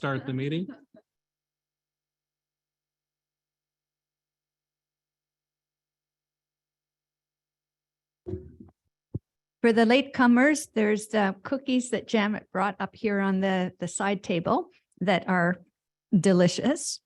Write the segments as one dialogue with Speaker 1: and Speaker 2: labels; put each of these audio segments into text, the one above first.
Speaker 1: start the meeting.
Speaker 2: For the latecomers, there's cookies that Janet brought up here on the side table that are delicious.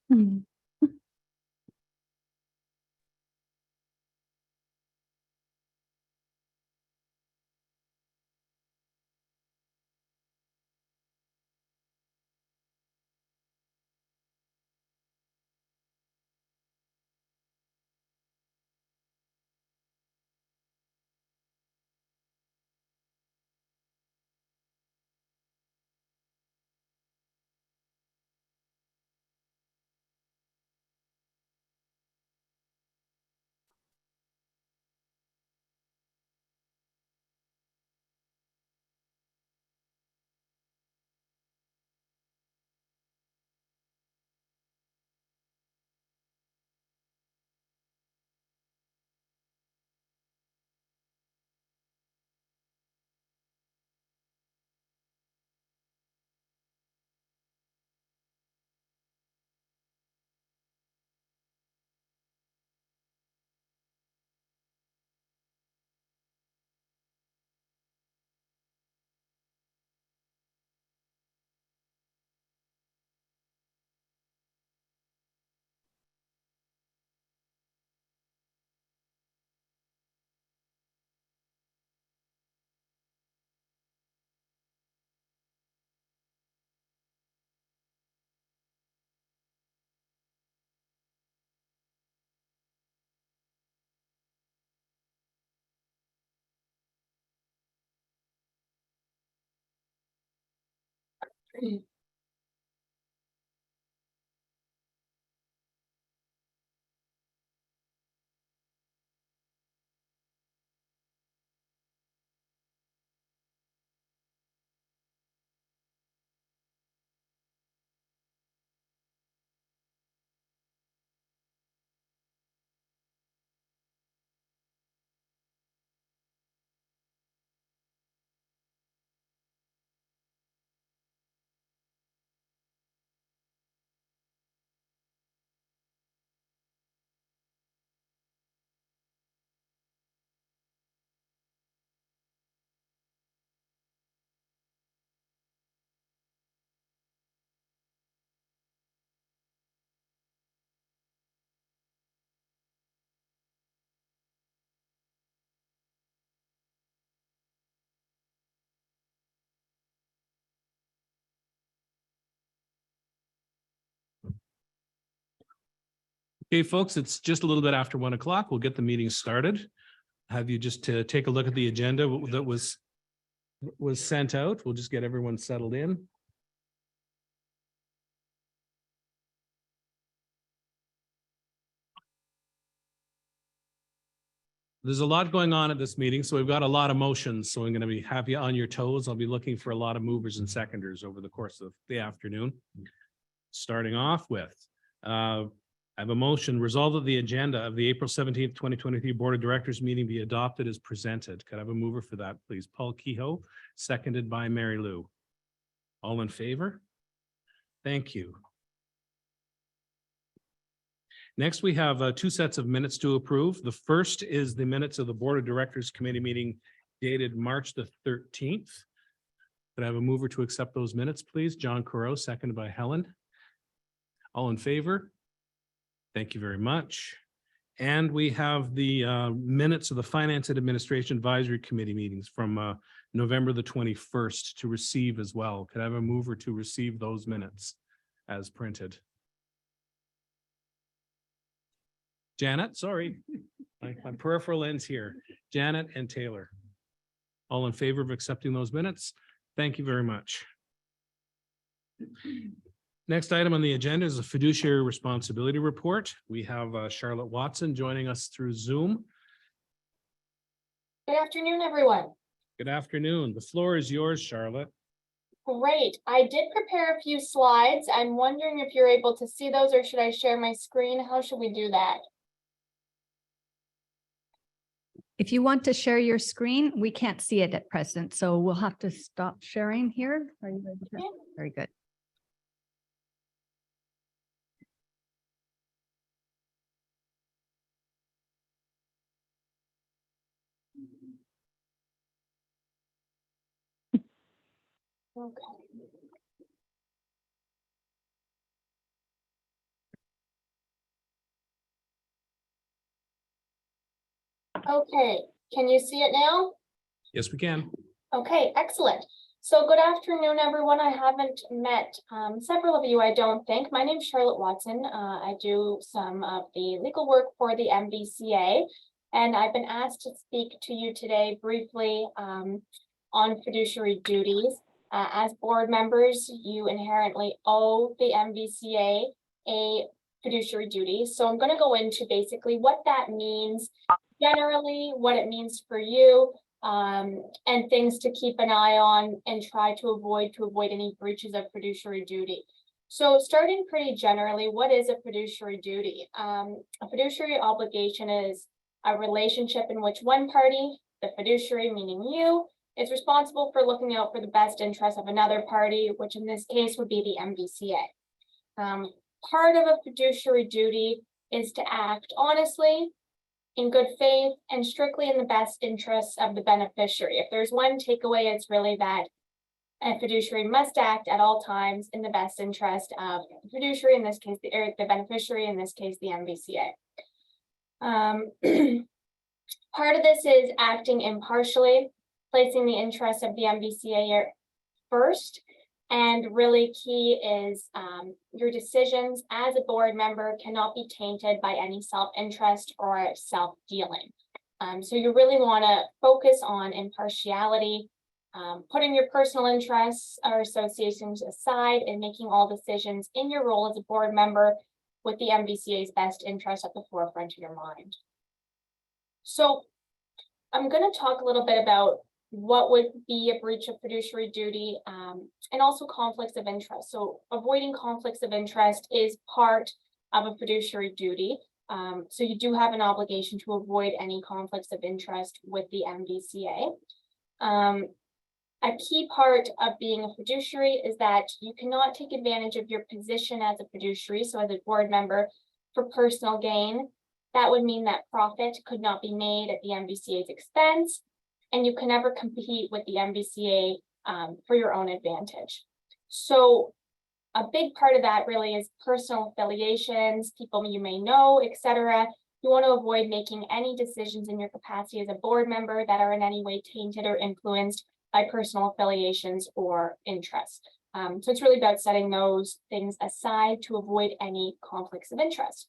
Speaker 1: Okay, folks, it's just a little bit after 1 o'clock. We'll get the meeting started. Have you just to take a look at the agenda that was sent out. We'll just get everyone settled in. There's a lot going on at this meeting, so we've got a lot of motions. So I'm going to have you on your toes. I'll be looking for a lot of movers and seconders over the course of the afternoon. Starting off with, I have a motion, resolved that the agenda of the April 17th, 2023 Board of Directors meeting be adopted as presented. Could I have a mover for that, please? Paul Kehoe, seconded by Mary Lou. All in favor? Thank you. Next, we have two sets of minutes to approve. The first is the minutes of the Board of Directors Committee meeting dated March the 13th. Could I have a mover to accept those minutes, please? John Corot, seconded by Helen. All in favor? Thank you very much. And we have the minutes of the Finance and Administration Advisory Committee meetings from November the 21st to receive as well. Could I have a mover to receive those minutes as printed? Janet, sorry, my peripheral ends here. Janet and Taylor. All in favor of accepting those minutes? Thank you very much. Next item on the agenda is a fiduciary responsibility report. We have Charlotte Watson joining us through Zoom.
Speaker 3: Good afternoon, everyone.
Speaker 1: Good afternoon. The floor is yours, Charlotte.
Speaker 3: Great. I did prepare a few slides. I'm wondering if you're able to see those, or should I share my screen? How should we do that?
Speaker 2: If you want to share your screen, we can't see it at present, so we'll have to stop sharing here. Are you ready to?
Speaker 3: Yeah.
Speaker 2: Very good.
Speaker 3: Okay. Okay, can you see it now?
Speaker 1: Yes, we can.
Speaker 3: Okay, excellent. So good afternoon, everyone. I haven't met several of you, I don't think. My name's Charlotte Watson. I do some of the legal work for the MVCA, and I've been asked to speak to you today briefly on fiduciary duties. As board members, you inherently owe the MVCA a fiduciary duty. So I'm going to go into basically what that means generally, what it means for you, and things to keep an eye on and try to avoid any breaches of fiduciary duty. So starting pretty generally, what is a fiduciary duty? A fiduciary obligation is a relationship in which one party, the fiduciary, meaning you, is responsible for looking out for the best interest of another party, which in this case would be the MVCA. Part of a fiduciary duty is to act honestly, in good faith, and strictly in the best interests of the beneficiary. If there's one takeaway, it's really that a fiduciary must act at all times in the best interest of the fiduciary, in this case, the beneficiary, in this case, the MVCA. Part of this is acting impartially, placing the interests of the MVCA first. And really key is your decisions as a board member cannot be tainted by any self-interest or self-dealing. So you really want to focus on impartiality, putting your personal interests or associations aside and making all decisions in your role as a board member with the MVCA's best interest at the forefront of your mind. So I'm going to talk a little bit about what would be a breach of fiduciary duty, and also conflicts of interest. So avoiding conflicts of interest is part of a fiduciary duty. So you do have an obligation to avoid any conflicts of interest with the MVCA. A key part of being a fiduciary is that you cannot take advantage of your position as a fiduciary, so as a board member, for personal gain. That would mean that profit could not be made at the MVCA's expense, and you can never compete with the MVCA for your own advantage. So a big part of that really is personal affiliations, people you may know, etc. You want to avoid making any decisions in your capacity as a board member that are in any way tainted or influenced by personal affiliations or interests. So it's really about setting those things aside to avoid any conflicts of interest.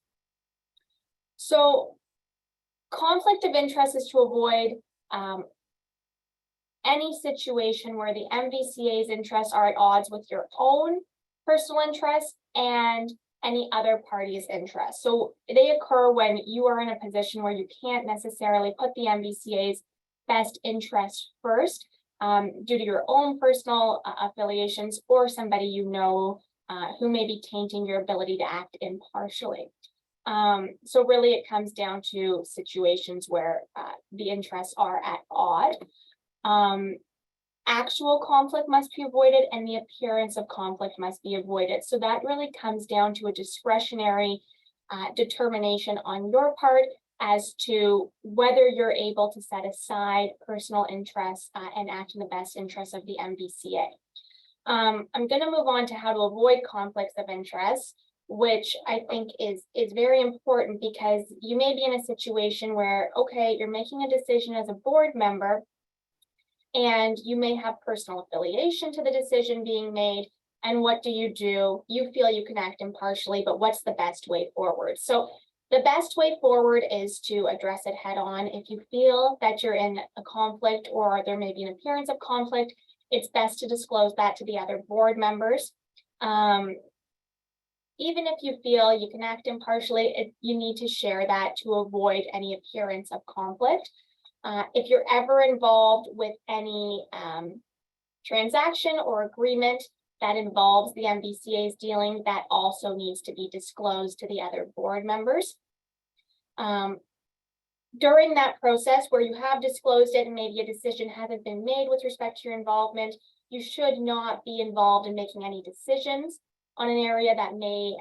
Speaker 3: So conflict of interest is to avoid any situation where the MVCA's interests are at odds with your own personal interests and any other party's interests. So they occur when you are in a position where you can't necessarily put the MVCA's best interest first due to your own personal affiliations or somebody you know who may be tainting your ability to act impartially. So really it comes down to situations where the interests are at odds. Actual conflict must be avoided and the appearance of conflict must be avoided. So that really comes down to a discretionary determination on your part as to whether you're able to set aside personal interests and act in the best interest of the MVCA. I'm going to move on to how to avoid conflicts of interest, which I think is very important because you may be in a situation where, okay, you're making a decision as a board member and you may have personal affiliation to the decision being made. And what do? You feel you can act impartially, but what's the best way forward? So the best way forward is to address it head on. If you feel that you're in a conflict or there may be an appearance of conflict, it's best to disclose that to the other board members. Even if you feel you can act impartially, you need to share that to avoid any appearance of conflict. If you're ever involved with any transaction or agreement that involves the MVCA's dealing, that also needs to be disclosed to the other board members. During that process where you have disclosed it and maybe a decision hasn't been made with respect to your involvement, you should not be involved in making any decisions on an area that may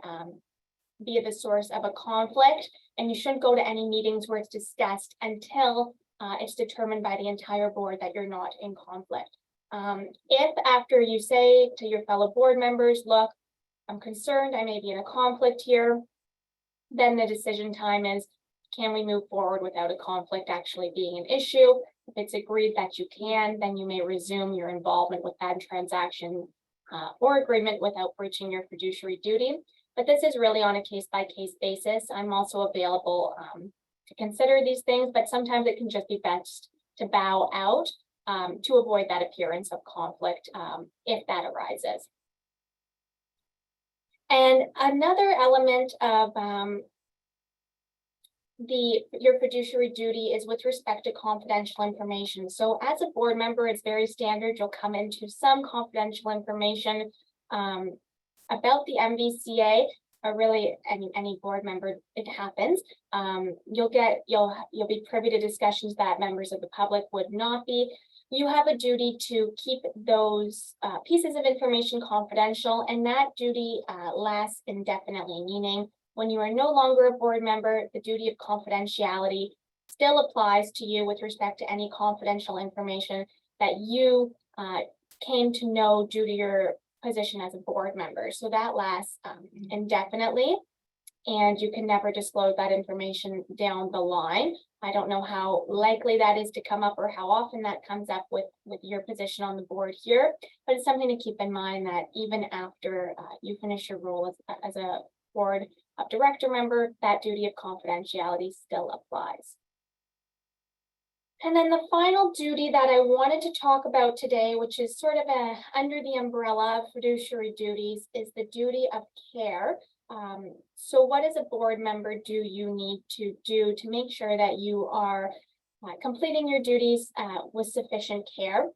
Speaker 3: be the source of a conflict, and you shouldn't go to any meetings where it's discussed until it's determined by the entire board that you're not in conflict. If after you say to your fellow board members, look, I'm concerned, I may be in a conflict here, then the decision time is, can we move forward without a conflict actually being an issue? If it's agreed that you can, then you may resume your involvement with that transaction or agreement without breaching your fiduciary duty. But this is really on a case-by-case basis. I'm also available to consider these things, but sometimes it can just be best to bow out to avoid that appearance of conflict if that arises. And another element of your fiduciary duty is with respect to confidential information. So as a board member, it's very standard. You'll come into some confidential information about the MVCA, or really any board member, it happens. You'll be privy to discussions that members of the public would not be. You have a duty to keep those pieces of information confidential, and that duty lasts indefinitely, meaning when you are no longer a board member, the duty of confidentiality still applies to you with respect to any confidential information that you came to know due to your position as a board member. So that lasts indefinitely, and you can never disclose that information down the line. I don't know how likely that is to come up or how often that comes up with your position on the board here, but it's something to keep in mind that even after you finish your role as a board of director member, that duty of confidentiality still applies. And then the final duty that I wanted to talk about today, which is sort of under the umbrella of fiduciary duties, is the duty of care. So what as a board member do you need to do to make sure that you are completing your duties with sufficient care?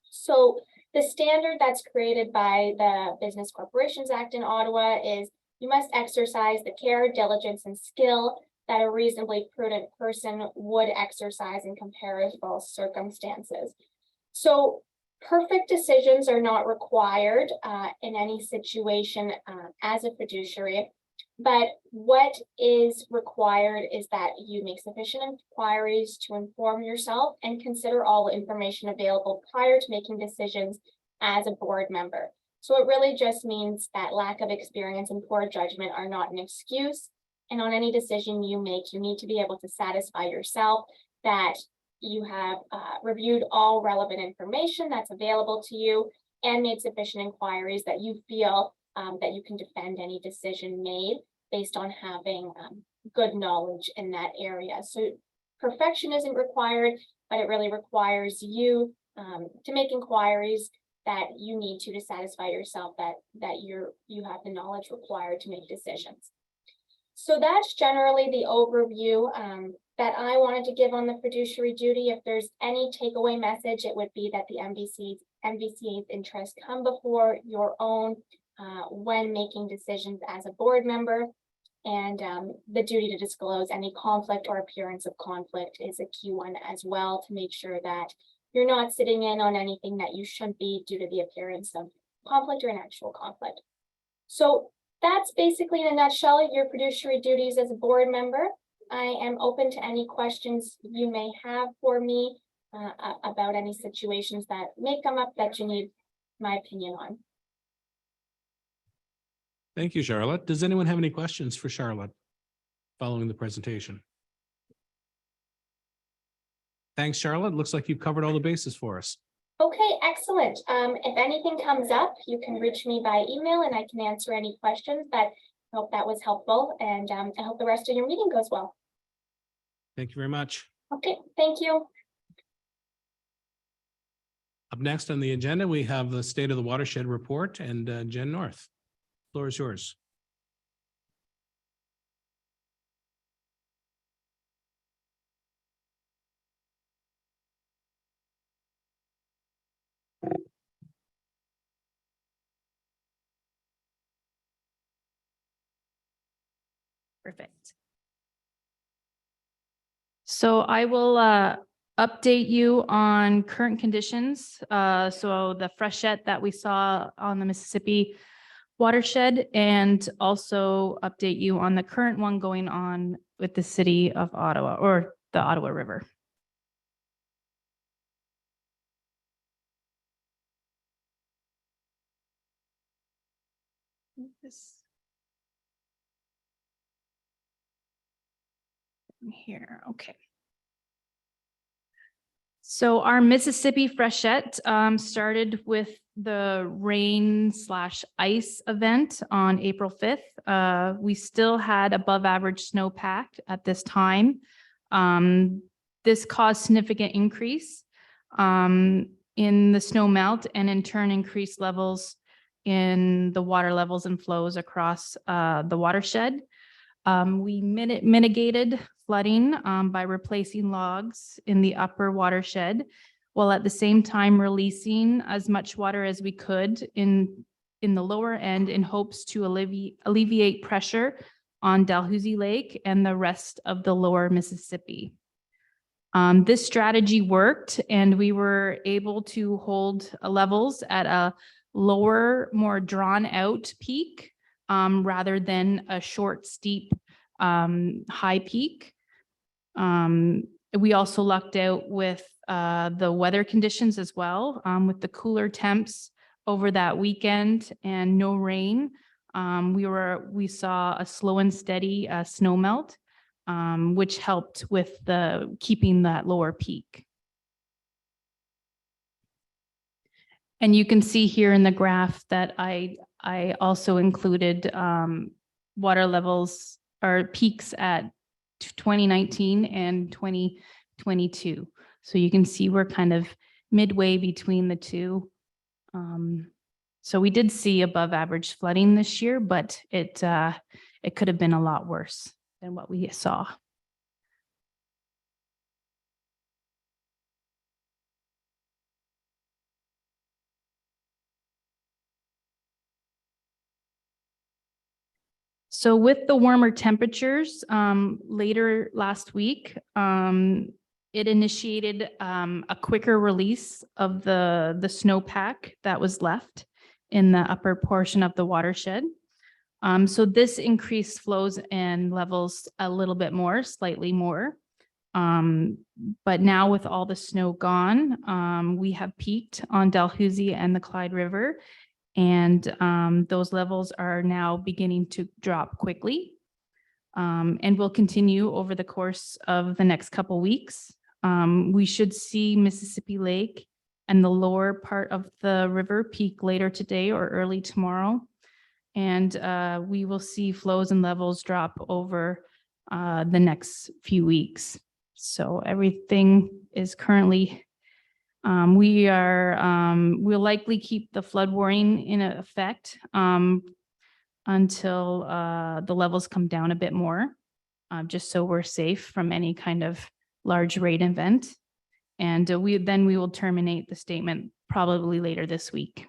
Speaker 3: So the standard that's created by the Business Corporations Act in Ottawa is you must exercise the care, diligence, and skill that a reasonably prudent person would exercise in comparable circumstances. So perfect decisions are not required in any situation as a fiduciary, but what is required is that you make sufficient inquiries to inform yourself and consider all the information available prior to making decisions as a board member. So it really just means that lack of experience and poor judgment are not an excuse. And on any decision you make, you need to be able to satisfy yourself that you have reviewed all relevant information that's available to you and made sufficient inquiries that you feel that you can defend any decision made based on having good knowledge in that area. So perfection isn't required, but it really requires you to make inquiries that you need to satisfy yourself that you have the knowledge required to make decisions. So that's generally the overview that I wanted to give on the fiduciary duty. If there's any takeaway message, it would be that the MVCA's interests come before your own when making decisions as a board member. And the duty to disclose any conflict or appearance of conflict is a key one as well, to make sure that you're not sitting in on anything that you shouldn't be due to the appearance of conflict or an actual conflict. So that's basically in a nutshell your fiduciary duties as a board member. I am open to any questions you may have for me about any situations that may come up that you need my opinion on.
Speaker 1: Thank you, Charlotte. Does anyone have any questions for Charlotte following the presentation? Thanks, Charlotte. Looks like you've covered all the bases for us.
Speaker 3: Okay, excellent. If anything comes up, you can reach me by email and I can answer any questions, but I hope that was helpful, and I hope the rest of your meeting goes well.
Speaker 1: Thank you very much.
Speaker 3: Okay, thank you.
Speaker 1: Up next on the agenda, we have the State of the Watershed Report, and Jen North. Floor is yours.
Speaker 4: Perfect. So I will update you on current conditions. So the freshet that we saw on the Mississippi watershed, and also update you on the current one going on with the city of Ottawa, or the Ottawa River. This here, okay. So our Mississippi freshet started with the rain/ice event on April 5th. We still had above average snowpack at this time. This caused significant increase in the snow melt and in turn increased levels in the water levels and flows across the watershed. We mitigated flooding by replacing logs in the upper watershed, while at the same time releasing as much water as we could in the lower end in hopes to alleviate pressure on Dalhousie Lake and the rest of the lower Mississippi. This strategy worked, and we were able to hold levels at a lower, more drawn out peak rather than a short, steep high peak. We also lucked out with the weather conditions as well, with the cooler temps over that weekend and no rain. We saw a slow and steady snow melt, which helped with keeping that lower peak. And you can see here in the graph that I also included water levels or peaks at 2019 and 2022. So you can see we're kind of midway between the two. So we did see above average flooding this year, but it could have been a lot worse than what we saw. So with the warmer temperatures later last week, it initiated a quicker release of the snowpack that was left in the upper portion of the watershed. So this increased flows and levels a little bit more, slightly more. But now with all the snow gone, we have peaked on Dalhousie and the Clyde River. And those levels are now beginning to drop quickly and will continue over the course of the next couple weeks. We should see Mississippi Lake and the lower part of the river peak later today or early tomorrow. And we will see flows and levels drop over the next few weeks. So everything is currently we'll likely keep the flood warning in effect until the levels come down a bit more, just so we're safe from any kind of large rain event. And we will terminate the statement probably later this week.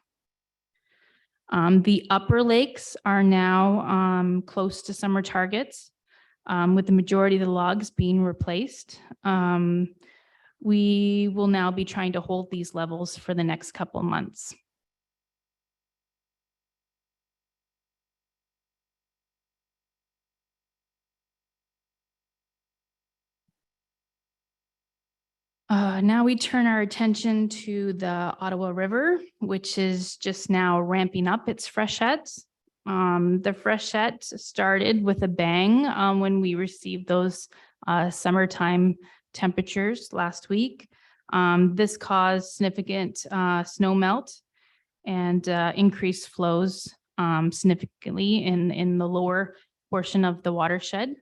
Speaker 4: The upper lakes are now close to summer targets, with the majority of the logs being replaced. We will now be trying to hold these levels for the next couple of months. Now we turn our attention to the Ottawa River, which is just now ramping up its freshets. The freshet started with a bang when we received those summertime temperatures last week. This caused significant snow melt and increased flows significantly in the lower portion of the watershed.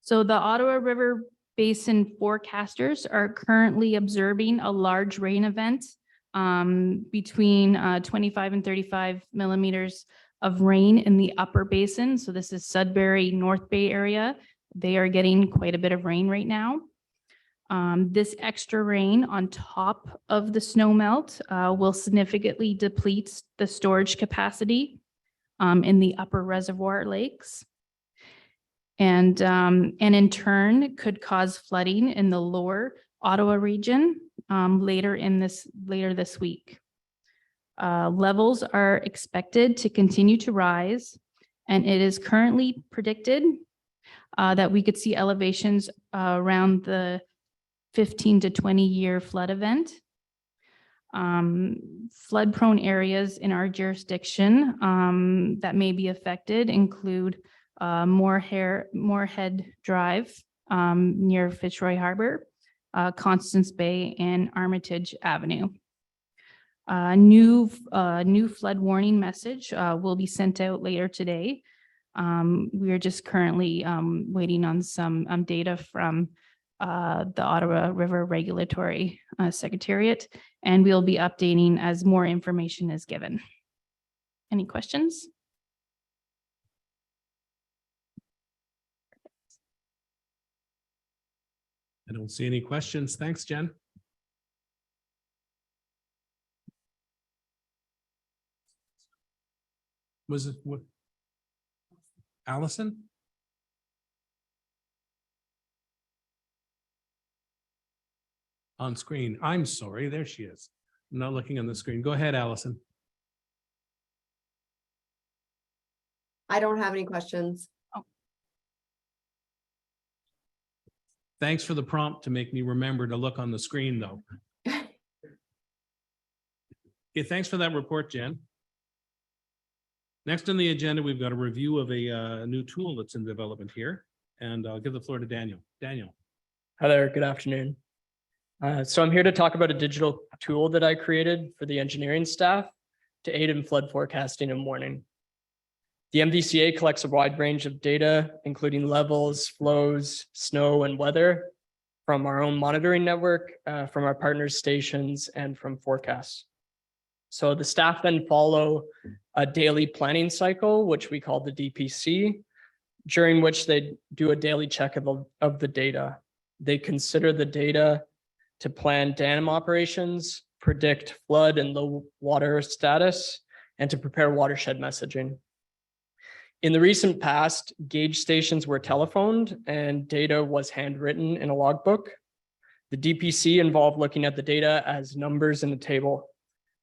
Speaker 4: So the Ottawa River Basin forecasters are currently observing a large rain event between 25 and 35 millimeters of rain in the upper basin. So this is Sudbury, North Bay area. They are getting quite a bit of rain right now. This extra rain on top of the snow melt will significantly deplete the storage capacity in the upper reservoir lakes. And in turn could cause flooding in the lower Ottawa region later this week. Levels are expected to continue to rise, and it is currently predicted that we could see elevations around the 15 to 20-year flood event. Flood-prone areas in our jurisdiction that may be affected include Moorhead Drive near Fitzroy Harbor, Constance Bay, and Armitage Avenue. New flood warning message will be sent out later today. We are just currently waiting on some data from the Ottawa River Regulatory Secretariat, and we'll be updating as more information is given. Any questions?
Speaker 1: I don't see any questions. Thanks, Jen. Was it what? Allison? On screen. I'm sorry. There she is. I'm not looking on the screen. Go ahead, Allison.
Speaker 5: I don't have any questions.
Speaker 1: Thanks for the prompt to make me remember to look on the screen, though. Okay, thanks for that report, Jen. Next on the agenda, we've got a review of a new tool that's in development here, and I'll give the floor to Daniel. Daniel.
Speaker 6: Hi there, good afternoon. So I'm here to talk about a digital tool that I created for the engineering staff to aid in flood forecasting and warning. The MVCA collects a wide range of data, including levels, flows, snow, and weather from our own monitoring network, from our partners' stations, and from forecasts. So the staff then follow a daily planning cycle, which we call the DPC, during which they do a daily check of the data. They consider the data to plan dam operations, predict flood and low water status, and to prepare watershed messaging. In the recent past, gauge stations were telephoned and data was handwritten in a logbook. The DPC involved looking at the data as numbers in a table.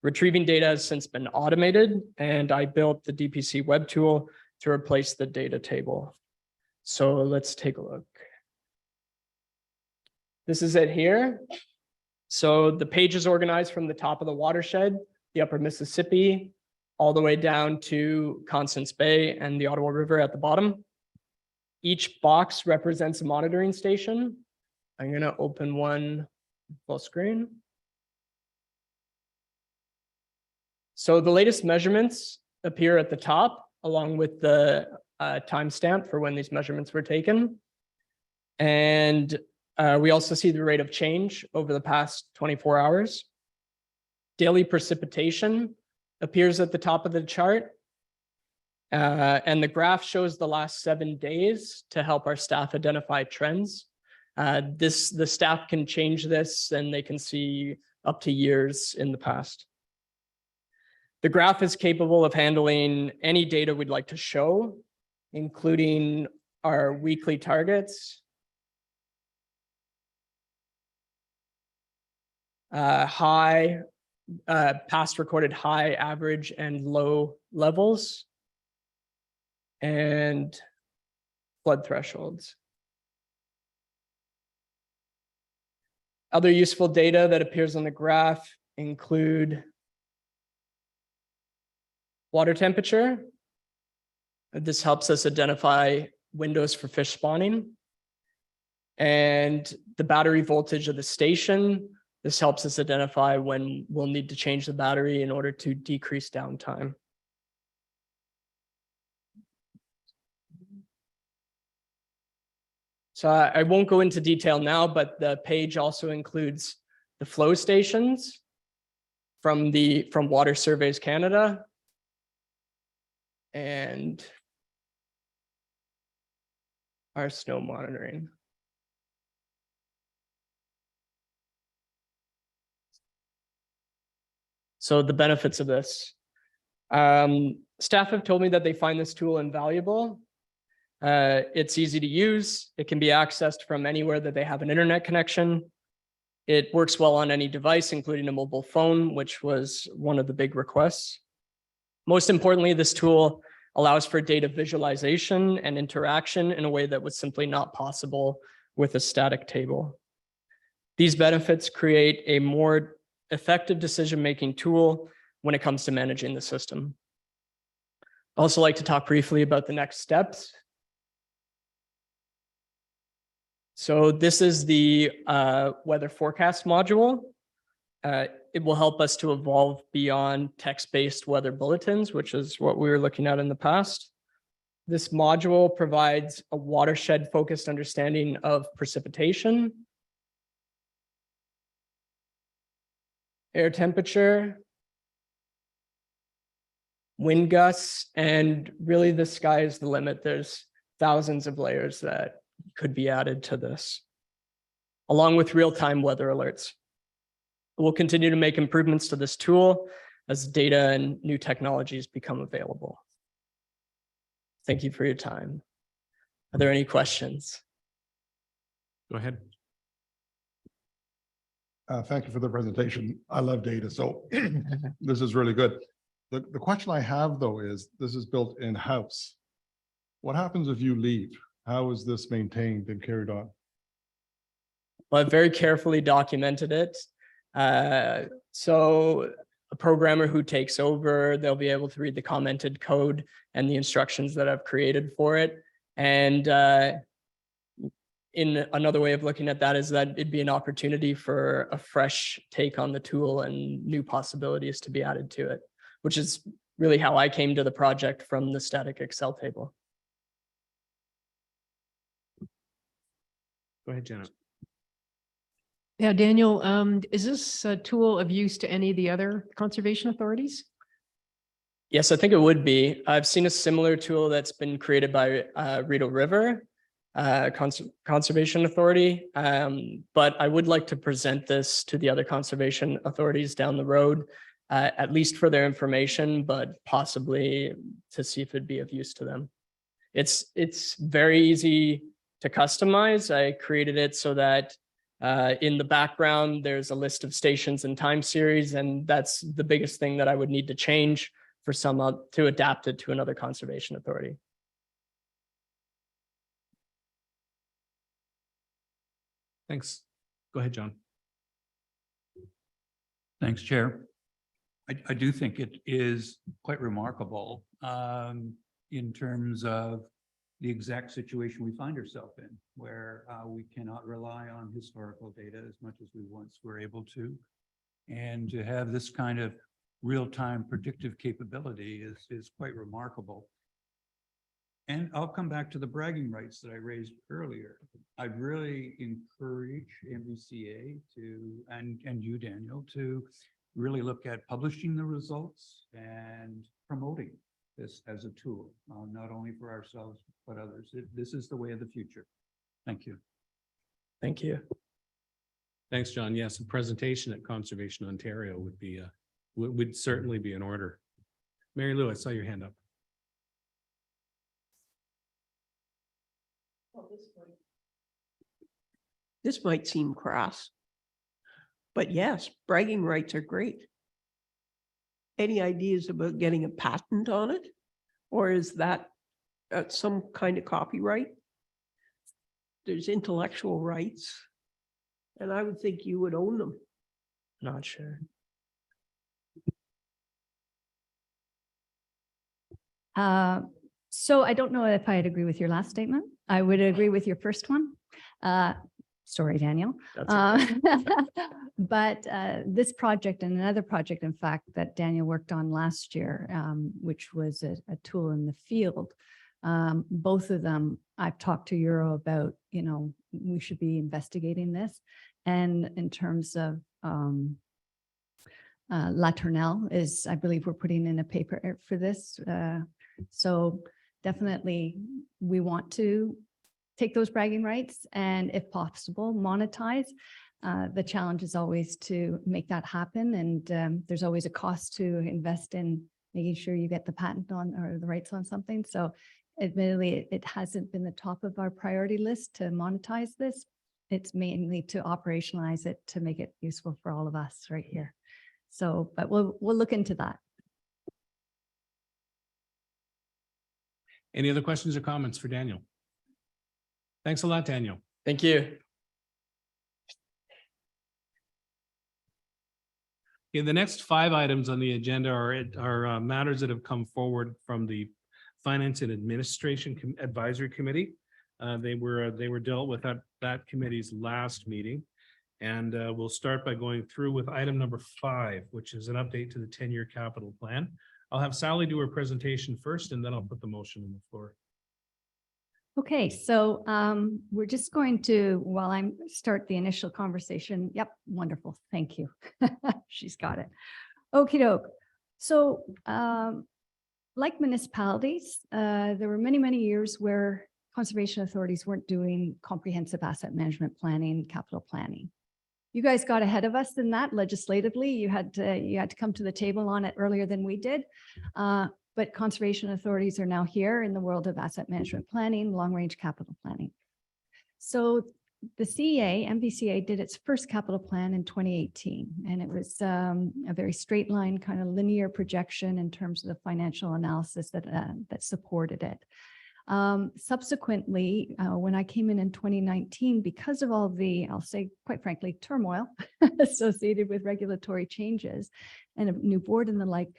Speaker 6: Retrieving data has since been automated, and I built the DPC web tool to replace the data table. So let's take a look. This is it here. So the page is organized from the top of the watershed, the upper Mississippi, all the way down to Constance Bay and the Ottawa River at the bottom. Each box represents a monitoring station. I'm going to open one full screen. So the latest measurements appear at the top, along with the timestamp for when these measurements were taken. And we also see the rate of change over the past 24 hours. Daily precipitation appears at the top of the chart. And the graph shows the last 7 days to help our staff identify trends. The staff can change this and they can see up to years in the past. The graph is capable of handling any data we'd like to show, including our weekly targets, past recorded high, average, and low levels, and flood thresholds. Other useful data that appears on the graph include water temperature. This helps us identify windows for fish spawning. And the battery voltage of the station. This helps us identify when we'll need to change the battery in order to decrease downtime. So I won't go into detail now, but the page also includes the flow stations from Water Surveys Canada and our snow monitoring. So the benefits of this. Staff have told me that they find this tool invaluable. It's easy to use. It can be accessed from anywhere that they have an internet connection. It works well on any device, including a mobile phone, which was one of the big requests. Most importantly, this tool allows for data visualization and interaction in a way that was simply not possible with a static table. These benefits create a more effective decision-making tool when it comes to managing the system. I'd also like to talk briefly about the next steps. So this is the weather forecast module. It will help us to evolve beyond text-based weather bulletins, which is what we were looking at in the past. This module provides a watershed-focused understanding of precipitation, air temperature, wind gusts, and really the sky is the limit. There's thousands of layers that could be added to this, along with real-time weather alerts. We'll continue to make improvements to this tool as data and new technologies become available. Thank you for your time. Are there any questions?
Speaker 1: Go ahead.
Speaker 7: Thank you for the presentation. I love data, so this is really good. The question I have, though, is this is built in-house. What happens if you leave? How is this maintained and carried on?
Speaker 6: Well, I've very carefully documented it. So a programmer who takes over, they'll be able to read the commented code and the instructions that I've created for it. And in another way of looking at that is that it'd be an opportunity for a fresh take on the tool and new possibilities to be added to it, which is really how I came to the project from the static Excel table.
Speaker 1: Go ahead, Janet.
Speaker 8: Yeah, Daniel, is this a tool of use to any of the other conservation authorities?
Speaker 6: Yes, I think it would be. I've seen a similar tool that's been created by Rideau River Conservation Authority, but I would like to present this to the other conservation authorities down the road, at least for their information, but possibly to see if it'd be of use to them. It's very easy to customize. I created it so that in the background, there's a list of stations and time series, and that's the biggest thing that I would need to change for some to adapt it to another conservation authority.
Speaker 1: Thanks. Go ahead, John.
Speaker 9: Thanks, Chair. I do think it is quite remarkable in terms of the exact situation we find ourselves in, where we cannot rely on historical data as much as we once were able to. And to have this kind of real-time predictive capability is quite remarkable. And I'll come back to the bragging rights that I raised earlier. I'd really encourage MVCA to, and you, Daniel, to really look at publishing the results and promoting this as a tool, not only for ourselves, but others. This is the way of the future. Thank you.
Speaker 6: Thank you.
Speaker 1: Thanks, John. Yes, a presentation at Conservation Ontario would be would certainly be in order. Mary Lou, I saw your hand up.
Speaker 10: This might seem crass, but yes, bragging rights are great. Any ideas about getting a patent on it? Or is that some kind of copyright? There's intellectual rights, and I would think you would own them.
Speaker 6: Not sure.
Speaker 2: So I don't know if I'd agree with your last statement. I would agree with your first one. Sorry, Daniel.
Speaker 6: That's okay.
Speaker 2: But this project and another project, in fact, that Daniel worked on last year, which was a tool in the field. Both of them, I've talked to Euro about, we should be investigating this. And in terms of La Tournelle is, I believe we're putting in a paper for this. So definitely we want to take those bragging rights and if possible, monetize. The challenge is always to make that happen. And there's always a cost to invest in making sure you get the patent on or the rights on something. So admittedly, it hasn't been the top of our priority list to monetize this. it's mainly to operationalize it, to make it useful for all of us right here. So, but we'll look into that.
Speaker 1: Any other questions or comments for Daniel? Thanks a lot, Daniel.
Speaker 6: Thank you.
Speaker 1: Okay, the next 5 items on the agenda are matters that have come forward from the Finance and Administration Advisory Committee. They were dealt with at that committee's last meeting. And we'll start by going through with item number 5, which is an update to the 10-year capital plan. I'll have Sally do her presentation first, and then I'll put the motion on the floor.
Speaker 2: Okay, so we're just going to, while I start the initial conversation. Yep, wonderful. Thank you. She's got it. Okie doke. So like municipalities, there were many, many years where conservation authorities weren't doing comprehensive asset management planning, capital planning. You guys got ahead of us in that legislatively. You had to come to the table on it earlier than we did. But conservation authorities are now here in the world of asset management planning, long-range capital planning. So the CEA, MVCA, did its first capital plan in 2018, and it was a very straight line, kind of linear projection in terms of the financial analysis that supported it. Subsequently, when I came in 2019, because of all the, I'll say quite frankly, turmoil associated with regulatory changes and a new board and the like,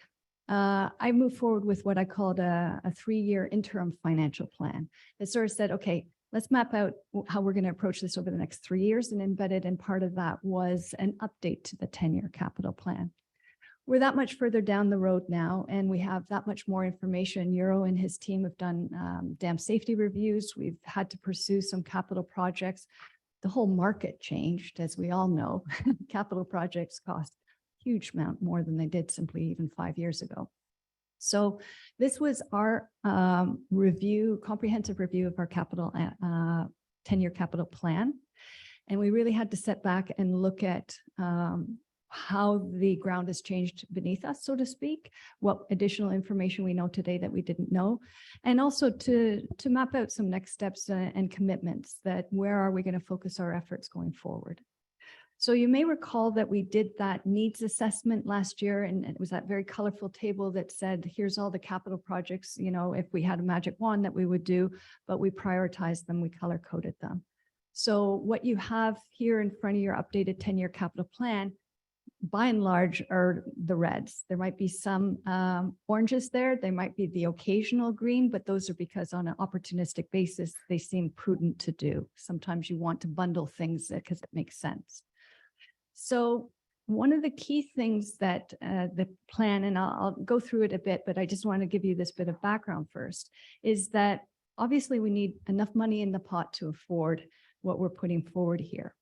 Speaker 2: I moved forward with what I called a 3-year interim financial plan. It sort of said, okay, let's map out how we're going to approach this over the next 3 years, and embedded in part of that was an update to the 10-year capital plan. We're that much further down the road now, and we have that much more information. Euro and his team have done dam safety reviews. We've had to pursue some capital projects. The whole market changed, as we all know. Capital projects cost a huge amount more than they did simply even 5 years ago. So this was our comprehensive review of our capital 10-year capital plan. And we really had to step back and look at how the ground has changed beneath us, so to speak, what additional information we know today that we didn't know, and also to map out some next steps and commitments that where are we going to focus our efforts going forward. So you may recall that we did that needs assessment last year, and it was that very colorful table that said, here's all the capital projects, you know, if we had a magic wand that we would do, but we prioritized them, we color coded them. So what you have here in front of your updated 10-year capital plan, by and large, are the reds. There might be some oranges there. There might be the occasional green, but those are because on an opportunistic basis, they seem prudent to do. Sometimes you want to bundle things because it makes sense. So one of the key things that the plan, and I'll go through it a bit, but I just want to give you this bit of background first, is that obviously we need enough money in the pot to afford what we're putting forward here.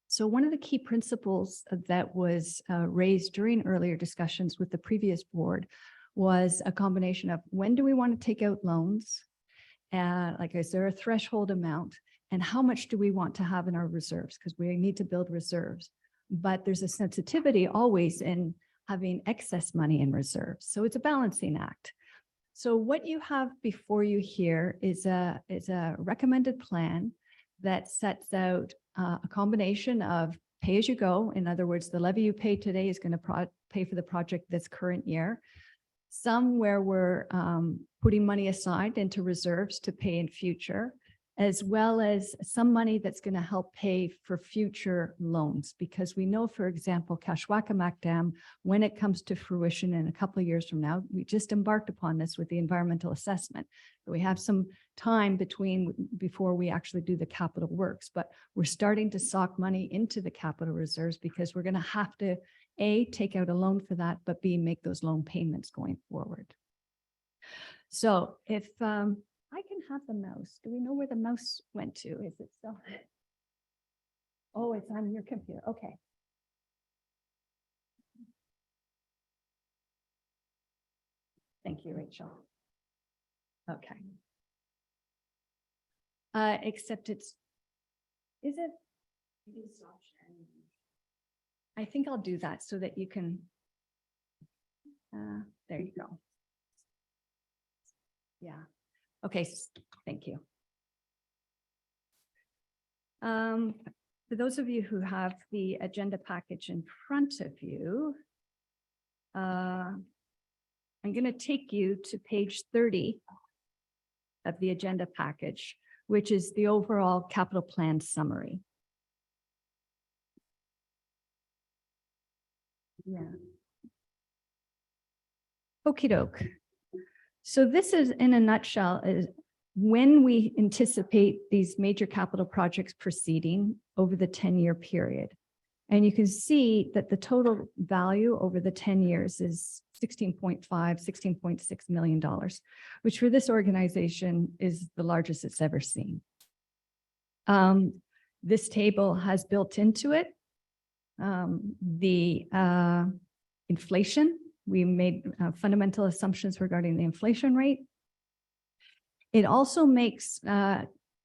Speaker 2: So one of the key principles that was raised during earlier discussions with the previous board was a combination of when do we want to take out loans? Like, is there a threshold amount? And how much do we want to have in our reserves? Because we need to build reserves. But there's a sensitivity always in having excess money in reserves. So it's a balancing act. So what you have before you here is a recommended plan that sets out a combination of pay as you go. In other words, the levy you pay today is going to pay for the project this current year. Some where we're putting money aside into reserves to pay in future, as well as some money that's going to help pay for future loans. Because we know, for example, Kashwakamak Dam, when it comes to fruition in a couple of years from now, we just embarked upon this with the environmental assessment. We have some time before we actually do the capital works, but we're starting to sock money into the capital reserves because we're going to have to A, take out a loan for that, but B, make those loan payments going forward. So if I can have the mouse. Do we know where the mouse went to? Is it still? Oh, it's on your computer. Okay. Thank you, Rachel. Okay. Except is it? I think I'll do that so that you can, there you go. Yeah. Okay, thank you. For those of you who have the agenda package in front of you, I'm going to take you to page 30 of the agenda package, which is the overall capital plan summary. Yeah. Okey doke. So this is, in a nutshell, is when we anticipate these major capital projects proceeding over the 10-year period. And you can see that the total value over the 10 years is $16.6 million, which for this organization is the largest it's ever seen. This table has built into it the inflation. We made fundamental assumptions regarding the inflation rate. It also makes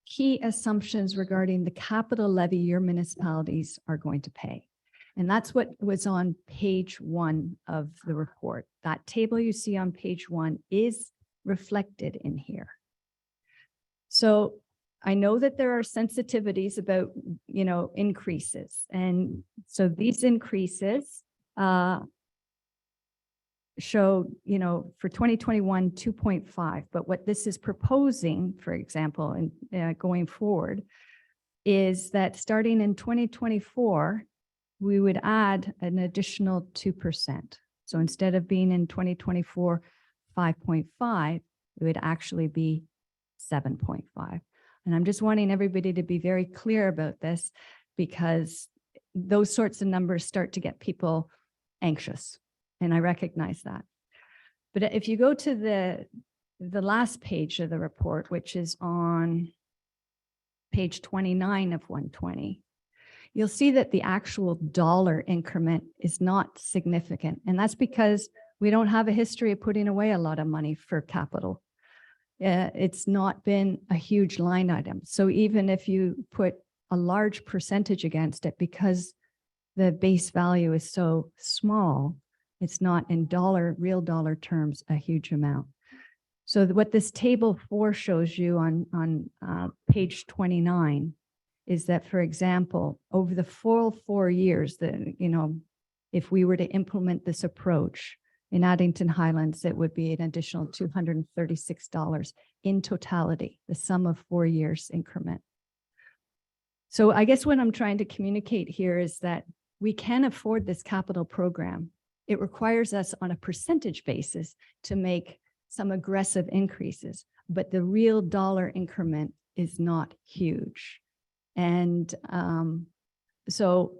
Speaker 2: key assumptions regarding the capital levy your municipalities are going to pay. And that's what was on page 1 of the report. That table you see on page 1 is reflected in here. So I know that there are sensitivities about, increases. And so these increases show, for 2021, 2.5. But what this is proposing, for example, and going forward, is that starting in 2024, we would add an additional 2%. So instead of being in 2024, 5.5, it would actually be 7.5. And I'm just wanting everybody to be very clear about this, because those sorts of numbers start to get people anxious. And I recognize that. But if you go to the last page of the report, which is on page 29 of 120, you'll see that the actual dollar increment is not significant. And that's because we don't have a history of putting away a lot of money for capital. It's not been a huge line item. So even if you put a large percentage against it, because the base value is so small, it's not in real dollar terms, a huge amount. So what this table 4 shows you on page 29 is that, for example, over the full 4 years, if we were to implement this approach in Addington Highlands, it would be an additional $236 in totality, the sum of 4 years increment. So I guess what I'm trying to communicate here is that we can afford this capital program. It requires us on a percentage basis to make some aggressive increases, but the real dollar increment is not huge. And so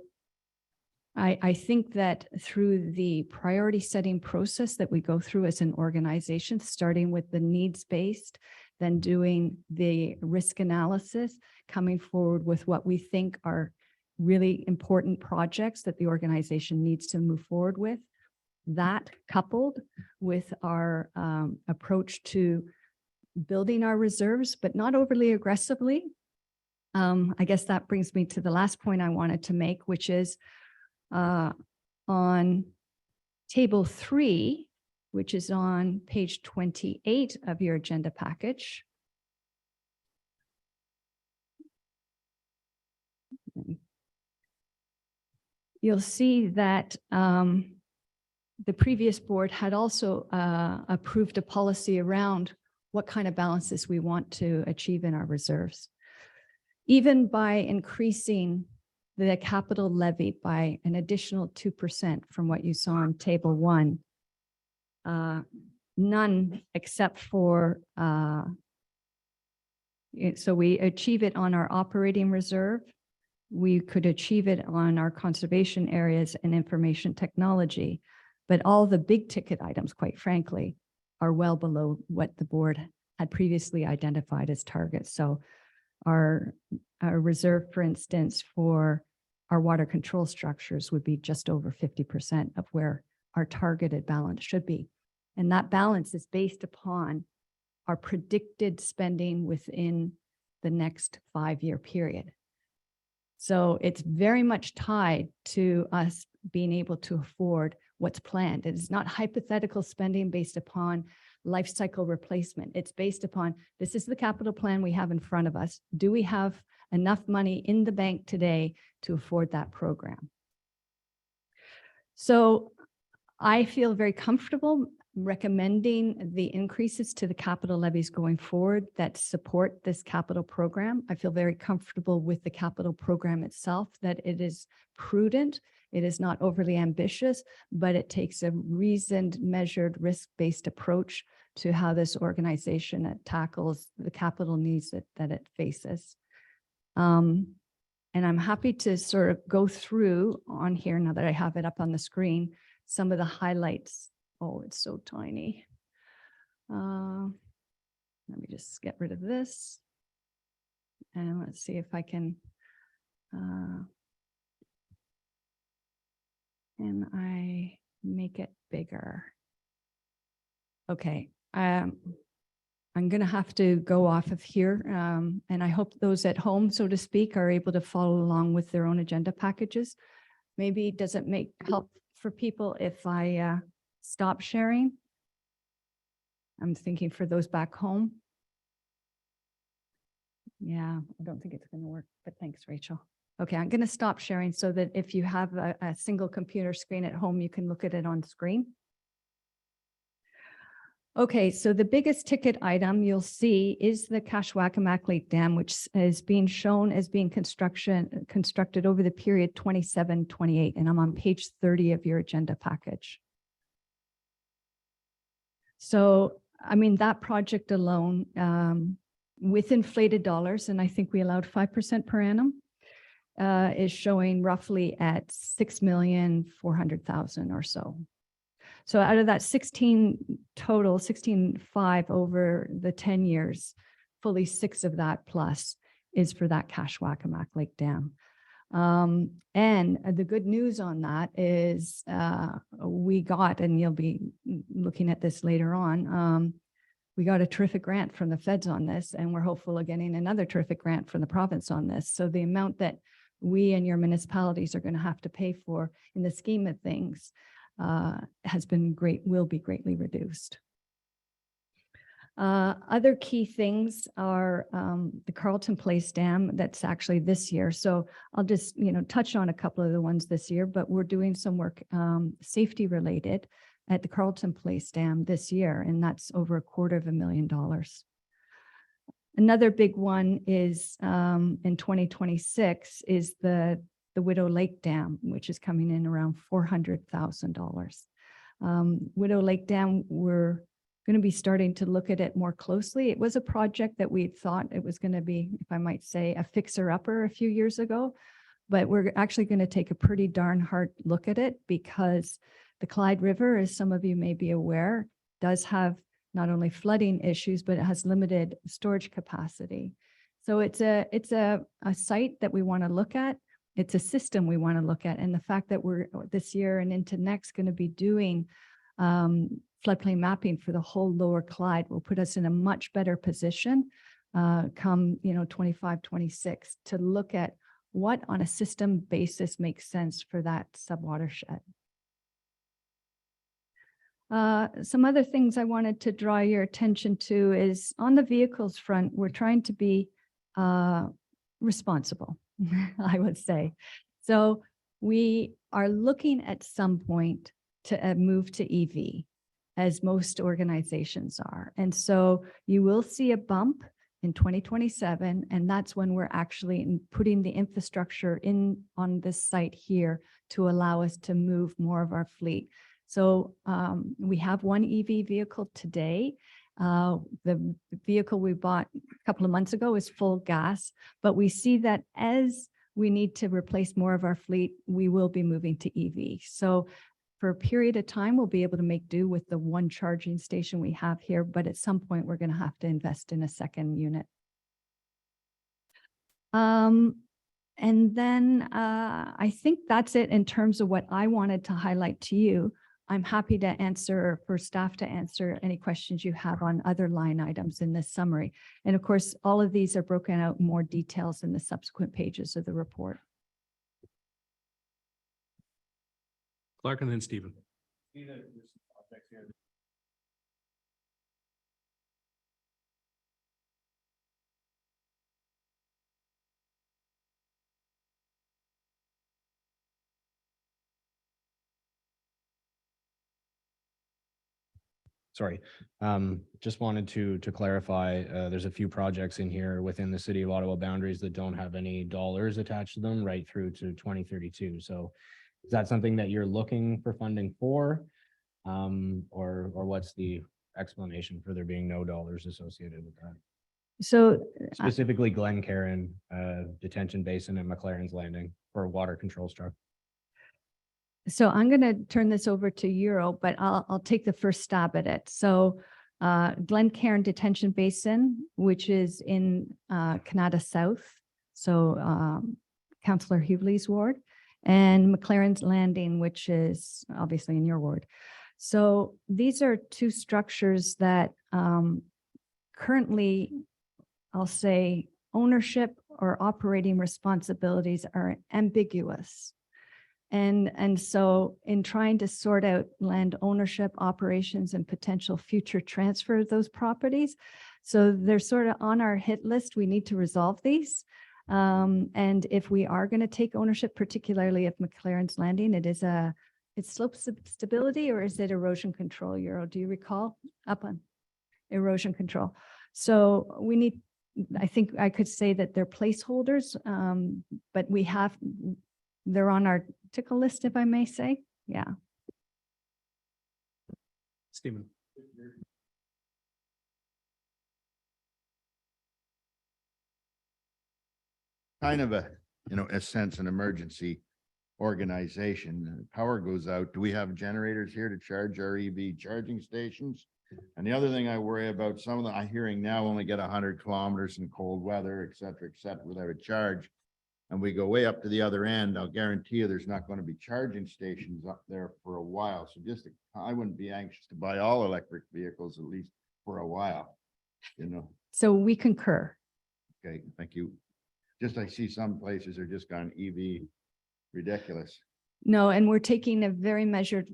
Speaker 2: I think that through the priority setting process that we go through as an organization, starting with the needs-based, then doing the risk analysis, coming forward with what we think are really important projects that the organization needs to move forward with, that coupled with our approach to building our reserves, but not overly aggressively. I guess that brings me to the last point I wanted to make, which is on table 3, which is on page 28 of your agenda package. You'll see that the previous board had also approved a policy around what kind of balances we want to achieve in our reserves. Even by increasing the capital levy by an additional 2% from what you saw on table 1, none except for, so we achieve it on our operating reserve. We could achieve it on our conservation areas and information technology. But all the big ticket items, quite frankly, are well below what the board had previously identified as targets. So our reserve, for instance, for our water control structures would be just over 50% of where our targeted balance should be. And that balance is based upon our predicted spending within the next 5-year period. So it's very much tied to us being able to afford what's planned. It is not hypothetical spending based upon life cycle replacement. It's based upon, this is the capital plan we have in front of us. Do we have enough money in the bank today to afford that program. So I feel very comfortable recommending the increases to the capital levies going forward that support this capital program. I feel very comfortable with the capital program itself, that it is prudent. It is not overly ambitious, but it takes a reasoned, measured, risk-based approach to how this organization tackles the capital needs that it faces. And I'm happy to sort of go through on here, now that I have it up on the screen, some of the highlights. Oh, it's so tiny. Let me just get rid of this. And let's see if I can. And I make it bigger. Okay. I'm going to have to go off of here. And I hope those at home, so to speak, are able to follow along with their own agenda packages. Maybe does it make help for people if I stop sharing? I'm thinking for those back home. Yeah, I don't think it's going to work, but thanks, Rachel. Okay, I'm going to stop sharing so that if you have a single computer screen at home, you can look at it on screen. Okay, so the biggest ticket item you'll see is the Kashwakamak Lake Dam, which is being shown as being constructed over the period 27-28, and I'm on page 30 of your agenda package. So, I mean, that project alone, with inflated dollars, and I think we allowed 5% per annum, is showing roughly at 6,400,000 or so. So out of that 16 total, 16.5 over the 10 years, fully 6 of that plus is for that Kashwakamak Lake Dam. And the good news on that is we got, and you'll be looking at this later on, we got a terrific grant from the feds on this, and we're hopeful of getting another terrific grant from the province on this. So the amount that we and your municipalities are going to have to pay for in the scheme of things has been great, will be greatly reduced. Other key things are the Carleton Place Dam, that's actually this year. So I'll just, touch on a couple of the ones this year, but we're doing some work safety related at the Carleton Place Dam this year, and that's over $250,000. Another big one is in 2026 is the Widow Lake Dam, which is coming in around $400,000. Widow Lake Dam, we're going to be starting to look at it more closely. It was a project that we thought it was going to be, if I might say, a fixer-upper a few years ago, but we're actually going to take a pretty darn hard look at it because the Clyde River, as some of you may be aware, does have not only flooding issues, but it has limited storage capacity. So it's a site that we want to look at. It's a system we want to look at. And the fact that we're this year and into next going to be doing floodplain mapping for the whole lower Clyde will put us in a much better position come 25, 26 to look at what on a system basis makes sense for that subwatershed. Some other things I wanted to draw your attention to is on the vehicles front, we're trying to be responsible, I would say. So we are looking at some point to move to EV, as most organizations are. And so you will see a bump in 2027, and that's when we're actually putting the infrastructure in on this site here to allow us to move more of our fleet. So we have one EV vehicle today. The vehicle we bought a couple of months ago is full gas, but we see that as we need to replace more of our fleet, we will be moving to EV. So for a period of time, we'll be able to make do with the one charging station we have here, but at some point we're going to have to invest in a second unit. And then I think that's it in terms of what I wanted to highlight to you. I'm happy to answer, for staff to answer any questions you have on other line items in this summary. And of course, all of these are broken out in more details in the subsequent pages of the report.
Speaker 1: Clark and then Stephen.
Speaker 11: sorry. Just wanted to clarify, there's a few projects in here within the city of Ottawa boundaries that don't have any dollars attached to them right through to 2032. So is that something that you're looking for funding for? Or what's the explanation for there being no dollars associated with that?
Speaker 2: So
Speaker 11: Specifically Glen Karen, Detention Basin and McLaren's Landing for water control structure.
Speaker 2: So I'm going to turn this over to Euro, but I'll take the first stab at it. So Glen Cairn Detention Basin, which is in Canada South, so Councillor Hughley's ward, and McLaren's Landing, which is obviously in your ward. So these are two structures that currently, I'll say, ownership or operating responsibilities are ambiguous. And so in trying to sort out land ownership, operations, and potential future transfer of those properties, so they're sort of on our hit list. We need to resolve these. And if we are going to take ownership, particularly of McLaren's Landing, it's slope stability, or is it erosion control, Euro? Do you recall? Up on erosion control. So we need, I think I could say that they're placeholders, but they're on our tickle list, if I may say. Yeah.
Speaker 1: Stephen.
Speaker 12: Kind of in a sense, an emergency organization. Power goes out. Do we have generators here to charge our EV charging stations? And the other thing I worry about, some of them I'm hearing now only get 100 kilometers in cold weather, et cetera, without a charge. And we go way up to the other end. I'll guarantee you there's not going to be charging stations up there for a while. So I wouldn't be anxious to buy all electric vehicles, at least for a while,
Speaker 2: So we concur.
Speaker 12: Okay, thank you. I see some places are just gone EV ridiculous.
Speaker 2: No, and we're taking a very measured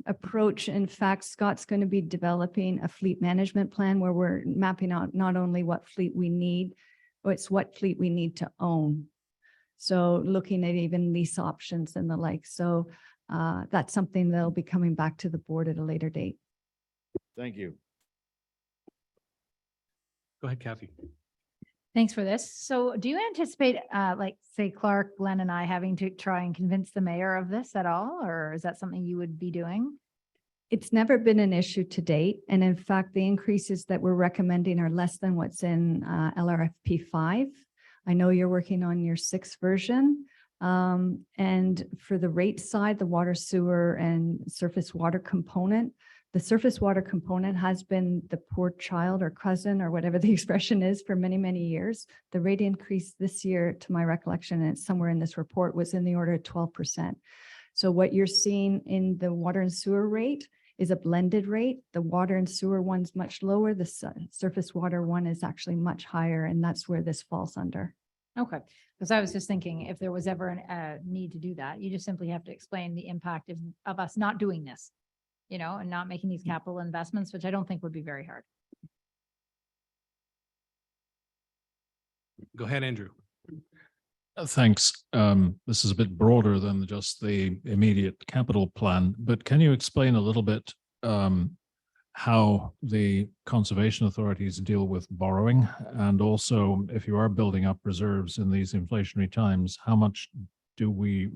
Speaker 2: approach. In fact, Scott's going to be developing a fleet management plan where we're mapping out not only what fleet we need, but it's what fleet we need to own. So looking at even lease options and the like. So that's something that'll be coming back to the board at a later date.
Speaker 12: Thank you.
Speaker 1: Go ahead, Kathy.
Speaker 13: Thanks for this. So do you anticipate, like, say, Clark, Glenn, and I having to try and convince the mayor of this at all? Or is that something you would be doing?
Speaker 2: It's never been an issue to date. And in fact, the increases that we're recommending are less than what's in LRFP 5. I know you're working on your 6th version. And for the rate side, the water, sewer, and surface water component, the surface water component has been the poor child or cousin or whatever the expression is for many, many years. The rate increase this year, to my recollection, and it's somewhere in this report, was in the order of 12%. So what you're seeing in the water and sewer rate is a blended rate. The water and sewer one's much lower. The surface water one is actually much higher, and that's where this falls under.
Speaker 13: Okay, because I was just thinking if there was ever a need to do that, you just simply have to explain the impact of us not doing this, and not making these capital investments, which I don't think would be very hard.
Speaker 1: Go ahead, Andrew.
Speaker 14: Thanks. This is a bit broader than just the immediate capital plan, but can you explain a little bit how the conservation authorities deal with borrowing? And also, if you are building up reserves in these inflationary times, how much do we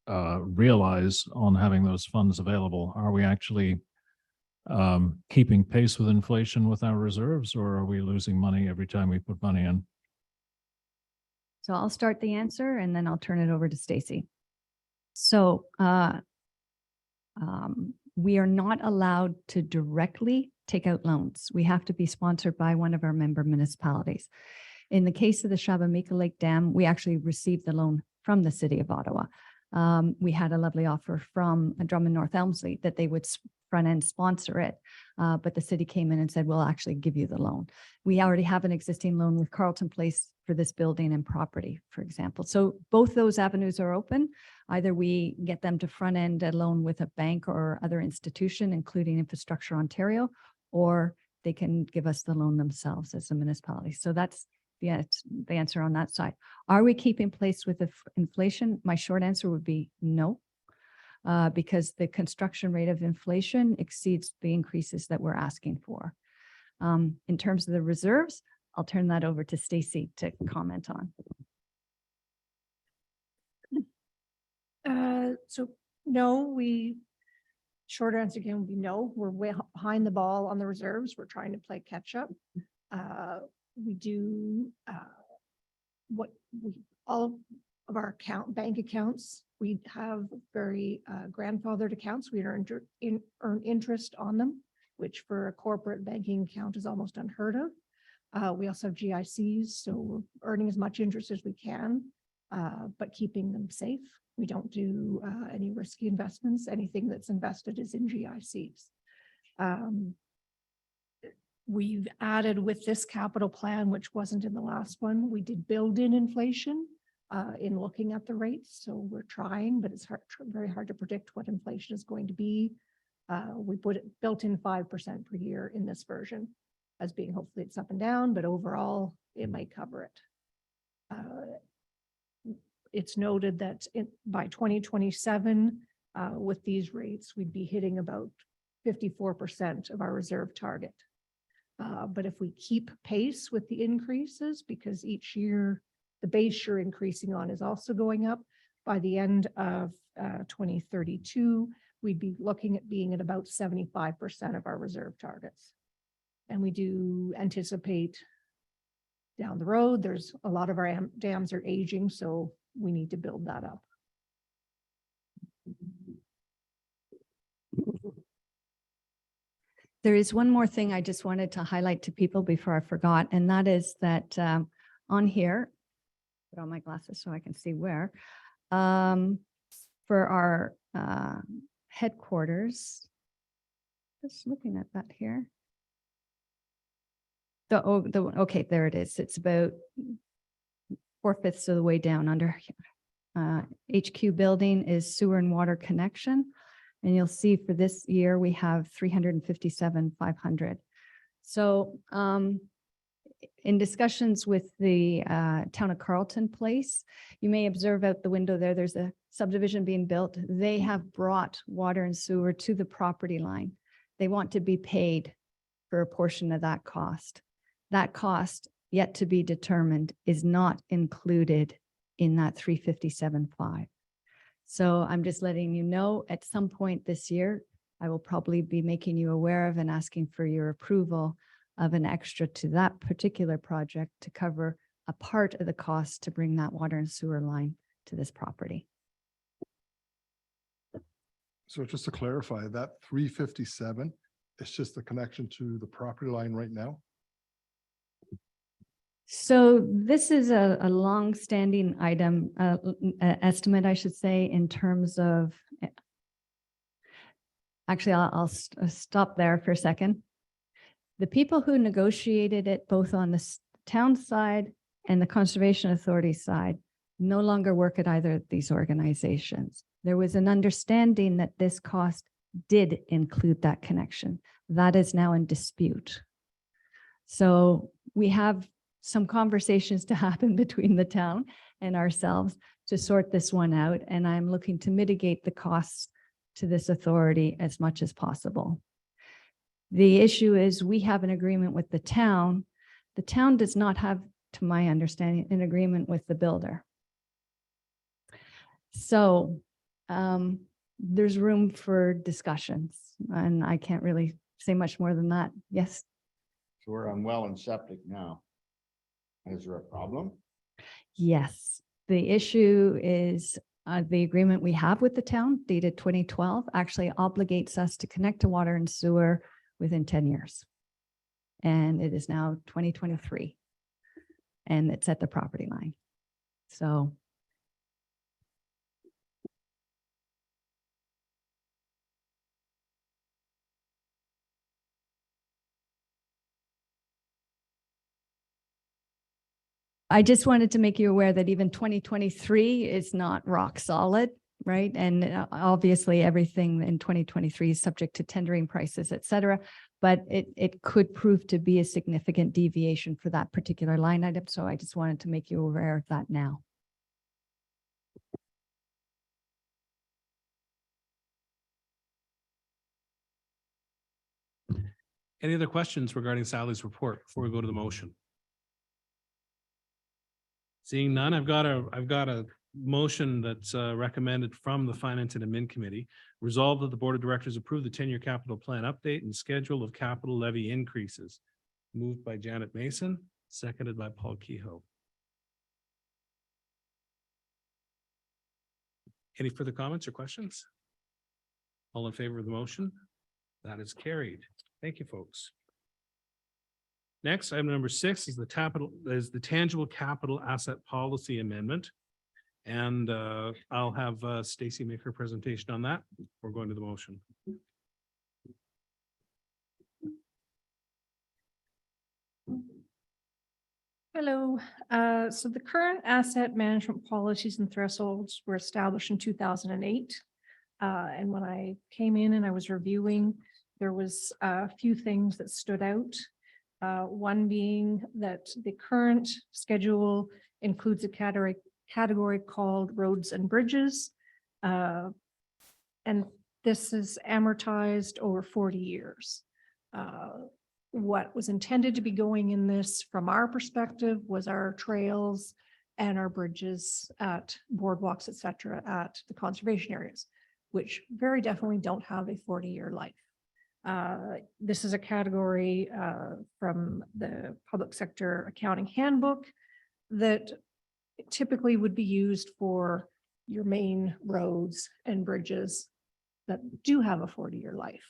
Speaker 14: realize on having those funds available? Are we actually keeping pace with inflation with our reserves, or are we losing money every time we put money in?
Speaker 2: So I'll start the answer and then I'll turn it over to Stacy. So we are not allowed to directly take out loans. We have to be sponsored by one of our member municipalities. In the case of the Shabamika Lake Dam, we actually received the loan from the city of Ottawa. We had a lovely offer from Drummond North Elmsley that they would front end sponsor it. But the city came in and said, we'll actually give you the loan. We already have an existing loan with Carleton Place for this building and property, for example. So both those avenues are open. Either we get them to front end a loan with a bank or other institution, including Infrastructure Ontario, or they can give us the loan themselves as a municipality. So that's the answer on that side. Are we keeping pace with inflation? My short answer would be no. because the construction rate of inflation exceeds the increases that we're asking for. In terms of the reserves, I'll turn that over to Stacy to comment on.
Speaker 15: So no, short answer again would be no, we're way behind the ball on the reserves. We're trying to play catch up. We do, all of our bank accounts, we have very grandfathered accounts. We earn interest on them, which for a corporate banking account is almost unheard of. We also have GICs, so we're earning as much interest as we can, but keeping them safe. We don't do any risky investments. Anything that's invested is in GICs. We've added with this capital plan, which wasn't in the last one, we did build in inflation in looking at the rates. So we're trying, but it's very hard to predict what inflation is going to be. We built in 5% per year in this version as being, hopefully it's up and down, but overall it might cover it. It's noted that by 2027, with these rates, we'd be hitting about 54% of our reserve target. But if we keep pace with the increases, because each year the base you're increasing on is also going up, by the end of 2032, we'd be looking at being at about 75% of our reserve targets. And we do anticipate down the road, there's a lot of our dams are aging, so we need to build that up.
Speaker 2: There is one more thing I just wanted to highlight to people before I forgot, and that is that on here, put on my glasses so I can see where, for our headquarters, just looking at that here. Okay, there it is. It's about 4/5 of the way down under HQ building is sewer and water connection. And you'll see for this year, we have 357,500. So in discussions with the town of Carleton Place, you may observe out the window there, there's a subdivision being built. They have brought water and sewer to the property line. They want to be paid for a portion of that cost. That cost, yet to be determined, is not included in that 357,500. So I'm just letting you know, at some point this year, I will probably be making you aware of and asking for your approval of an extra to that particular project to cover a part of the cost to bring that water and sewer line to this property.
Speaker 7: So just to clarify, that 357, it's just the connection to the property line right now?
Speaker 2: So this is a long-standing item, estimate, I should say, in terms of, actually, I'll stop there for a second. The people who negotiated it, both on the town side and the Conservation Authority side, no longer work at either of these organizations. There was an understanding that this cost did include that connection. That is now in dispute. So we have some conversations to happen between the town and ourselves to sort this one out. And I'm looking to mitigate the costs to this authority as much as possible. The issue is we have an agreement with the town. The town does not have, to my understanding, an agreement with the builder. So there's room for discussions, and I can't really say much more than that. Yes.
Speaker 12: So we're on well and septic now. Is there a problem?
Speaker 2: Yes, the issue is the agreement we have with the town dated 2012 actually obligates us to connect to water and sewer within 10 years. And it is now 2023 and it's at the property line. So I just wanted to make you aware that even 2023 is not rock solid, right? And obviously everything in 2023 is subject to tendering prices, et cetera, but it could prove to be a significant deviation for that particular line item. So I just wanted to make you aware of that now.
Speaker 1: Any other questions regarding Sally's report before we go to the motion? Seeing none, I've got a motion that's recommended from the Finance and Admin Committee. Resolved that the Board of Directors approve the 10-year capital plan update and schedule of capital levy increases. Moved by Janet Mason, seconded by Paul Kehoe. Any further comments or questions? All in favor of the motion? That is carried. Thank you, folks. Next, item number 6 is the tangible capital asset policy amendment. And I'll have Stacy make her presentation on that. We're going to the motion.
Speaker 15: Hello. So the current asset management policies and thresholds were established in 2008. And when I came in and I was reviewing, there was a few things that stood out. One being that the current schedule includes a category called roads and bridges. And this is amortized over 40 years. What was intended to be going in this from our perspective was our trails and our bridges at boardwalks, et cetera, at the conservation areas, which very definitely don't have a 40-year life. This is a category from the Public Sector Accounting Handbook that typically would be used for your main roads and bridges that do have a 40-year life.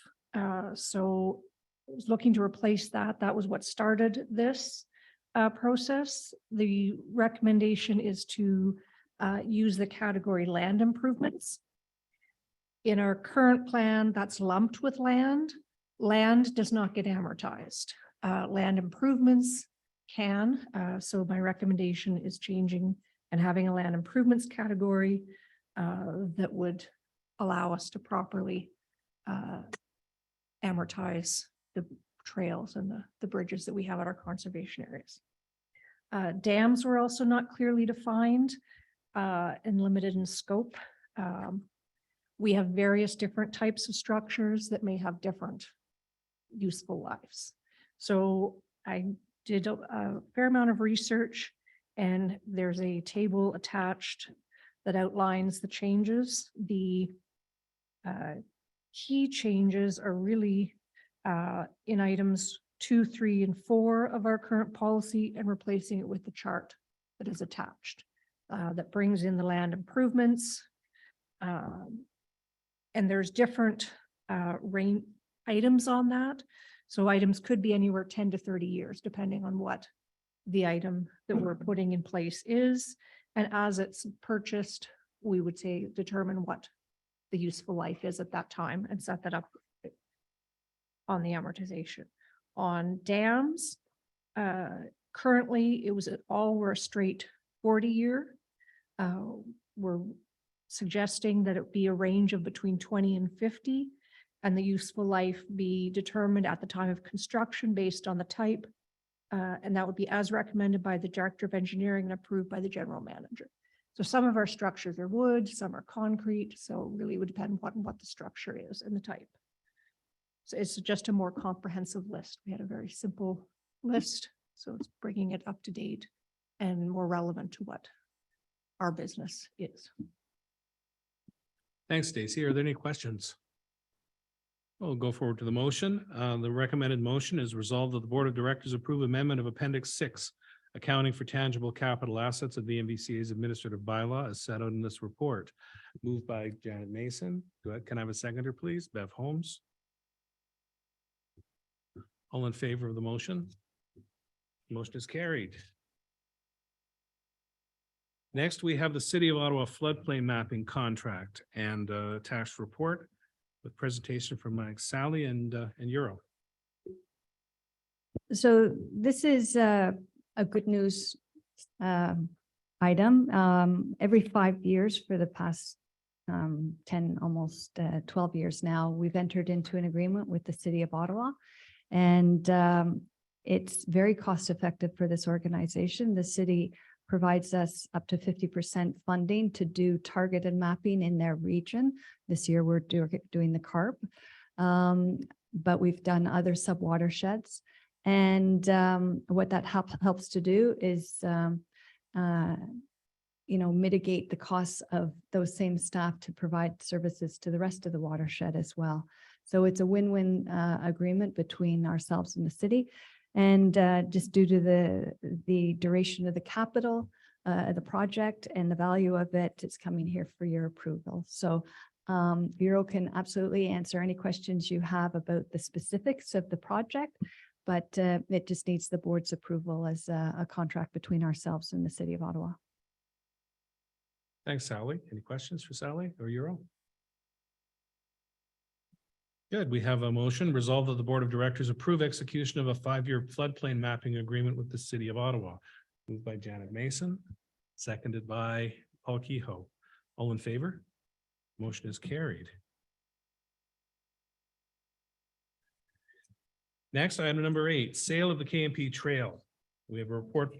Speaker 15: So I was looking to replace that. That was what started this process. The recommendation is to use the category land improvements. In our current plan, that's lumped with land. Land does not get amortized. Land improvements can. So my recommendation is changing and having a land improvements category that would allow us to properly amortize the trails and the bridges that we have at our conservation areas. Dams were also not clearly defined and limited in scope. We have various different types of structures that may have different useful lives. So I did a fair amount of research, and there's a table attached that outlines the changes. The key changes are really in items 2, 3, and 4 of our current policy, and replacing it with the chart that is attached that brings in the land improvements. And there's different range items on that. So items could be anywhere 10 to 30 years, depending on what the item that we're putting in place is. And as it's purchased, we would say determine what the useful life is at that time and set that up on the amortization. On dams, currently it was all were a straight 40-year. We're suggesting that it be a range of between 20 and 50, and the useful life be determined at the time of construction based on the type. And that would be as recommended by the Director of Engineering and approved by the General Manager. So some of our structures are wood, some are concrete. So really would depend on what the structure is and the type. So it's just a more comprehensive list. We had a very simple list, so it's bringing it up to date and more relevant to what our business is.
Speaker 1: Thanks, Stacy. Are there any questions? We'll go forward to the motion. The recommended motion is resolved that the Board of Directors approve amendment of Appendix 6, accounting for tangible capital assets of the MVCA's administrative bylaw as set out in this report. Moved by Janet Mason. Can I have a seconder, please? Bev Holmes. All in favor of the motion? Motion is carried. Next, we have the City of Ottawa floodplain mapping contract and attached report with presentation from Mike, Sally, and Euro.
Speaker 2: So this is a good news item. Every 5 years for the past 10, almost 12 years now, we've entered into an agreement with the City of Ottawa. And it's very cost effective for this organization. The city provides us up to 50% funding to do targeted mapping in their region. This year, we're doing the CARP. but we've done other sub-watersheds. And what that helps to do is, mitigate the costs of those same staff to provide services to the rest of the watershed as well. So it's a win-win agreement between ourselves and the city. And just due to the duration of the capital, the project and the value of it, it's coming here for your approval. So Bureau can absolutely answer any questions you have about the specifics of the project, but it just needs the board's approval as a contract between ourselves and the city of Ottawa.
Speaker 1: Thanks, Sally. Any questions for Sally or Euro? Good. We have a motion resolved that the Board of Directors approve execution of a 5-year floodplain mapping agreement with the city of Ottawa. Moved by Janet Mason, seconded by Paul Kehoe. All in favor? Motion is carried. Next, item number 8, sale of the KMP Trail. We have a report.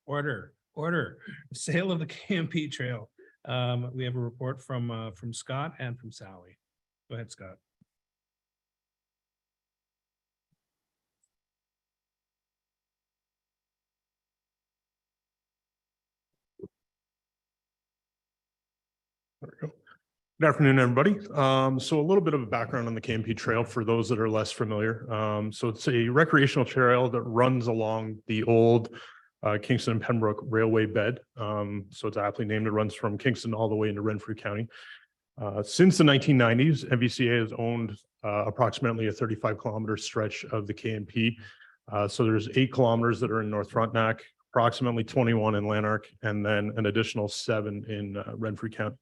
Speaker 1: Order. Sale of the KMP Trail. We have a report from Scott and from Sally. Go ahead, Scott.
Speaker 16: There we go. Good afternoon, everybody. So a little bit of a background on the KMP Trail for those that are less familiar. So it's a recreational trail that runs along the old Kingston and Pembroke Railway bed. So it's aptly named. It runs from Kingston all the way into Renfrew County. Since the 1990s, MVCA has owned approximately a 35-kilometer stretch of the KMP. So there's 8 kilometers that are in North Frontenac, approximately 21 in Lanark, and then an additional 7 in Renfrew County.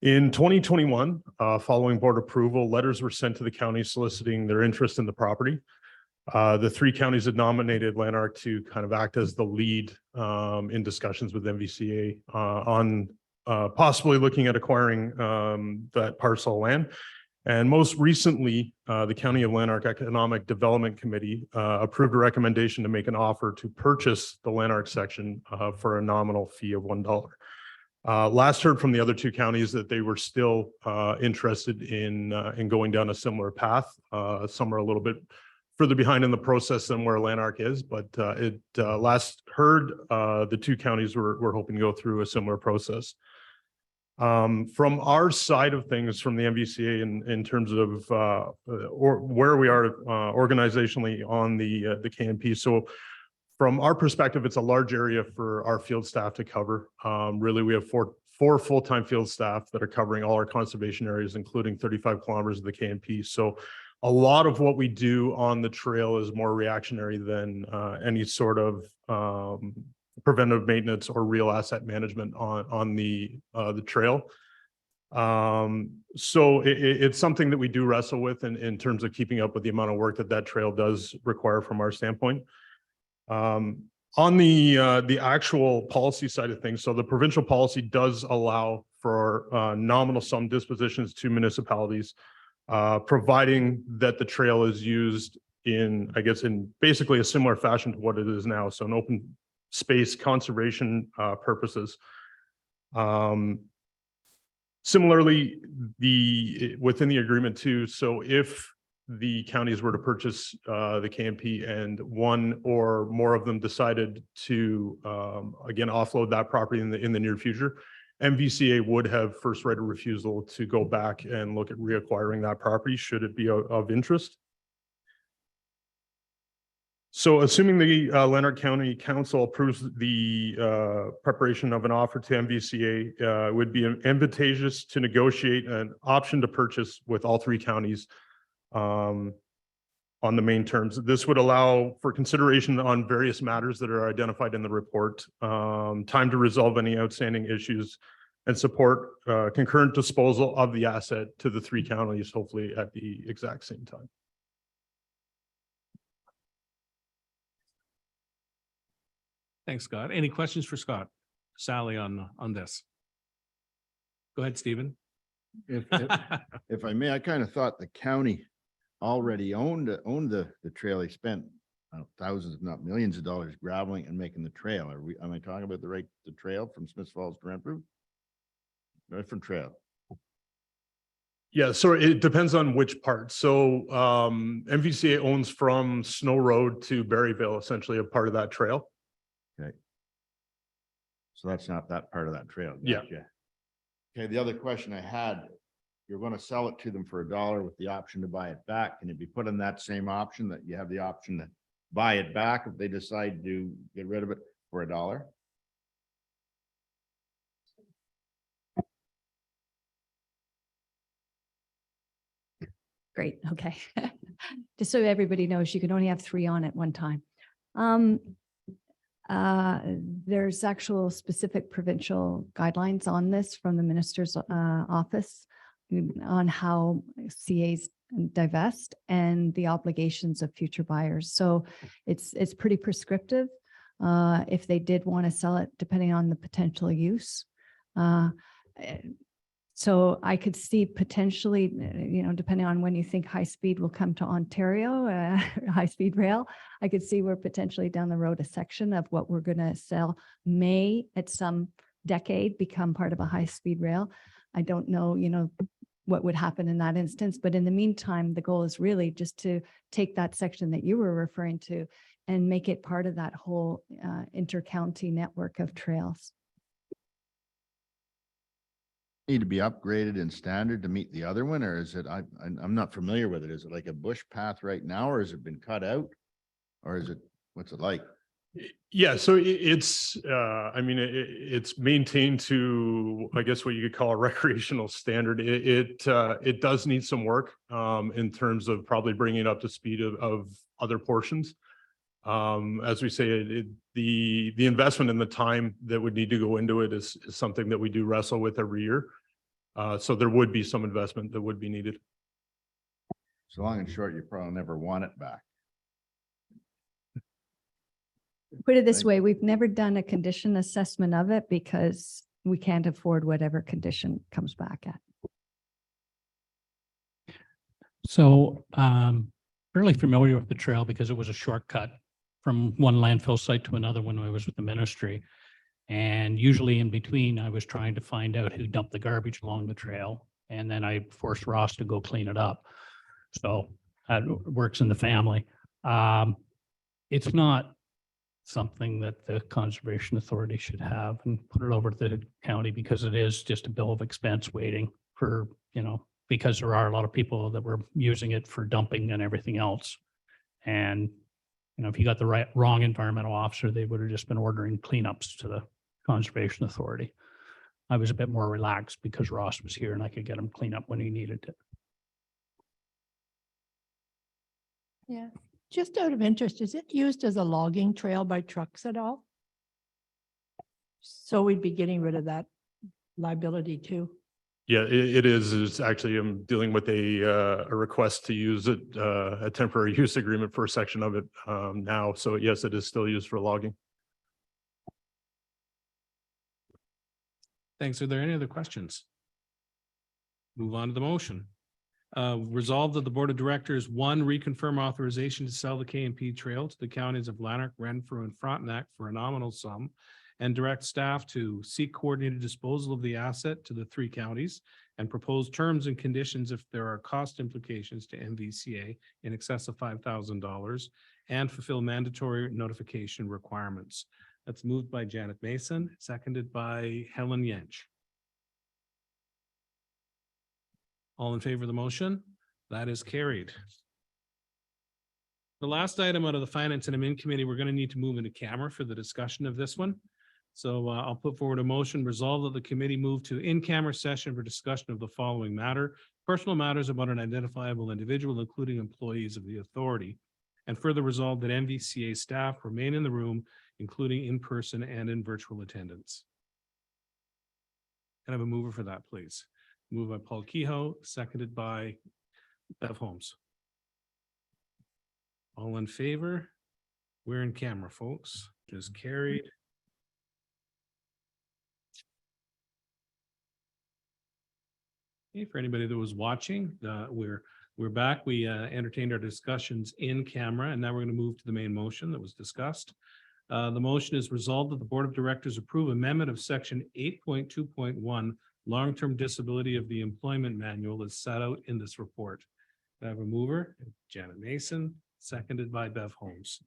Speaker 16: In 2021, following board approval, letters were sent to the county soliciting their interest in the property. The 3 counties had nominated Lanark to kind of act as the lead in discussions with MVCA on possibly looking at acquiring that parcel of land. And most recently, the County of Lanark Economic Development Committee approved a recommendation to make an offer to purchase the Lanark section for a nominal fee of $1. Last heard from the other 2 counties that they were still interested in going down a similar path. Some are a little bit further behind in the process than where Lanark is, but last heard the 2 counties were hoping to go through a similar process. From our side of things, from the MVCA in terms of where we are organizationally on the KMP. So from our perspective, it's a large area for our field staff to cover. Really, we have four full-time field staff that are covering all our conservation areas, including 35 kilometers of the KMP. So a lot of what we do on the trail is more reactionary than any sort of preventive maintenance or real asset management on the trail. So it's something that we do wrestle with in terms of keeping up with the amount of work that trail does require from our standpoint. On the actual policy side of things, so the provincial policy does allow for nominal sum dispositions to municipalities, providing that the trail is used in basically a similar fashion to what it is now. So an open space conservation purposes. Similarly, within the agreement too, so if the counties were to purchase the KMP and one or more of them decided to again offload that property in the near future, MVCA would have first right of refusal to go back and look at reacquiring that property should it be of interest. So assuming the Lanark County Council approves the preparation of an offer to MVCA, it would be advantageous to negotiate an option to purchase with all 3 counties on the main terms. This would allow for consideration on various matters that are identified in the report, time to resolve any outstanding issues, and support concurrent disposal of the asset to the 3 counties, hopefully at the exact same time.
Speaker 1: Thanks, Scott. Any questions for Scott? Sally on this? Go ahead, Stephen.
Speaker 12: If I may, I kind of thought the county already owned the trail. They spent thousands, if not millions of dollars graveling and making the trail. Am I talking about the trail from Smiths Falls to Renfrew? Different trail.
Speaker 16: Yeah, so it depends on which part. So MVCA owns from Snow Road to Berryville, essentially a part of that trail.
Speaker 12: So that's not that part of that trail.
Speaker 16: Yeah.
Speaker 12: Gotcha. Okay, the other question I had, you're gonna sell it to them for $1 with the option to buy it back. Can it be put in that same option that you have the option to buy it back if they decide to get rid of it for $1?
Speaker 2: Great, okay. Just so everybody knows, you can only have 3 on at one time. There's actual specific provincial guidelines on this from the minister's office on how CAs divest and the obligations of future buyers. So it's pretty prescriptive if they did want to sell it, depending on the potential use. So I could see potentially, depending on when you think high speed will come to Ontario, high speed rail, I could see where potentially down the road, a section of what we're going to sell may at some decade become part of a high speed rail. I don't know, what would happen in that instance, but in the meantime, the goal is really just to take that section that you were referring to and make it part of that whole inter-county network of trails.
Speaker 12: Need to be upgraded in standard to meet the other one, or is it, I'm not familiar with it. Is it like a bush path right now, or has it been cut out? Or is it, what's it like?
Speaker 16: Yeah, so it's, it's maintained to, I guess what you could call a recreational standard. It does need some work in terms of probably bringing it up to speed of other portions. As we say, the investment and the time that would need to go into it is something that we do wrestle with every year. So there would be some investment that would be needed.
Speaker 12: So long and short, you probably never want it back.
Speaker 2: Put it this way, we've never done a condition assessment of it because we can't afford whatever condition comes back at.
Speaker 17: So fairly familiar with the trail because it was a shortcut from one landfill site to another when I was with the ministry. And usually in between, I was trying to find out who dumped the garbage along the trail. And then I forced Ross to go clean it up. So that works in the family. It's not something that the Conservation Authority should have and put it over to the county because it is just a bill of expense waiting for, because there are a lot of people that were using it for dumping and everything else. And, if you got the wrong environmental officer, they would have just been ordering cleanups to the Conservation Authority. I was a bit more relaxed because Ross was here and I could get him clean up when he needed to.
Speaker 15: Yeah, just out of interest, is it used as a logging trail by trucks at all? So we'd be getting rid of that liability too.
Speaker 16: Yeah, it is. It's actually, I'm dealing with a request to use it, a temporary use agreement for a section of it now. So yes, it is still used for logging.
Speaker 1: Thanks. Are there any other questions? Move on to the motion. Resolved that the Board of Directors, 1, reconfirm authorization to sell the KMP Trail to the counties of Lanark, Renfrew, and Frontenac for a nominal sum, and direct staff to seek coordinated disposal of the asset to the 3 counties and propose terms and conditions if there are cost implications to MVCA in excess of $5,000 and fulfill mandatory notification requirements. That's moved by Janet Mason, seconded by Helen Yench. All in favor of the motion? That is carried. The last item out of the Finance and Admin Committee, we're going to need to move into camera for the discussion of this one. So I'll put forward a motion, resolve that the committee move to in-camera session for discussion of the following matter: personal matters about an identifiable individual, including employees of the authority, and further resolve that MVCA staff remain in the room, including in person and in virtual attendance. Can I have a mover for that, please? Moved by Paul Kehoe, seconded by Bev Holmes. All in favor? We're in camera, folks. Is carried. Okay, for anybody that was watching, we're back. We entertained our discussions in camera, and now we're going to move to the main motion that was discussed. The motion is resolved that the Board of Directors approve amendment of section 8.2.1 long-term disability of the employment manual is set out in this report. I have a mover, Janet Mason, seconded by Bev Holmes.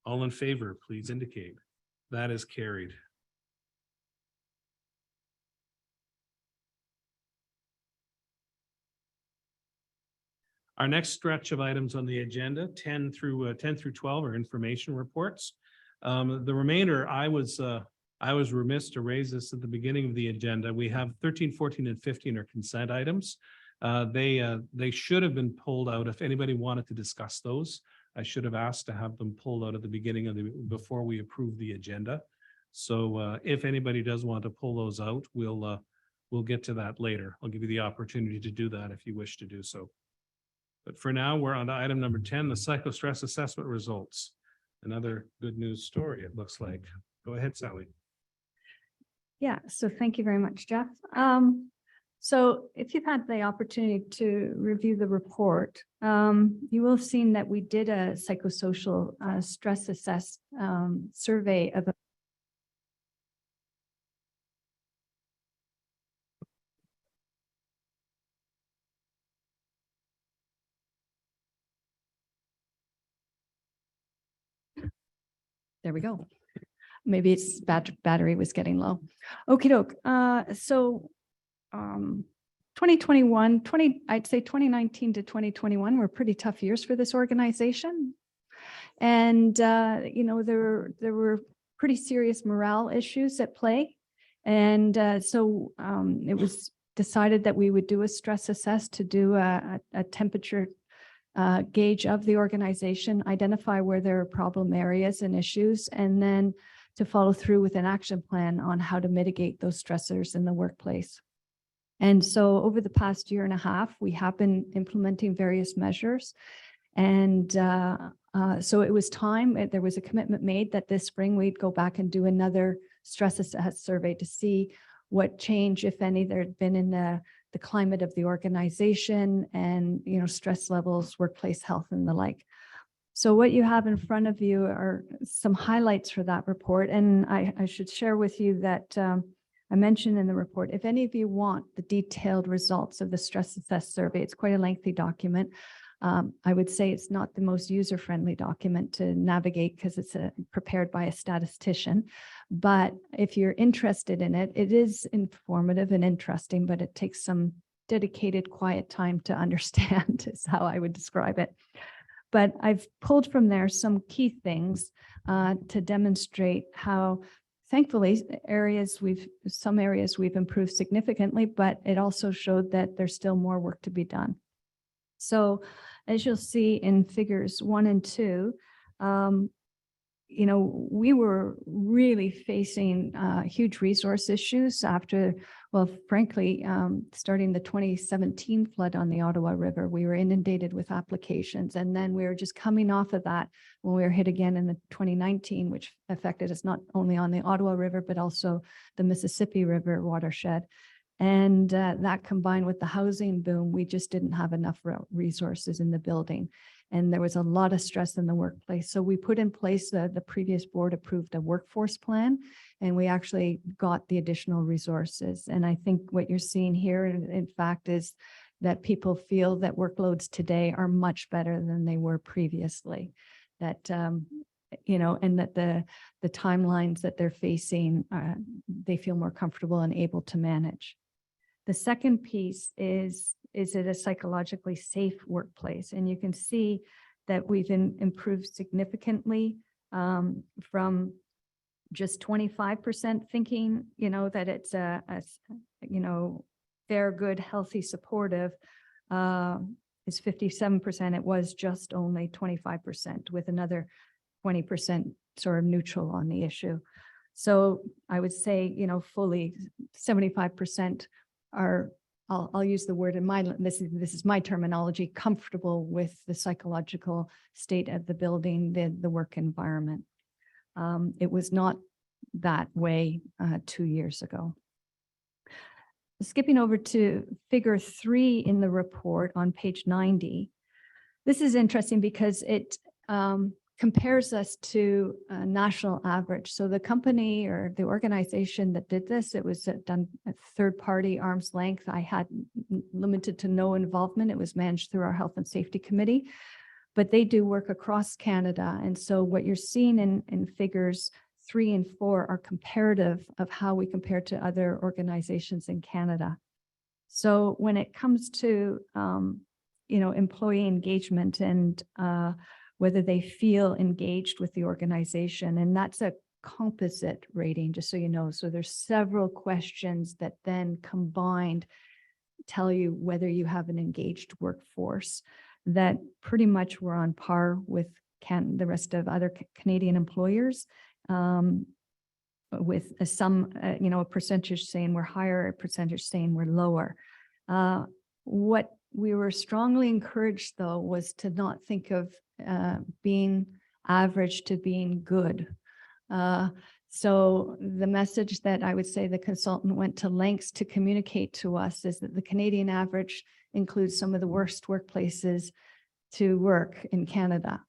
Speaker 1: All in favor, please indicate. That is carried. Our next stretch of items on the agenda, 10 through 12 are information reports. The remainder, I was remiss to raise this at the beginning of the agenda. We have 13, 14, and 15 are consent items. They should have been pulled out. If anybody wanted to discuss those, I should have asked to have them pulled out at the beginning of before we approve the agenda. So if anybody does want to pull those out, we'll get to that later. I'll give you the opportunity to do that if you wish to do so. But for now, we're on to item number 10, the psychostress assessment results. Another good news story, it looks like. Go ahead, Sally.
Speaker 2: Yeah, so thank you very much, Jeff. So if you've had the opportunity to review the report, you will have seen that we did a psychosocial stress survey of there we go. Maybe it's battery was getting low. Okie doke. So 2021, I'd say 2019 to 2021 were pretty tough years for this organization. And, you know, there were pretty serious morale issues at play. And so it was decided that we would do a stress assess to do a temperature gauge of the organization, identify where there are problem areas and issues, and then to follow through with an action plan on how to mitigate those stressors in the workplace. And so over the past year and a half, we have been implementing various measures. And so it was time, there was a commitment made that this spring we'd go back and do another stress assess survey to see what change, if any, there had been in the climate of the organization and, you know, stress levels, workplace health and the like. So what you have in front of you are some highlights for that report. And I should share with you that I mentioned in the report, if any of you want the detailed results of the stress assess survey, it's quite a lengthy document. I would say it's not the most user-friendly document to navigate because it's prepared by a statistician. But if you're interested in it, it is informative and interesting, but it takes some dedicated, quiet time to understand is how I would describe it. But I've pulled from there some key things to demonstrate how, thankfully, some areas we've improved significantly, but it also showed that there's still more work to be done. So as you'll see in figures 1 and 2, you know, we were really facing huge resource issues after, well, frankly, starting the 2017 flood on the Ottawa River, we were inundated with applications. And then we were just coming off of that when we were hit again in the 2019, which affected us not only on the Ottawa River, but also the Mississippi River watershed. And that combined with the housing boom, we just didn't have enough resources in the building. And there was a lot of stress in the workplace. So we put in place, the previous board approved a workforce plan, and we actually got the additional resources. And I think what you're seeing here, in fact, is that people feel that workloads today are much better than they were previously. That, you know, and that the timelines that they're facing, they feel more comfortable and able to manage. The second piece is it a psychologically safe workplace? And you can see that we've improved significantly from just 25% thinking, you know, that it's you know, fair, good, healthy, supportive, is 57%. It was just only 25% with another 20% sort of neutral on the issue. So I would say, you know, fully 75% are, I'll use the word in my, this is my terminology, comfortable with the psychological state of the building, the work environment. It was not that way 2 years ago. Skipping over to figure 3 in the report on page 90. This is interesting because it compares us to a national average. So the company or the organization that did this, it was done at third-party arm's length. I had limited to no involvement. It was managed through our Health and Safety Committee, but they do work across Canada. And so what you're seeing in figures 3 and 4 are comparative of how we compare to other organizations in Canada. So when it comes to, employee engagement and whether they feel engaged with the organization, and that's a composite rating, just so you know. So there's several questions that then combined tell you whether you have an engaged workforce, that pretty much we're on par with the rest of other Canadian employers, with a percentage saying we're higher, a percentage saying we're lower. What we were strongly encouraged, though, was to not think of being average to being good. So the message that I would say the consultant went to lengths to communicate to us is that the Canadian average includes some of the worst workplaces to work in Canada,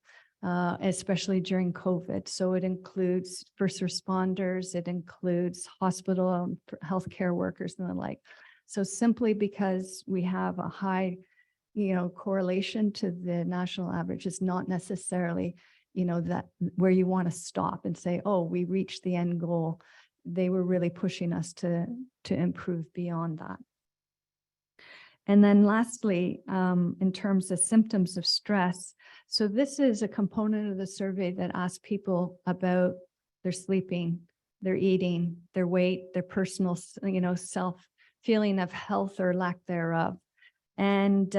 Speaker 2: especially during COVID. So it includes first responders, it includes hospital and healthcare workers and the like. So simply because we have a high, correlation to the national average is not necessarily, that where you want to stop and say, oh, we reached the end goal. They were really pushing us to improve beyond that. And then lastly, in terms of symptoms of stress, so this is a component of the survey that asks people about their sleeping, their eating, their weight, their personal, self feeling of health or lack thereof. And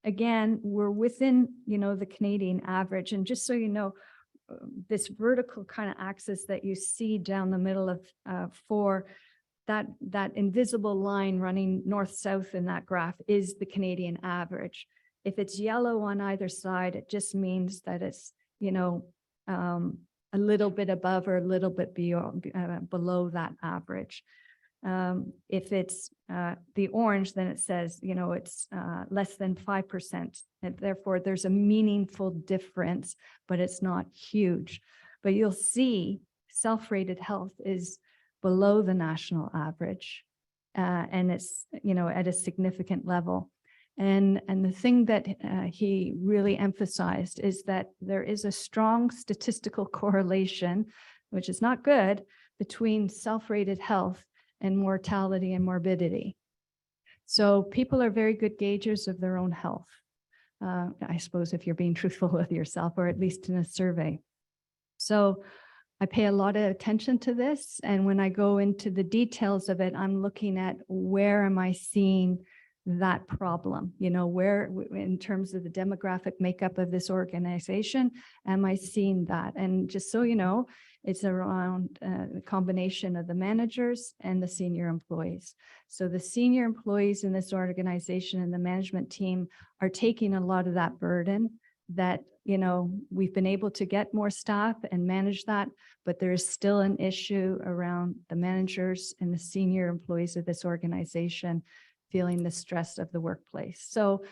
Speaker 2: again, we're within, the Canadian average. And just so you know, this vertical kind of axis that you see down the middle of 4, that invisible line running north-south in that graph is the Canadian average. If it's yellow on either side, it just means that it's, a little bit above or a little bit below that average. If it's the orange, then it says, it's less than 5%. And therefore, there's a meaningful difference, but it's not huge. But you'll see self-rated health is below the national average, and it's, at a significant level. And the thing that he really emphasized is that there is a strong statistical correlation, which is not good, between self-rated health and mortality and morbidity. So people are very good gaugers of their own health, I suppose, if you're being truthful with yourself, or at least in a survey. So I pay a lot of attention to this. And when I go into the details of it, I'm looking at where am I seeing that problem, where in terms of the demographic makeup of this organization, am I seeing that? And just so you know, it's around a combination of the managers and the senior employees. So the senior employees in this organization and the management team are taking a lot of that burden that, we've been able to get more staff and manage that, but there is still an issue around the managers and the senior employees of this organization feeling the stress of the workplace. So,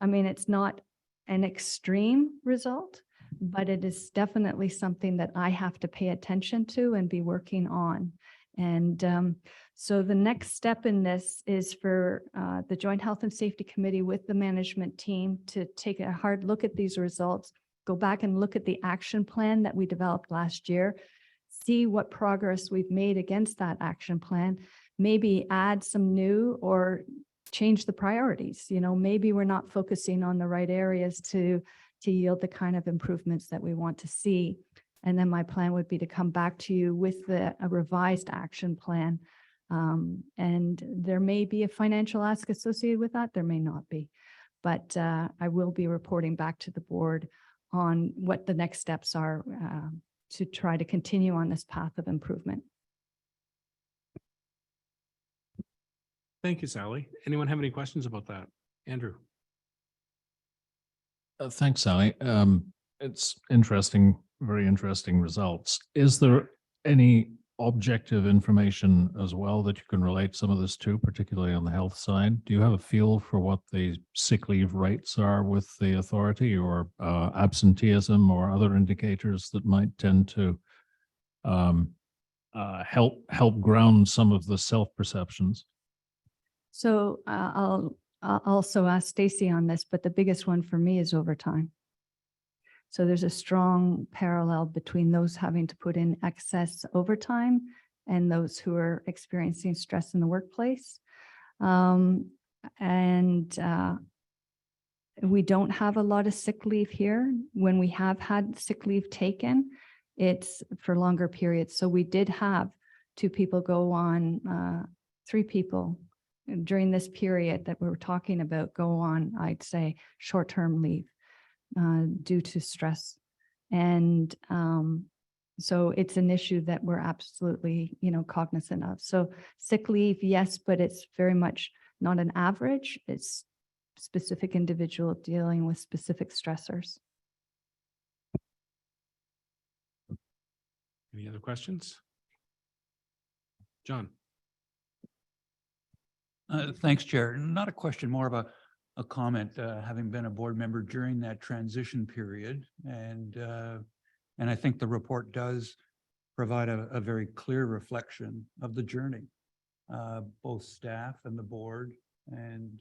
Speaker 2: it's not an extreme result, but it is definitely something that I have to pay attention to and be working on. And so the next step in this is for the Joint Health and Safety Committee with the management team to take a hard look at these results, go back and look at the action plan that we developed last year, see what progress we've made against that action plan, maybe add some new or change the priorities. Maybe we're not focusing on the right areas to yield the kind of improvements that we want to see. And then my plan would be to come back to you with a revised action plan. And there may be a financial ask associated with that. There may not be, but I will be reporting back to the board on what the next steps are to try to continue on this path of improvement.
Speaker 1: Thank you, Sally. Anyone have any questions about that? Andrew?
Speaker 14: Thanks, Sally. It's interesting, very interesting results. Is there any objective information as well that you can relate some of this to, particularly on the health side? Do you have a feel for what the sick leave rates are with the authority, or absenteeism or other indicators that might tend to help ground some of the self-perceptions?
Speaker 2: So I'll also ask Stacy on this, but the biggest one for me is overtime. So there's a strong parallel between those having to put in excess overtime and those who are experiencing stress in the workplace. We don't have a lot of sick leave here. When we have had sick leave taken, it's for longer periods. So we did have 2 people go on, 3 people during this period that we were talking about go on, I'd say, short-term leave due to stress. And so it's an issue that we're absolutely, cognizant of. So sick leave, yes, but it's very much not an average. It's specific individual dealing with specific stressors.
Speaker 1: Any other questions? John?
Speaker 9: Thanks, Chair. Not a question, more of a comment, having been a board member during that transition period. And I think the report does provide a very clear reflection of the journey, both staff and the board and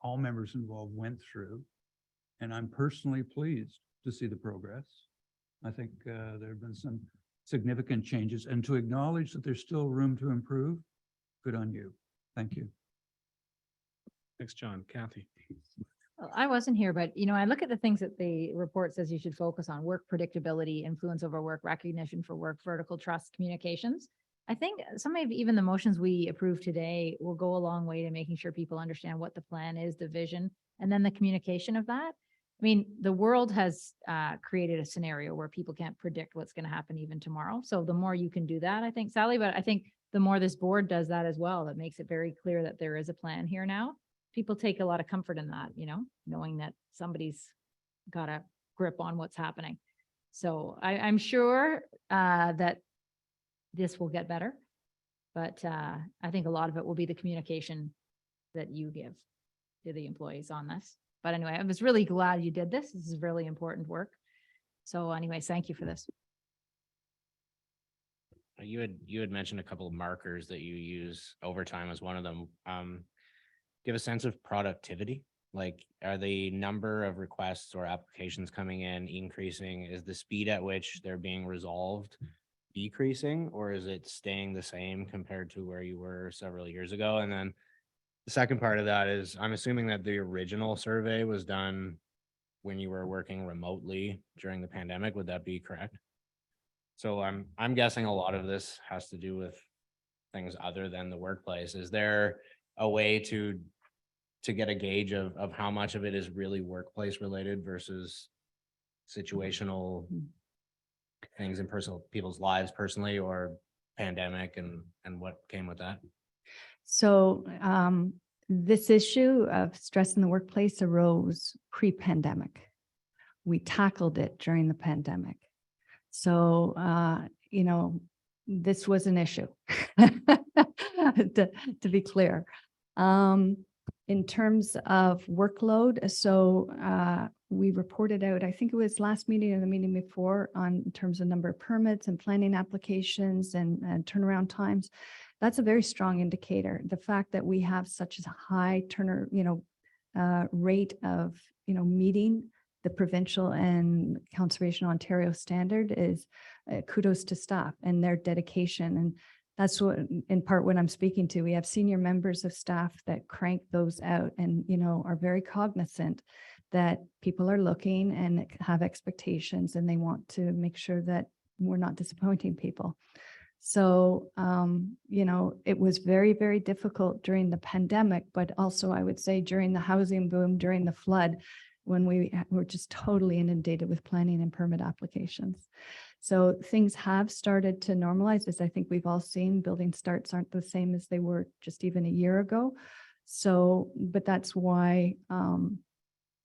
Speaker 9: all members involved went through. And I'm personally pleased to see the progress. I think there have been some significant changes, and to acknowledge that there's still room to improve, good on you. Thank you.
Speaker 1: Thanks, John. Kathy?
Speaker 13: Well, I wasn't here, but I look at the things that the report says you should focus on: work predictability, influence over work, recognition for work, vertical trust, communications. I think some of even the motions we approved today will go a long way to making sure people understand what the plan is, the vision, and then the communication of that. I mean, the world has created a scenario where people can't predict what's going to happen even tomorrow. So the more you can do that, I think, Sally, but I think the more this board does that as well, that makes it very clear that there is a plan here now. People take a lot of comfort in that, knowing that somebody's got a grip on what's happening. So I'm sure that this will get better, but I think a lot of it will be the communication that you give to the employees on this. But anyway, I was really glad you did this. This is really important work. So anyways, thank you for this.
Speaker 11: You had mentioned a couple of markers that you use. Overtime as one of them. Give a sense of productivity. Like, are the number of requests or applications coming in increasing? Is the speed at which they're being resolved decreasing, or is it staying the same compared to where you were several years ago? And then the second part of that is, I'm assuming that the original survey was done when you were working remotely during the pandemic. Would that be correct? So I'm guessing a lot of this has to do with things other than the workplace. Is there a way to get a gauge of how much of it is really workplace related versus situational things in personal people's lives personally, or pandemic and what came with that?
Speaker 2: So this issue of stress in the workplace arose pre-pandemic. We tackled it during the pandemic. So, this was an issue, to be clear. In terms of workload, so we reported out, I think it was last meeting or the meeting before, on in terms of number of permits and planning applications and turnaround times. That's a very strong indicator. The fact that we have such a high rate of, meeting the provincial and Conservation Ontario standard is kudos to staff and their dedication. And that's what, in part, what I'm speaking to. We have senior members of staff that crank those out and, are very cognizant that people are looking and have expectations, and they want to make sure that we're not disappointing people. So, it was very, very difficult during the pandemic, but also I would say during the housing boom, during the flood, when we were just totally inundated with planning and permit applications. So things have started to normalize, as I think we've all seen. Building starts aren't the same as they were just even a year ago. So, but that's why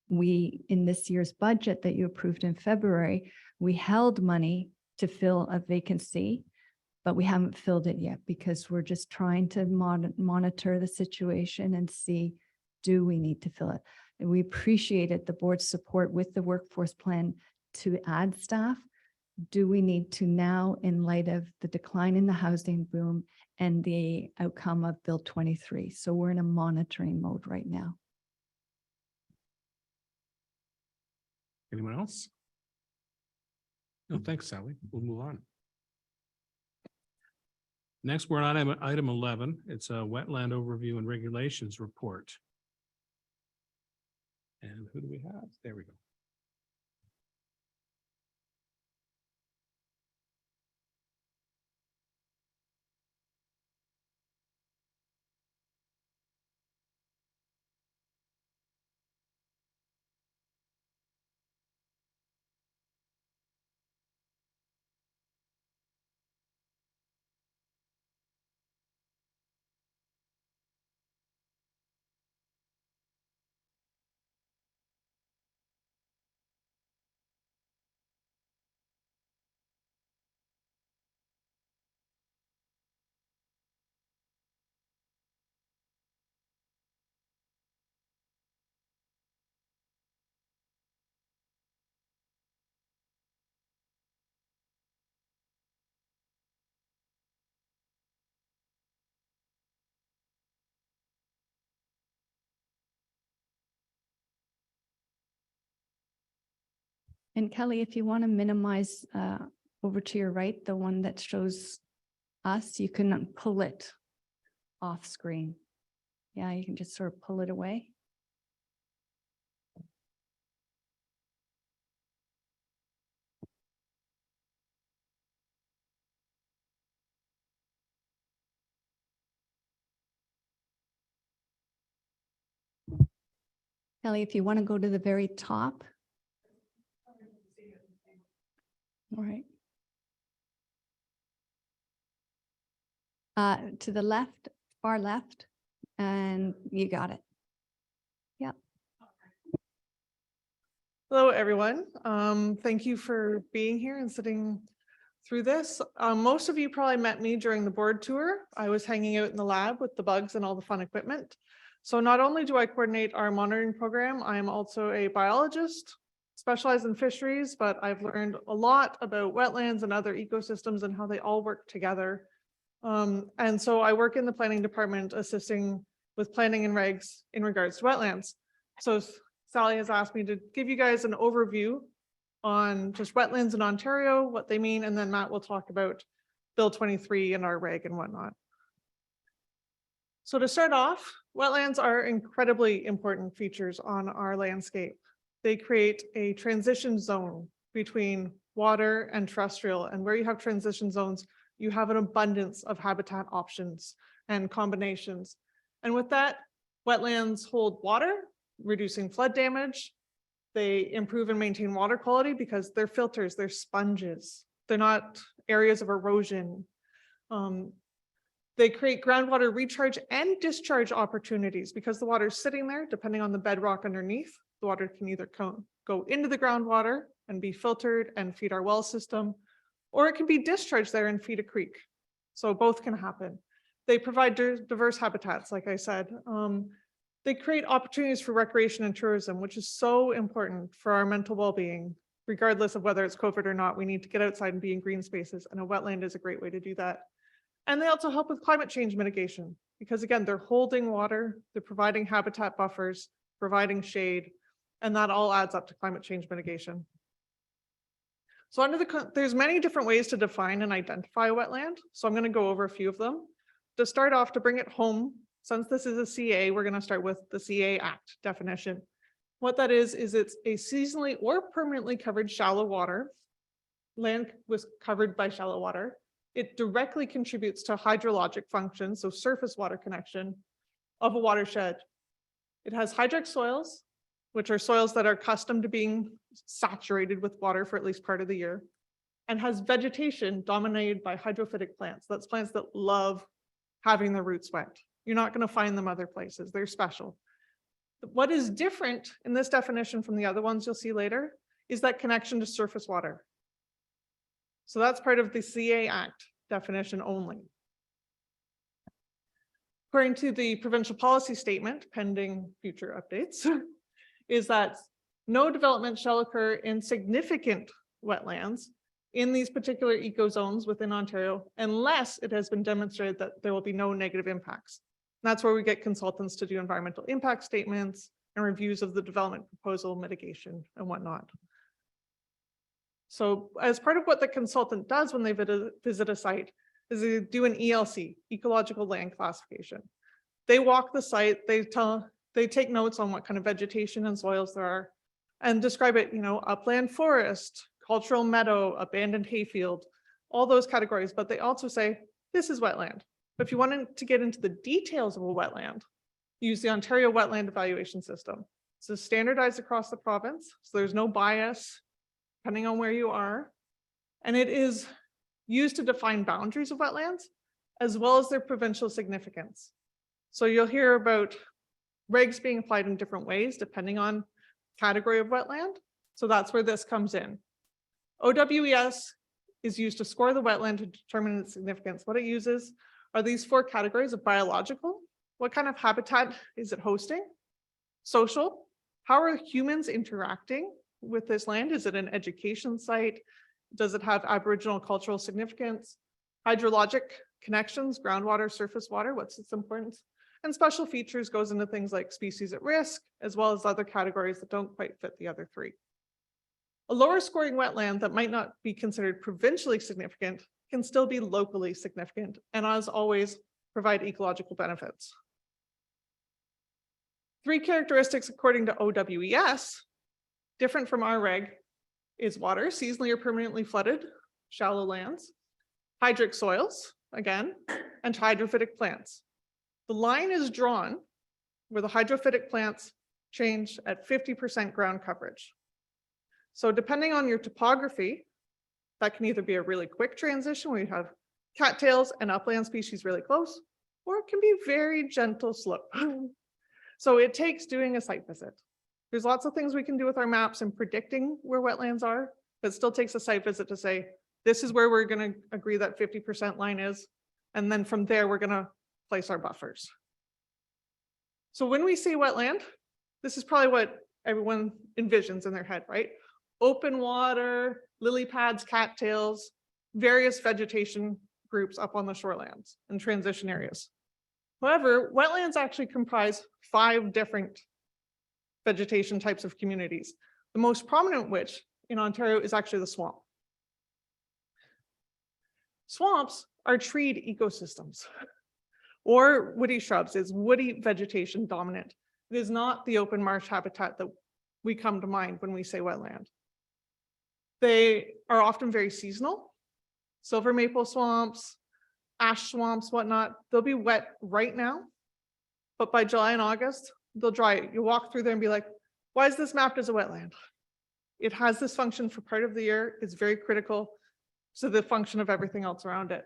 Speaker 2: we, in this year's budget that you approved in February, we held money to fill a vacancy but we haven't filled it yet because we're just trying to monitor the situation and see, do we need to fill it? And we appreciated the board's support with the workforce plan to add staff. Do we need to now, in light of the decline in the housing boom and the outcome of Bill 23? So we're in a monitoring mode right now.
Speaker 1: Anyone else? No, thanks, Sally. We'll move on. Next, we're on item 11. It's a wetland overview and regulations report. And who do we have? There we go.
Speaker 2: And Kelly, if you want to minimize over to your right, the one that shows us, you can pull it off screen. Yeah, you can just sort of pull it away. Kelly, if you want to go to the very top. All right. To the left, far left, and you got it. Yep.
Speaker 18: Hello, everyone. Thank you for being here and sitting through this. Most of you probably met me during the board tour. I was hanging out in the lab with the bugs and all the fun equipment. So not only do I coordinate our monitoring program, I am also a biologist, specialized in fisheries, but I've learned a lot about wetlands and other ecosystems and how they all work together. And so I work in the planning department assisting with planning and regs in regards to wetlands. So Sally has asked me to give you guys an overview on just wetlands in Ontario, what they mean, and then Matt will talk about Bill 23 and our reg and whatnot. So to start off, wetlands are incredibly important features on our landscape. They create a transition zone between water and terrestrial, and where you have transition zones, you have an abundance of habitat options and combinations. And with that, wetlands hold water, reducing flood damage. They improve and maintain water quality because they're filters, they're sponges. They're not areas of erosion. They create groundwater recharge and discharge opportunities because the water is sitting there, depending on the bedrock underneath. The water can either go into the groundwater and be filtered and feed our well system, or it can be discharged there and feed a creek. So both can happen. They provide diverse habitats, like I said. They create opportunities for recreation and tourism, which is so important for our mental well-being. Regardless of whether it's COVID or not, we need to get outside and be in green spaces, and a wetland is a great way to do that. And they also help with climate change mitigation, because again, they're holding water, they're providing habitat buffers, providing shade, and that all adds up to climate change mitigation. So there's many different ways to define and identify a wetland. So I'm going to go over a few of them. To start off, to bring it home, since this is a CA, we're going to start with the CA Act definition. What that is it's a seasonally or permanently covered shallow water. Land was covered by shallow water. It directly contributes to hydrologic function, so surface water connection of a watershed. It has hydric soils, which are soils that are accustomed to being saturated with water for at least part of the year, and has vegetation dominated by hydrophytic plants. That's plants that love having their roots wet. You're not going to find them other places. They're special. What is different in this definition from the other ones you'll see later is that connection to surface water. So that's part of the CA Act. definition only. According to the provincial policy statement, pending future updates, is that no development shall occur in significant wetlands in these particular eco zones within Ontario unless it has been demonstrated that there will be no negative impacts. And that's where we get consultants to do environmental impact statements and reviews of the development proposal, mitigation, and whatnot. So as part of what the consultant does when they visit a site is they do an ELC, ecological land classification. They walk the site, they take notes on what kind of vegetation and soils there are and describe it, upland forest, cultural meadow, abandoned hayfield, all those categories. But they also say, this is wetland. But if you wanted to get into the details of a wetland, use the Ontario Wetland Evaluation System. It's standardized across the province, so there's no bias depending on where you are. And it is used to define boundaries of wetlands as well as their provincial significance. So you'll hear about regs being applied in different ways depending on category of wetland. So that's where this comes in. OWES is used to score the wetland to determine its significance. What it uses are these 4 categories of biological. What kind of habitat is it hosting? Social. How are humans interacting with this land? Is it an education site? Does it have Aboriginal cultural significance? Hydrologic connections, groundwater, surface water, what's its importance? And special features goes into things like species at risk, as well as other categories that don't quite fit the other 3. A lower scoring wetland that might not be considered provincially significant can still be locally significant, and as always, provide ecological benefits. 3 characteristics according to OWES, different from our reg, is water, seasonally or permanently flooded, shallow lands, hydric soils, again, and hydrophytic plants. The line is drawn where the hydrophytic plants change at 50% ground coverage. So depending on your topography, that can either be a really quick transition where you have cattails and upland species really close, or it can be very gentle slope. So it takes doing a site visit. There's lots of things we can do with our maps and predicting where wetlands are, but it still takes a site visit to say, this is where we're going to agree that 50% line is. And then from there, we're going to place our buffers. So when we say wetland, this is probably what everyone envisions in their head, right? Open water, lily pads, cattails, various vegetation groups up on the shorelands and transition areas. However, wetlands actually comprise 5 different vegetation types of communities. The most prominent which in Ontario is actually the swamp. Swamps are treed ecosystems or woody shrubs. Is woody vegetation dominant. It is not the open marsh habitat that we come to mind when we say wetland. They are often very seasonal. Silver maple swamps, ash swamps, whatnot, they'll be wet right now, but by July and August, they'll dry. You walk through there and be like, why is this mapped as a wetland? It has this function for part of the year. It's very critical to the function of everything else around it.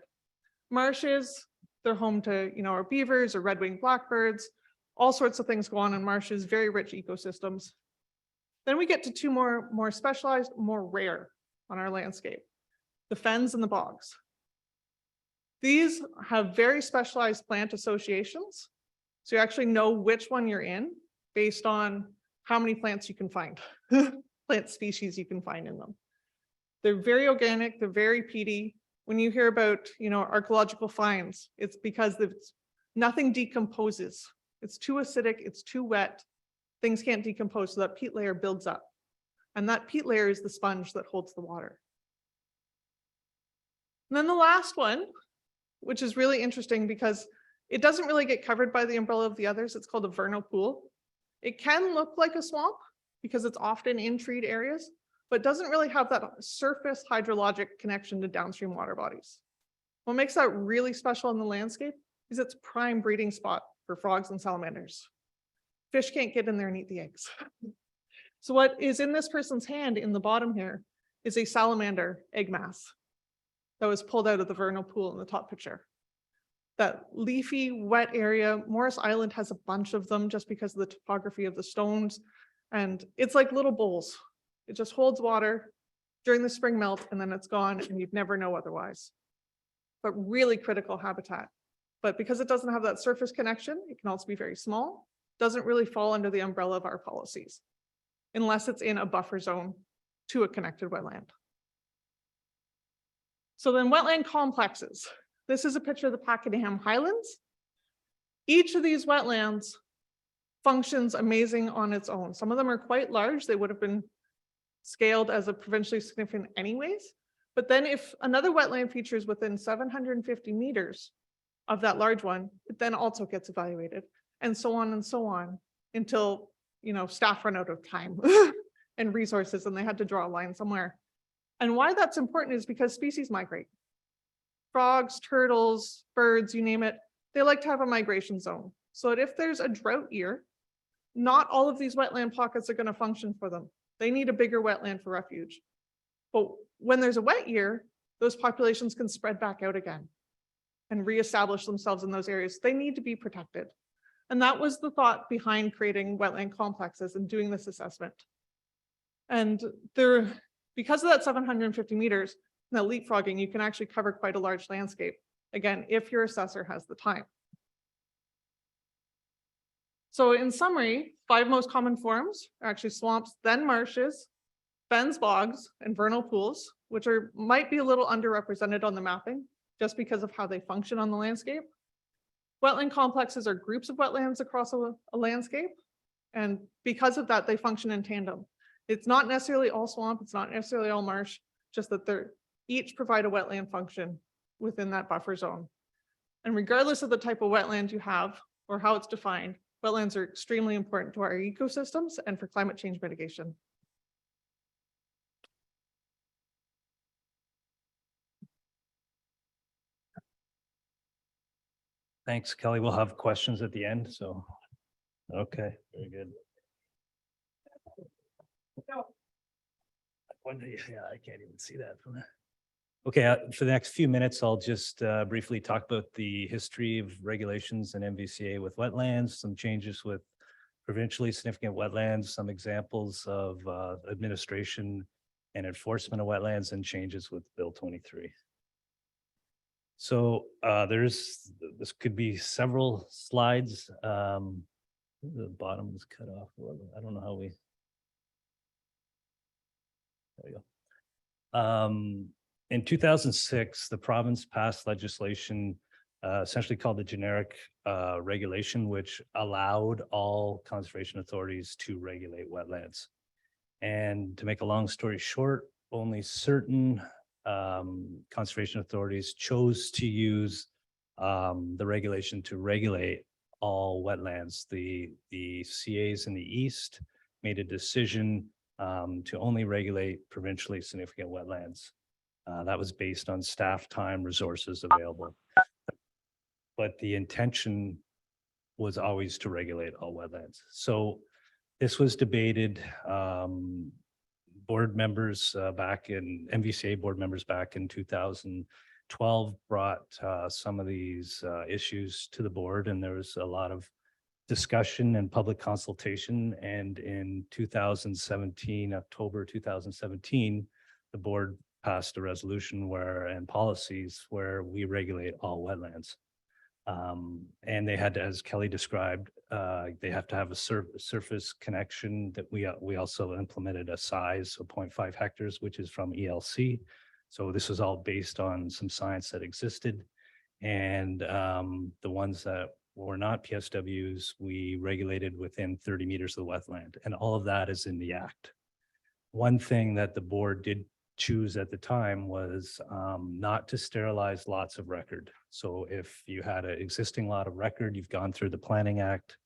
Speaker 18: Marshes, they're home to, our beavers or red-winged blackbirds, all sorts of things go on in marshes, very rich ecosystems. Then we get to 2 more specialized, more rare on our landscape, the fens and the bogs. These have very specialized plant associations. So you actually know which one you're in based on how many plants you can find, plant species you can find in them. They're very organic, they're very peaty. When you hear about, archaeological finds, it's because nothing decomposes. It's too acidic, it's too wet. Things can't decompose, so that peat layer builds up. And that peat layer is the sponge that holds the water. And then the last one, which is really interesting because it doesn't really get covered by the umbrella of the others. It's called a vernal pool. It can look like a swamp because it's often in treed areas, but doesn't really have that surface hydrologic connection to downstream water bodies. What makes that really special in the landscape is its prime breeding spot for frogs and salamanders. Fish can't get in there and eat the eggs. So what is in this person's hand in the bottom here is a salamander egg mass that was pulled out of the vernal pool in the top picture. That leafy, wet area, Morris Island has a bunch of them just because of the topography of the stones. And it's like little bowls. It just holds water during the spring melt and then it's gone and you'd never know otherwise. but really critical habitat. But because it doesn't have that surface connection, it can also be very small, doesn't really fall under the umbrella of our policies unless it's in a buffer zone to a connected wetland. So then wetland complexes. This is a picture of the Pakenham Highlands. Each of these wetlands functions amazing on its own. Some of them are quite large. They would have been scaled as a provincially significant anyways. But then if another wetland features within 750 meters of that large one, it then also gets evaluated, and so on until, you know, staff run out of time and resources and they had to draw a line somewhere. And why that's important is because species migrate. Frogs, turtles, birds, you name it, they like to have a migration zone. So that if there's a drought year, not all of these wetland pockets are going to function for them. They need a bigger wetland for refuge. But when there's a wet year, those populations can spread back out again and reestablish themselves in those areas. They need to be protected. And that was the thought behind creating wetland complexes and doing this assessment. And there, because of that 750 meters, and that leapfrogging, you can actually cover quite a large landscape. Again, if your assessor has the time. So in summary, 5 most common forms are actually swamps, then marshes, fens, bogs, and vernal pools, which might be a little underrepresented on the mapping just because of how they function on the landscape. Wetland complexes are groups of wetlands across a landscape. And because of that, they function in tandem. It's not necessarily all swamp, it's not necessarily all marsh, just that they're each provide a wetland function within that buffer zone. And regardless of the type of wetland you have or how it's defined, wetlands are extremely important to our ecosystems and for climate change mitigation.
Speaker 19: Thanks, Kelly. We'll have questions at the end, so. Okay, very good. Yeah, I can't even see that from there. Okay, for the next few minutes, I'll just briefly talk about the history of regulations and MVCA with wetlands, some changes with provincially significant wetlands, some examples of administration and enforcement of wetlands, and changes with Bill 23. So this could be several slides. The bottom is cut off. I don't know how we. There we go. In 2006, the province passed legislation essentially called the generic regulation, which allowed all conservation authorities to regulate wetlands. And to make a long story short, only certain conservation authorities chose to use the regulation to regulate all wetlands. The CAs in the east made a decision to only regulate provincially significant wetlands. That was based on staff time, resources available. But the intention was always to regulate all wetlands. So this was debated. Board members back in MVCA board members back in 2012 brought some of these issues to the board, and there was a lot of discussion and public consultation. And in 2017, October 2017, the board passed a resolution and policies where we regulate all wetlands. And they had to, as Kelly described, they have to have a surface connection. That we also implemented a size of 0.5 hectares, which is from ELC. So this was all based on some science that existed. And the ones that were not PSWs, we regulated within 30 meters of the wetland. And all of that is in the act. One thing that the board did choose at the time was not to sterilize lots of record. So if you had an existing lot of record, you've gone through the Planning Act,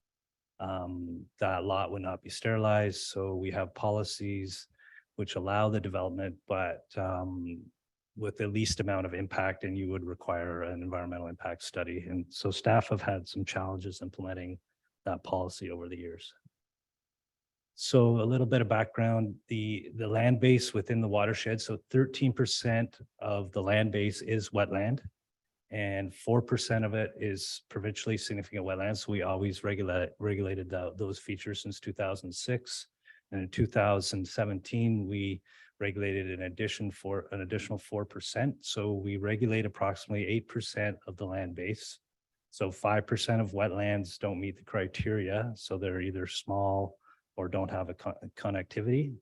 Speaker 19: that lot would not be sterilized. So we have policies which allow the development, but with the least amount of impact, and you would require an environmental impact study. And so staff have had some challenges implementing that policy over the years. So a little bit of background, the land base within the watershed. So 13% of the land base is wetland, and 4% of it is provincially significant wetlands. So we always regulated those features since 2006. And in 2017, we regulated an additional 4%. So we regulate approximately 8% of the land base. So 5% of wetlands don't meet the criteria. So they're either small or don't have a connectivity.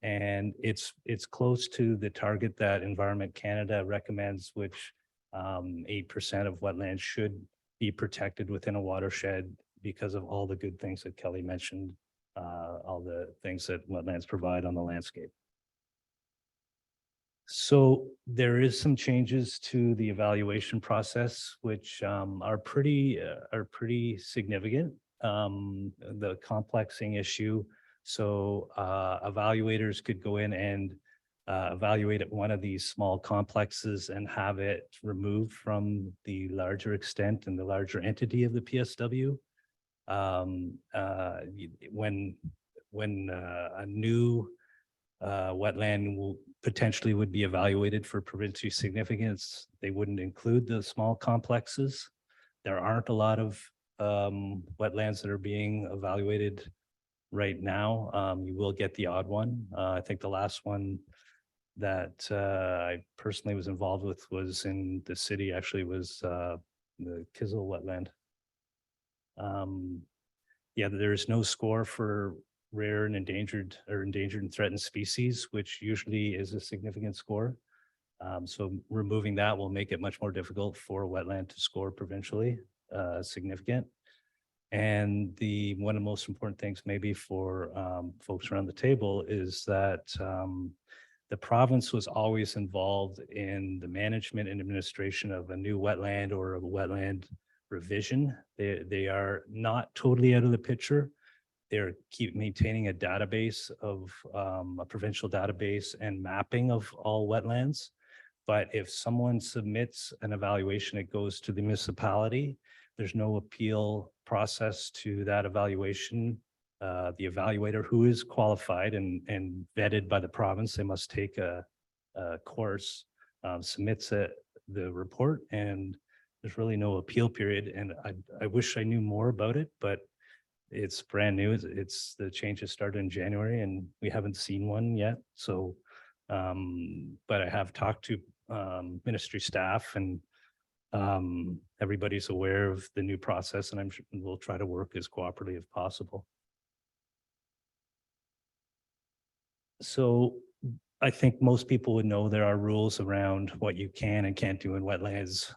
Speaker 19: And it's close to the target that Environment Canada recommends, which 8% of wetlands should be protected within a watershed because of all the good things that Kelly mentioned, all the things that wetlands provide on the landscape. So there is some changes to the evaluation process, which are pretty significant. The complexing issue. So evaluators could go in and evaluate at one of these small complexes and have it removed from the larger extent and the larger entity of the PSW. When a new wetland will potentially would be evaluated for provincial significance, they wouldn't include the small complexes. There aren't a lot of wetlands that are being evaluated right now. You will get the odd one. I think the last one that I personally was involved with was in the city, actually was the Kizil wetland. Yeah, there is no score for rare and endangered and threatened species, which usually is a significant score. So removing that will make it much more difficult for a wetland to score provincially significant. And one of the most important things maybe for folks around the table is that the province was always involved in the management and administration of a new wetland or a wetland revision. They are not totally out of the picture. They're keep maintaining a database of a provincial database and mapping of all wetlands. But if someone submits an evaluation, it goes to the municipality. There's no appeal process to that evaluation. The evaluator, who is qualified and vetted by the province, they must take a course, submits the report, and there's really no appeal period. And I wish I knew more about it, but it's brand new. It's the changes started in January and we haven't seen one yet. So, but I have talked to ministry staff and everybody's aware of the new process, and we'll try to work as cooperatively as possible. So I think most people would know there are rules around what you can and can't do in wetlands.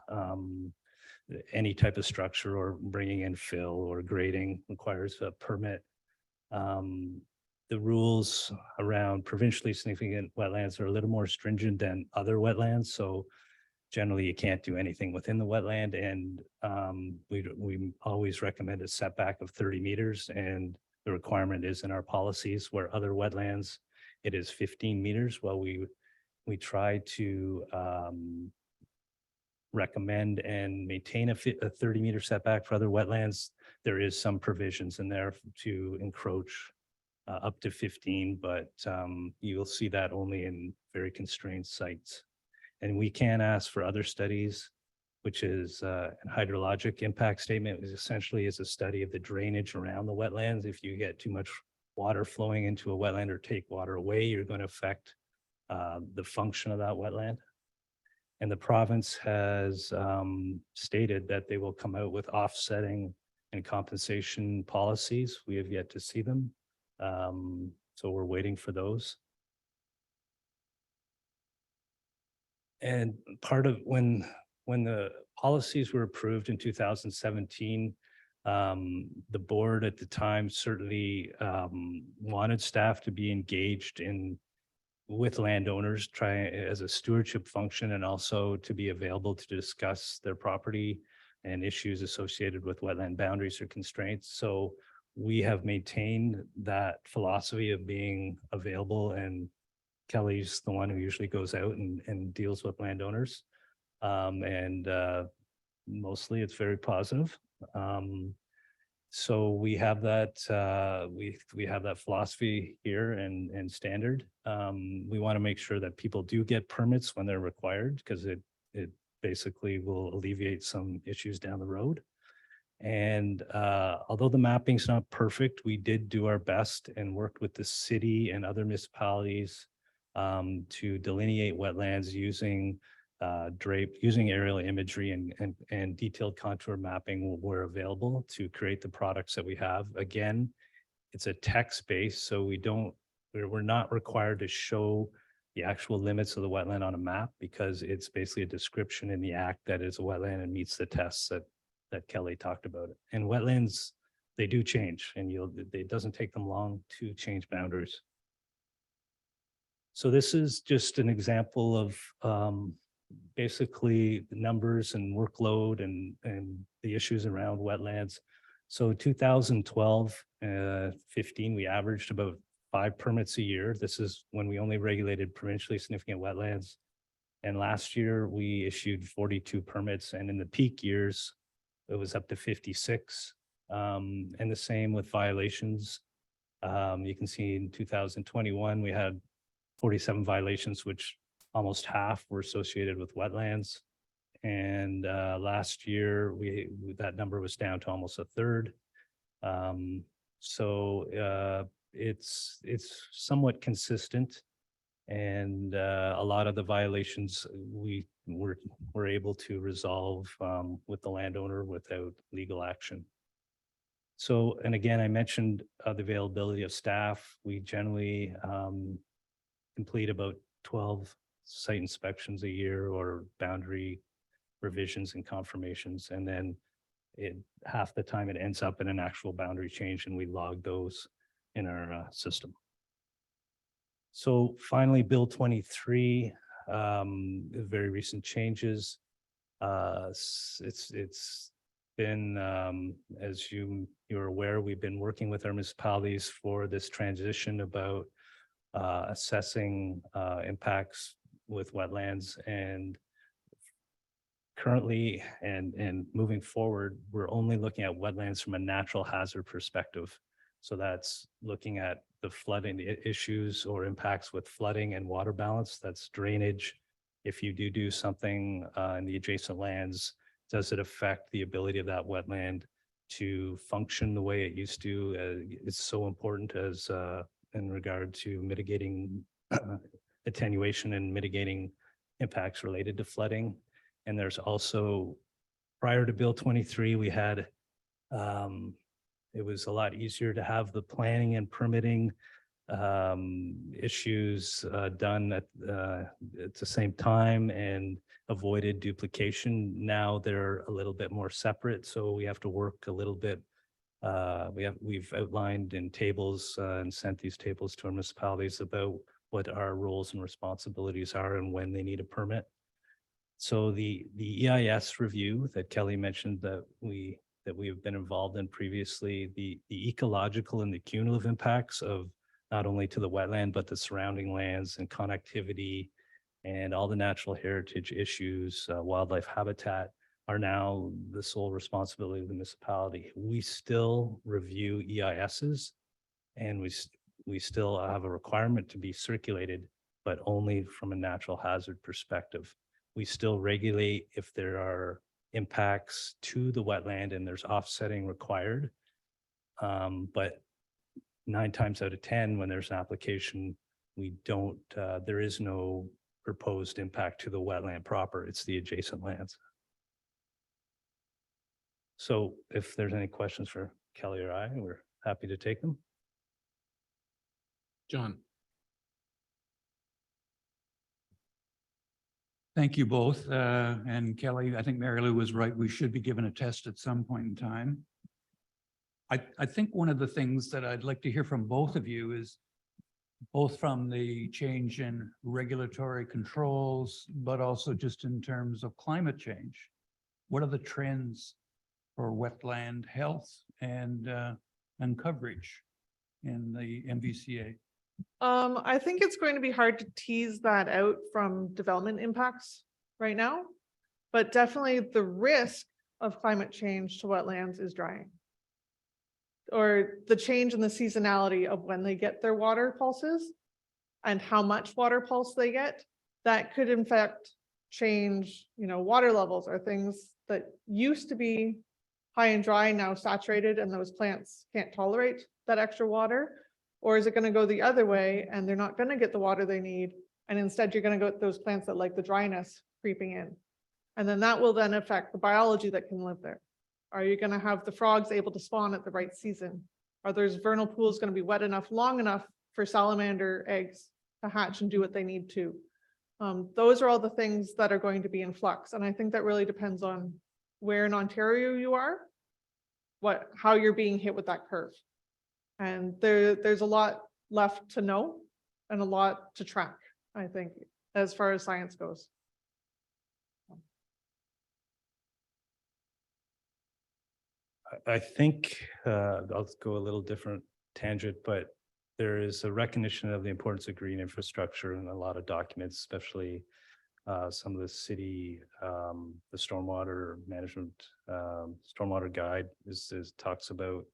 Speaker 19: Any type of structure or bringing in fill or grading requires a permit. The rules around provincially significant wetlands are a little more stringent than other wetlands. So generally you can't do anything within the wetland, and we always recommend a setback of 30 meters, and the requirement is in our policies. Where other wetlands it is 15 meters. Well, we try to recommend and maintain a 30-meter setback. For other wetlands, there is some provisions in there to encroach up to 15, but you will see that only in very constrained sites. And we can ask for other studies, which is a hydrologic impact statement, which essentially is a study of the drainage around the wetlands. If you get too much water flowing into a wetland or take water away, you're going to affect the function of that wetland. And the province has stated that they will come out with offsetting and compensation policies. We have yet to see them. So we're waiting for those. And part of when the policies were approved in 2017, the board at the time certainly wanted staff to be engaged with landowners, try as a stewardship function, and also to be available to discuss their property and issues associated with wetland boundaries or constraints. So we have maintained that philosophy of being available, and Kelly's the one who usually goes out and deals with landowners. Mostly it's very positive. So we have that we have that philosophy here and standard. We want to make sure that people do get permits when they're required, because it basically will alleviate some issues down the road. And although the mapping's not perfect, we did do our best and worked with the city and other municipalities to delineate wetlands using using aerial imagery and detailed contour mapping were available to create the products that we have. Again, it's a text base, so we're not required to show the actual limits of the wetland on a map because it's basically a description in the act that is a wetland and meets the tests that Kelly talked about. And wetlands, they do change, and it doesn't take them long to change boundaries. So this is just an example of basically the numbers and workload and the issues around wetlands. So 2012, 15, we averaged about 5 permits a year. This is when we only regulated provincially significant wetlands. And last year we issued 42 permits, and in the peak years, it was up to 56. And the same with violations. You can see in 2021, we had 47 violations, which almost half were associated with wetlands. And last year, that number was down to almost a third. So it's somewhat consistent. And a lot of the violations we were able to resolve with the landowner without legal action. So, and again, I mentioned the availability of staff. We generally complete about 12 site inspections a year or boundary revisions and confirmations. And then half the time it ends up in an actual boundary change, and we log those in our system. So finally, Bill 23, very recent changes. It's been, as you're aware, we've been working with our municipalities for this transition about assessing impacts with wetlands, and currently and moving forward, we're only looking at wetlands from a natural hazard perspective. So that's looking at the flooding issues or impacts with flooding and water balance. That's drainage. If you do something in the adjacent lands, does it affect the ability of that wetland to function the way it used to? It's so important as in regard to mitigating attenuation and mitigating impacts related to flooding. And there's also, prior to Bill 23, we had it was a lot easier to have the planning and permitting issues done at the same time and avoided duplication. Now they're a little bit more separate, so we have to work a little bit. We've outlined in tables and sent these tables to our municipalities about what our roles and responsibilities are and when they need a permit. So the EIS review that Kelly mentioned that we have been involved in previously, the ecological and the cumulative impacts of not only to the wetland, but the surrounding lands and connectivity and all the natural heritage issues, wildlife habitat are now the sole responsibility of the municipality. We still review EISs, and we still have a requirement to be circulated, but only from a natural hazard perspective. We still regulate if there are impacts to the wetland and there's offsetting required. But 9 times out of 10, when there's an application, we don't, there is no proposed impact to the wetland proper. It's the adjacent lands. So if there's any questions for Kelly or I, we're happy to take them.
Speaker 1: John.
Speaker 9: Thank you both. And Kelly, I think Mary Lou was right. We should be given a test at some point in time. I think one of the things that I'd like to hear from both of you is both from the change in regulatory controls, but also just in terms of climate change. What are the trends for wetland health and coverage in the MVCA?
Speaker 18: I think it's going to be hard to tease that out from development impacts right now, but definitely the risk of climate change to wetlands is drying, or the change in the seasonality of when they get their water pulses and how much water pulse they get. That could in fact change, water levels or things that used to be high and dry, now saturated, and those plants can't tolerate that extra water? Or is it gonna go the other way and they're not gonna get the water they need? And instead you're gonna go with those plants that like the dryness creeping in. And then that will then affect the biology that can live there. Are you gonna have the frogs able to spawn at the right season? Are those vernal pools gonna be wet enough, long enough for salamander eggs to hatch and do what they need to? Those are all the things that are going to be in flux. And I think that really depends on where in Ontario you are, how you're being hit with that curve. And there's a lot left to know and a lot to track, I think, as far as science goes.
Speaker 19: I think I'll go a little different tangent, but there is a recognition of the importance of green infrastructure in a lot of documents, especially some of the city, the stormwater management, stormwater guide talks about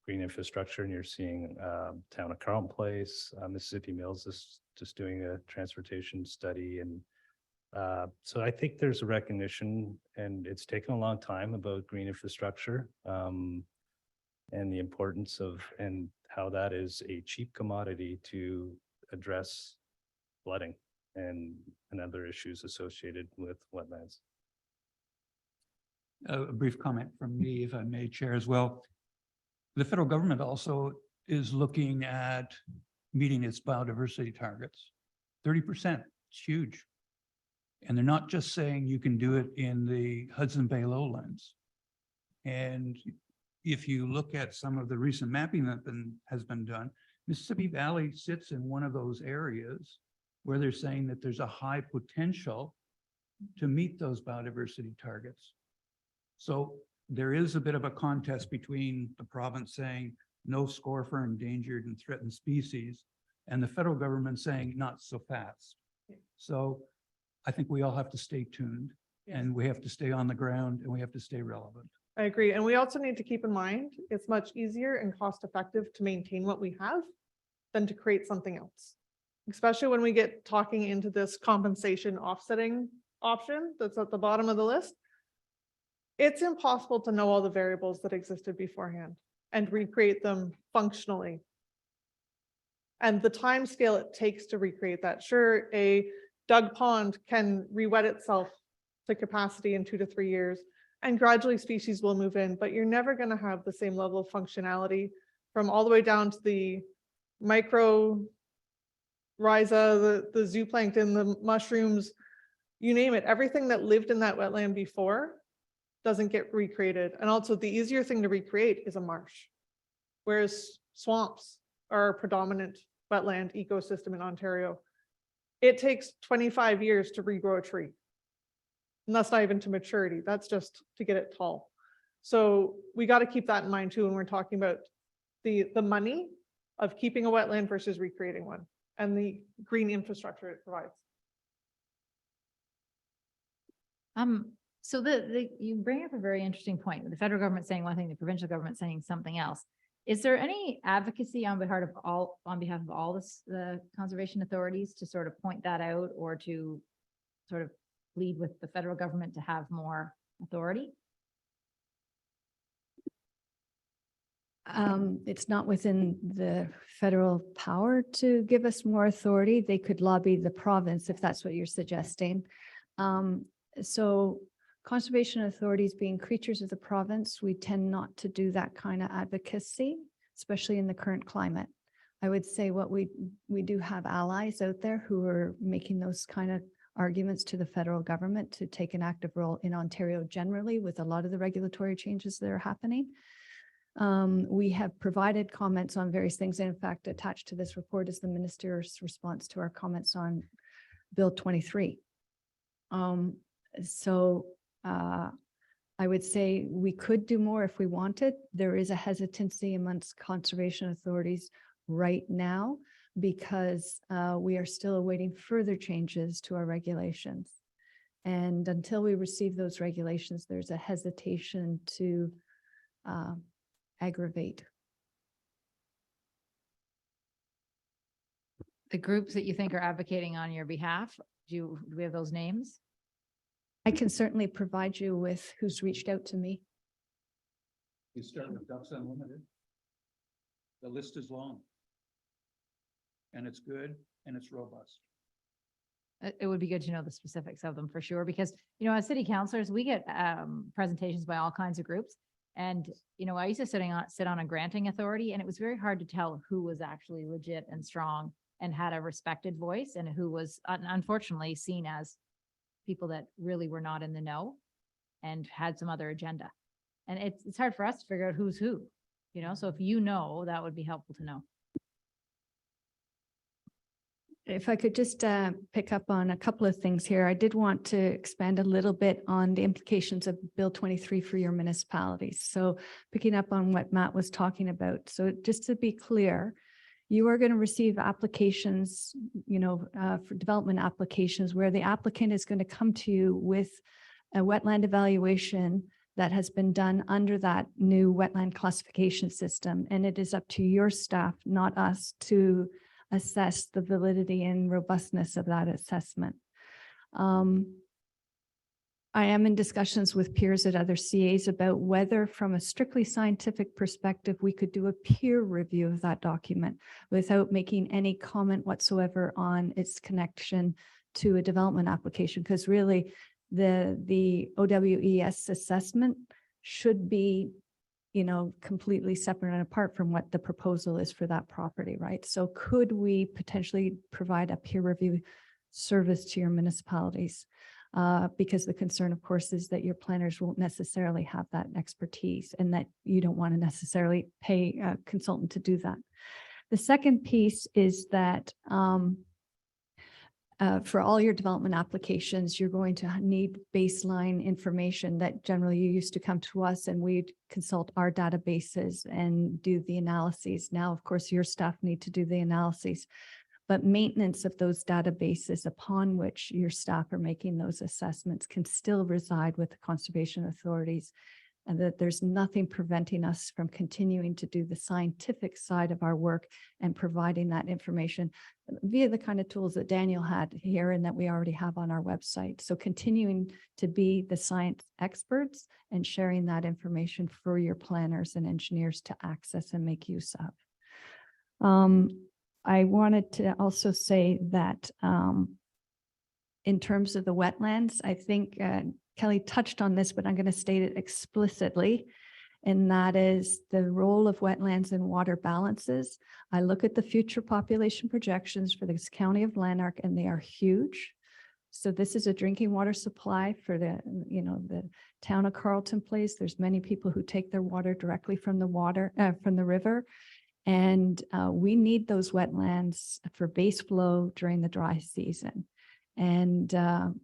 Speaker 19: green infrastructure, and you're seeing town of Carlton Place, Mississippi Mills is just doing a transportation study. And so I think there's a recognition, and it's taken a long time, about green infrastructure and the importance of, and how that is a cheap commodity to address flooding and other issues associated with wetlands.
Speaker 9: A brief comment from me, if I may, Chair, as well. The federal government also is looking at meeting its biodiversity targets. 30%, it's huge. And they're not just saying you can do it in the Hudson Bay lowlands. And if you look at some of the recent mapping that has been done, Mississippi Valley sits in one of those areas where they're saying that there's a high potential to meet those biodiversity targets. So there is a bit of a contest between the province saying no score for endangered and threatened species, and the federal government saying not so fast. So I think we all have to stay tuned, and we have to stay on the ground, and we have to stay relevant.
Speaker 18: I agree. And we also need to keep in mind, it's much easier and cost effective to maintain what we have than to create something else. Especially when we get talking into this compensation offsetting option that's at the bottom of the list. It's impossible to know all the variables that existed beforehand and recreate them functionally. And the time scale it takes to recreate that. Sure, a dug pond can re-wet itself to capacity in 2 to 3 years, and gradually species will move in, but you're never going to have the same level of functionality from all the way down to the micro rhiza, the zooplankton, the mushrooms, you name it. Everything that lived in that wetland before doesn't get recreated. And also the easier thing to recreate is a marsh, whereas swamps are a predominant wetland ecosystem in Ontario. It takes 25 years to regrow a tree. And that's not even to maturity. That's just to get it tall. So we got to keep that in mind too when we're talking about the money of keeping a wetland versus recreating one and the green infrastructure it provides.
Speaker 13: So you bring up a very interesting point. The federal government saying one thing, the provincial government saying something else. Is there any advocacy on behalf of all the conservation authorities to sort of point that out, or to sort of lead with the federal government to have more authority?
Speaker 2: It's not within the federal power to give us more authority. They could lobby the province if that's what you're suggesting. So conservation authorities being creatures of the province, we tend not to do that kind of advocacy, especially in the current climate. I would say what we do have allies out there who are making those kind of arguments to the federal government to take an active role in Ontario generally with a lot of the regulatory changes that are happening. We have provided comments on various things. And in fact, attached to this report is the minister's response to our comments on Bill 23. I would say we could do more if we wanted. There is a hesitancy amongst conservation authorities right now because we are still awaiting further changes to our regulations. And until we receive those regulations, there's a hesitation to aggravate.
Speaker 13: The groups that you think are advocating on your behalf, do we have those names?
Speaker 2: I can certainly provide you with who's reached out to me.
Speaker 9: You start with Ducks Unlimited. The list is long. And it's good and it's robust.
Speaker 13: It would be good to know the specifics of them for sure, because, as city councilors, we get presentations by all kinds of groups. And, I used to sit on a granting authority, and it was very hard to tell who was actually legit and strong and had a respected voice, and who was unfortunately seen as people that really were not in the know and had some other agenda. And it's hard for us to figure out who's who, so if that would be helpful to know.
Speaker 2: If I could just pick up on a couple of things here, I did want to expand a little bit on the implications of Bill 23 for your municipalities. So picking up on what Matt was talking about. So just to be clear, you are going to receive applications, for development applications where the applicant is going to come to you with a wetland evaluation that has been done under that new wetland classification system. And it is up to your staff, not us, to assess the validity and robustness of that assessment. I am in discussions with peers at other CAs about whether, from a strictly scientific perspective, we could do a peer review of that document without making any comment whatsoever on its connection to a development application, because really the OWES assessment should be completely separate and apart from what the proposal is for that property, right? So could we potentially provide a peer review service to your municipalities? Because the concern, of course, is that your planners won't necessarily have that expertise, and that you don't want to necessarily pay a consultant to do that. The second piece is that for all your development applications, you're going to need baseline information that generally you used to come to us and we'd consult our databases and do the analyses. Now, of course, your staff need to do the analyses, but maintenance of those databases upon which your staff are making those assessments can still reside with the conservation authorities, and that there's nothing preventing us from continuing to do the scientific side of our work and providing that information via the kind of tools that Daniel had here and that we already have on our website. So continuing to be the science experts and sharing that information for your planners and engineers to access and make use of. I wanted to also say that in terms of the wetlands, I think Kelly touched on this, but I'm going to state it explicitly, and that is the role of wetlands in water balances. I look at the future population projections for this county of Lanark, and they are huge. So this is a drinking water supply for the town of Carleton Place. There's many people who take their water directly from the river. And we need those wetlands for base flow during the dry season. And,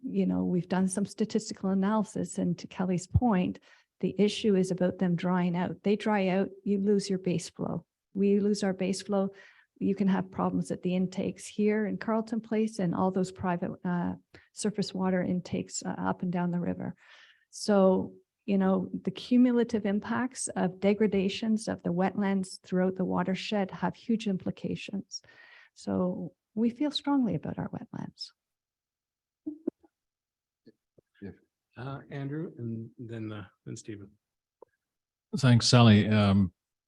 Speaker 2: we've done some statistical analysis, and to Kelly's point, the issue is about them drying out. They dry out, you lose your base flow. We lose our base flow. You can have problems at the intakes here in Carleton Place and all those private surface water intakes up and down the river. So, the cumulative impacts of degradations of the wetlands throughout the watershed have huge implications. So we feel strongly about our wetlands.
Speaker 1: Andrew, and then Stephen.
Speaker 14: Thanks, Sally.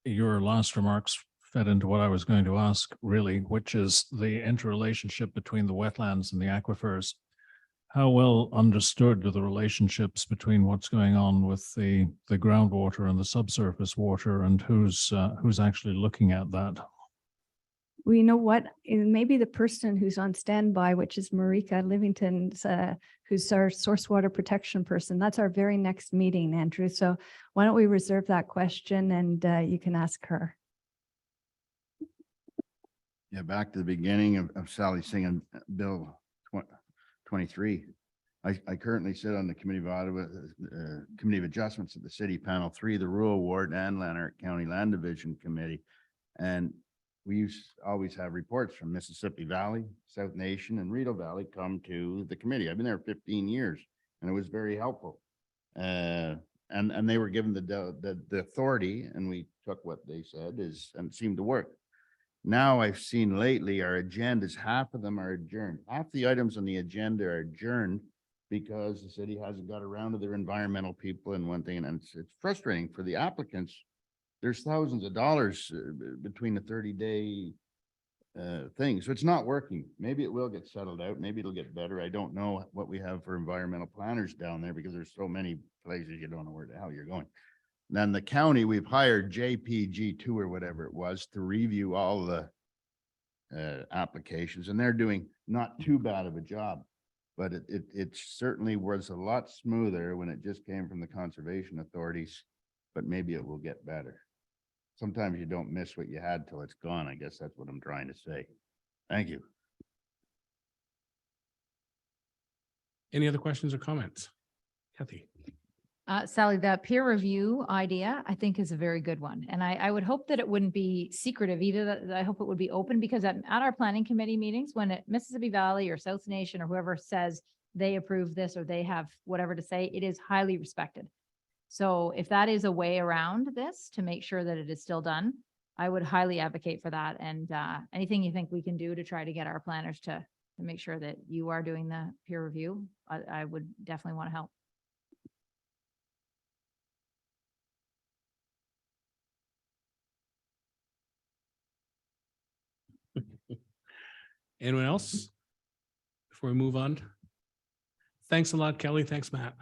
Speaker 14: Your last remarks fed into what I was going to ask, really, which is the interrelationship between the wetlands and the aquifers. How well understood are the relationships between what's going on with the groundwater and the subsurface water, and who's actually looking at that?
Speaker 2: Well, you know what? Maybe the person who's on standby, which is Marika Livington, who's our source water protection person. That's our very next meeting, Andrew. So why don't we reserve that question, and you can ask her.
Speaker 12: Yeah, back to the beginning of Sally singing Bill 23. I currently sit on the Committee of Ottawa, Committee of Adjustments of the City Panel 3, the Rural Ward and Lanark County Land Division Committee. And we always have reports from Mississippi Valley, South Nation, and Rideau Valley come to the committee. I've been there 15 years, and it was very helpful. And they were given the authority, and we took what they said and it seemed to work. Now I've seen lately our agendas, half of them are adjourned. Half the items on the agenda are adjourned because the city hasn't got around to their environmental people and one thing, and it's frustrating for the applicants there's thousands of dollars between the 30-day thing. So it's not working. Maybe it will get settled out. Maybe it'll get better. I don't know what we have for environmental planners down there because there's so many places you don't know where the hell you're going. Then the county, we've hired JPG2 or whatever it was to review all the applications, and they're doing not too bad of a job. But it certainly was a lot smoother when it just came from the conservation authorities, but maybe it will get better. Sometimes you don't miss what you had till it's gone. I guess that's what I'm trying to say. Thank you.
Speaker 1: Any other questions or comments? Kathy?
Speaker 13: Sally, that peer review idea, I think is a very good one. And I would hope that it wouldn't be secretive either. That I hope it would be open, because at our planning committee meetings, when Mississippi Valley or South Nation or whoever says they approve this or they have whatever to say, it is highly respected. So if that is a way around this to make sure that it is still done, I would highly advocate for that. And anything you think we can do to try to get our planners to make sure that you are doing the peer review, I would definitely want to help.
Speaker 1: Anyone else? Before we move on. Thanks a lot, Kelly. Thanks, Matt.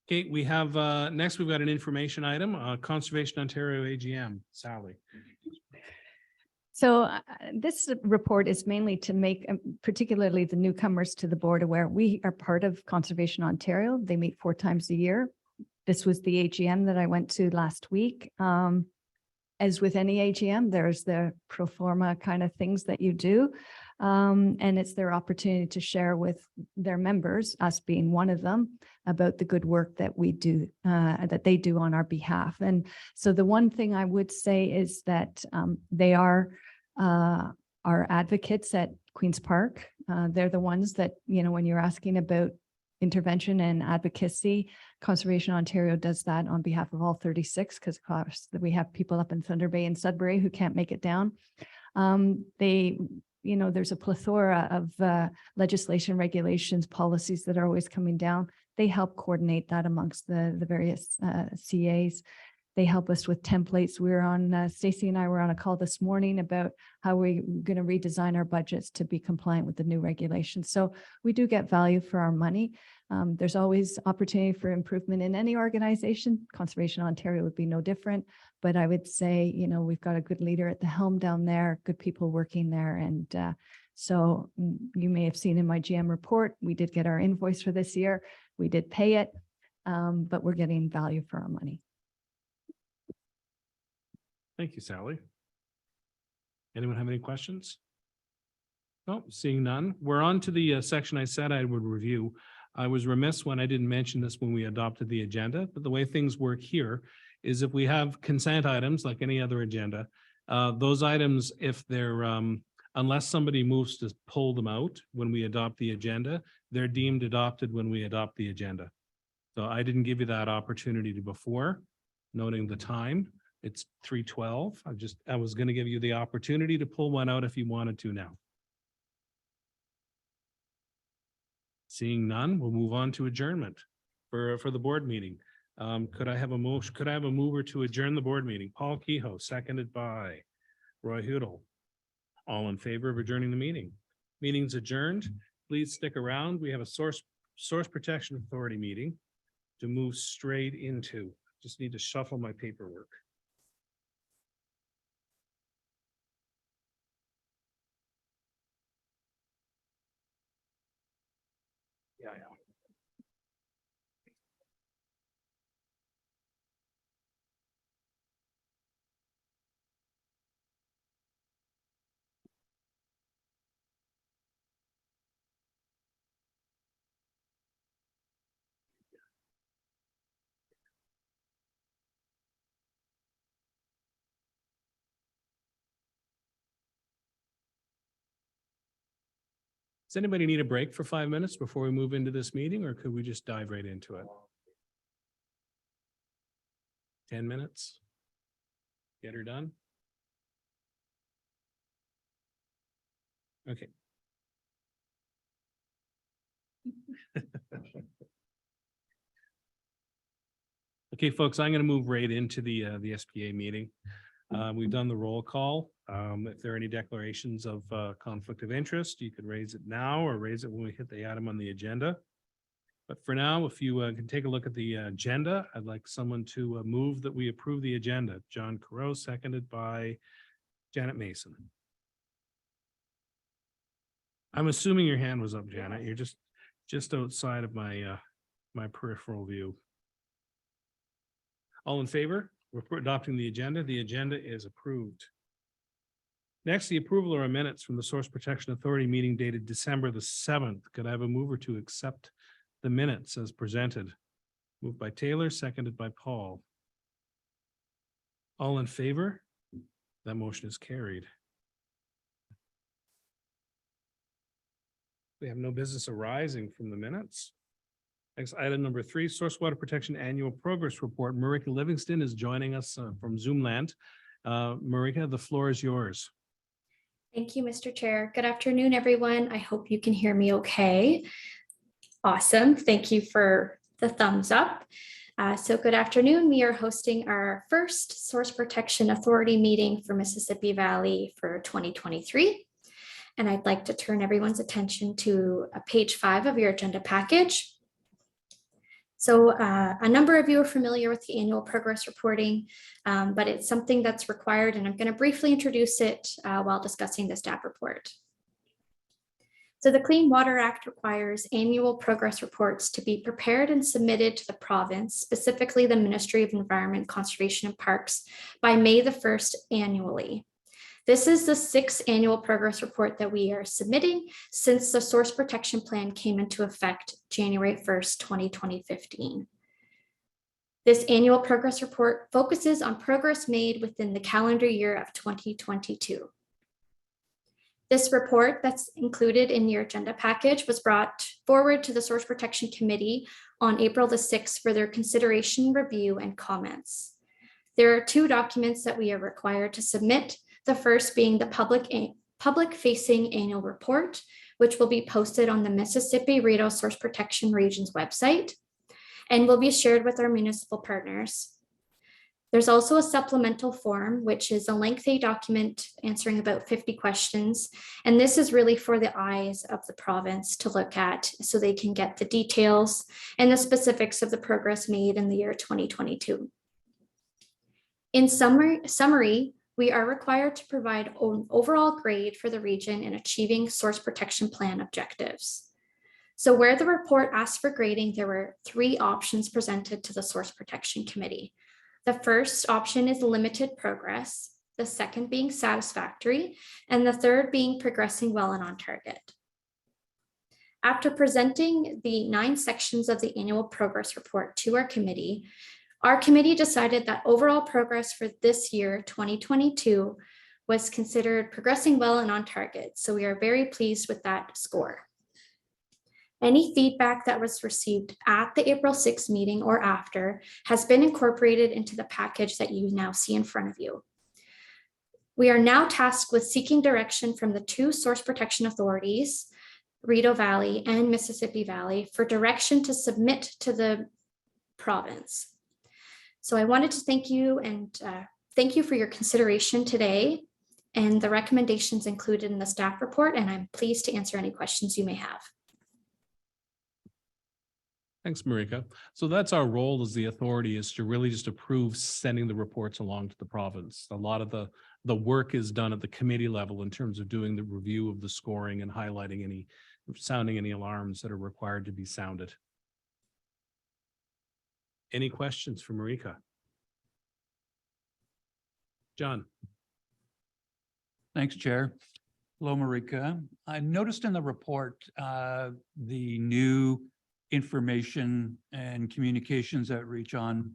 Speaker 1: Okay, we have, next we've got an information item, Conservation Ontario AGM. Sally.
Speaker 2: So this report is mainly to make particularly the newcomers to the board aware. We are part of Conservation Ontario. They meet 4 times a year. This was the AGM that I went to last week. As with any AGM, there's the pro forma kind of things that you do. And it's their opportunity to share with their members, us being one of them, about the good work that we do, that they do on our behalf. And so the one thing I would say is that they are our advocates at Queen's Park. They're the ones that, you know, when you're asking about intervention and advocacy, Conservation Ontario does that on behalf of all 36, because of course we have people up in Thunder Bay and Sudbury who can't make it down. You know, there's a plethora of legislation, regulations, policies that are always coming down. They help coordinate that amongst the various CAs. They help us with templates. We're on, Stacy and I were on a call this morning about how we're going to redesign our budgets to be compliant with the new regulations. So we do get value for our money. There's always opportunity for improvement in any organization. Conservation Ontario would be no different. But I would say, you know, we've got a good leader at the helm down there, good people working there. And so you may have seen in my GM report, we did get our invoice for this year. We did pay it, but we're getting value for our money.
Speaker 1: Thank you, Sally. Anyone have any questions? No, seeing none. We're on to the section I said I would review. I was remiss when I didn't mention this when we adopted the agenda, but the way things work here is if we have consent items like any other agenda, those items, if they're, unless somebody moves to pull them out when we adopt the agenda, they're deemed adopted when we adopt the agenda. So I didn't give you that opportunity before, noting the time. It's 3:12. I was going to give you the opportunity to pull one out if you wanted to now. Seeing none, we'll move on to adjournment for the board meeting. Could I have a motion? Could I have a mover to adjourn the board meeting? Paul Kehoe, seconded by Roy Hoodle. All in favor of adjourning the meeting? Meeting's adjourned. Please stick around. We have a Source Protection Authority meeting to move straight into. Just need to shuffle my paperwork. Yeah. Does anybody need a break for 5 minutes before we move into this meeting, or could we just dive right into it? 10 minutes? Get her done? Okay. Okay, folks, I'm going to move right into the SPA meeting. We've done the roll call. If there are any declarations of conflict of interest, you can raise it now or raise it when we hit the item on the agenda. But for now, if you can take a look at the agenda, I'd like someone to move that we approve the agenda. John Carreau, seconded by Janet Mason. I'm assuming your hand was up, Janet. You're just outside of my my peripheral view. All in favor? We're adopting the agenda. The agenda is approved. Next, the approval of our minutes from the Source Protection Authority meeting dated December the 7th. Could I have a mover to accept the minutes as presented? Moved by Taylor, seconded by Paul. All in favor? That motion is carried. We have no business arising from the minutes. Next, item number 3, Source Water Protection Annual Progress Report. Marika Livingston is joining us from Zoom land. Marika, the floor is yours.
Speaker 20: Thank you, Mr. Chair. Good afternoon, everyone. I hope you can hear me okay. Awesome. Thank you for the thumbs up. So good afternoon. We are hosting our first Source Protection Authority meeting for Mississippi Valley for 2023. And I'd like to turn everyone's attention to page 5 of your agenda package. So a number of you are familiar with the annual progress reporting, but it's something that's required, and I'm going to briefly introduce it while discussing the staff report. So the Clean Water Act requires annual progress reports to be prepared and submitted to the province, specifically the Ministry of Environment, Conservation and Parks, by May the 1st annually. This is the 6th annual progress report that we are submitting since the Source Protection Plan came into effect January 1st, 2015. This annual progress report focuses on progress made within the calendar year of 2022. This report that's included in your agenda package was brought forward to the Source Protection Committee on April the 6th for their consideration, review, and comments. There are 2 documents that we are required to submit. The first being the public-facing annual report, which will be posted on the Mississippi Rideau Source Protection Region's website and will be shared with our municipal partners. There's also a supplemental form, which is a lengthy document answering about 50 questions. And this is really for the eyes of the province to look at so they can get the details and the specifics of the progress made in the year 2022. In summary, we are required to provide an overall grade for the region in achieving Source Protection Plan objectives. So where the report asked for grading, there were 3 options presented to the Source Protection Committee. The first option is limited progress, the second being satisfactory, and the third being progressing well and on target. After presenting the 9 sections of the annual progress report to our committee decided that overall progress for this year, 2022, was considered progressing well and on target. So we are very pleased with that score. Any feedback that was received at the April 6th meeting or after has been incorporated into the package that you now see in front of you. We are now tasked with seeking direction from the 2 source protection authorities, Rideau Valley and Mississippi Valley, for direction to submit to the province. So I wanted to thank you and thank you for your consideration today and the recommendations included in the staff report, and I'm pleased to answer any questions you may have.
Speaker 1: Thanks, Marika. So that's our role as the authority, is to really just approve sending the reports along to the province. A lot of the work is done at the committee level in terms of doing the review of the scoring and highlighting sounding any alarms that are required to be sounded. Any questions for Marika? John.
Speaker 9: Thanks, Chair. Hello, Marika. I noticed in the report the new information and communications outreach on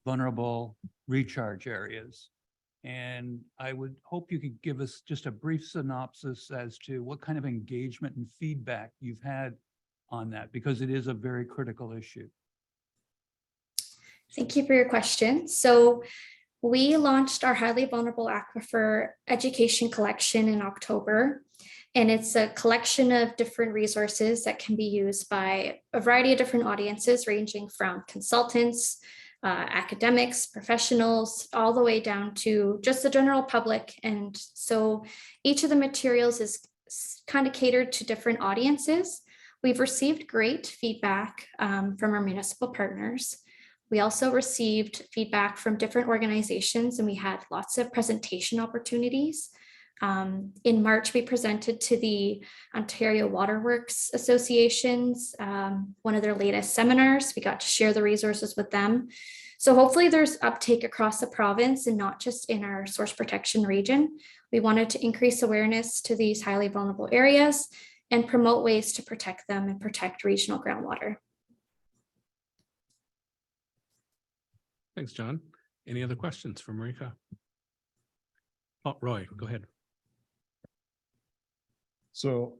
Speaker 9: vulnerable recharge areas. And I would hope you could give us just a brief synopsis as to what kind of engagement and feedback you've had on that, because it is a very critical issue.
Speaker 20: Thank you for your question. So we launched our highly vulnerable aquifer education collection in October, and it's a collection of different resources that can be used by a variety of different audiences, ranging from consultants, academics, professionals, all the way down to just the general public. And so each of the materials is kind of catered to different audiences. We've received great feedback from our municipal partners. We also received feedback from different organizations, and we had lots of presentation opportunities. In March, we presented to the Ontario Waterworks Associations, one of their latest seminars. We got to share the resources with them. So hopefully there's uptake across the province and not just in our source protection region. We wanted to increase awareness to these highly vulnerable areas and promote ways to protect them and protect regional groundwater.
Speaker 1: Thanks, John. Any other questions for Marika? Oh, Roy, go ahead.
Speaker 7: So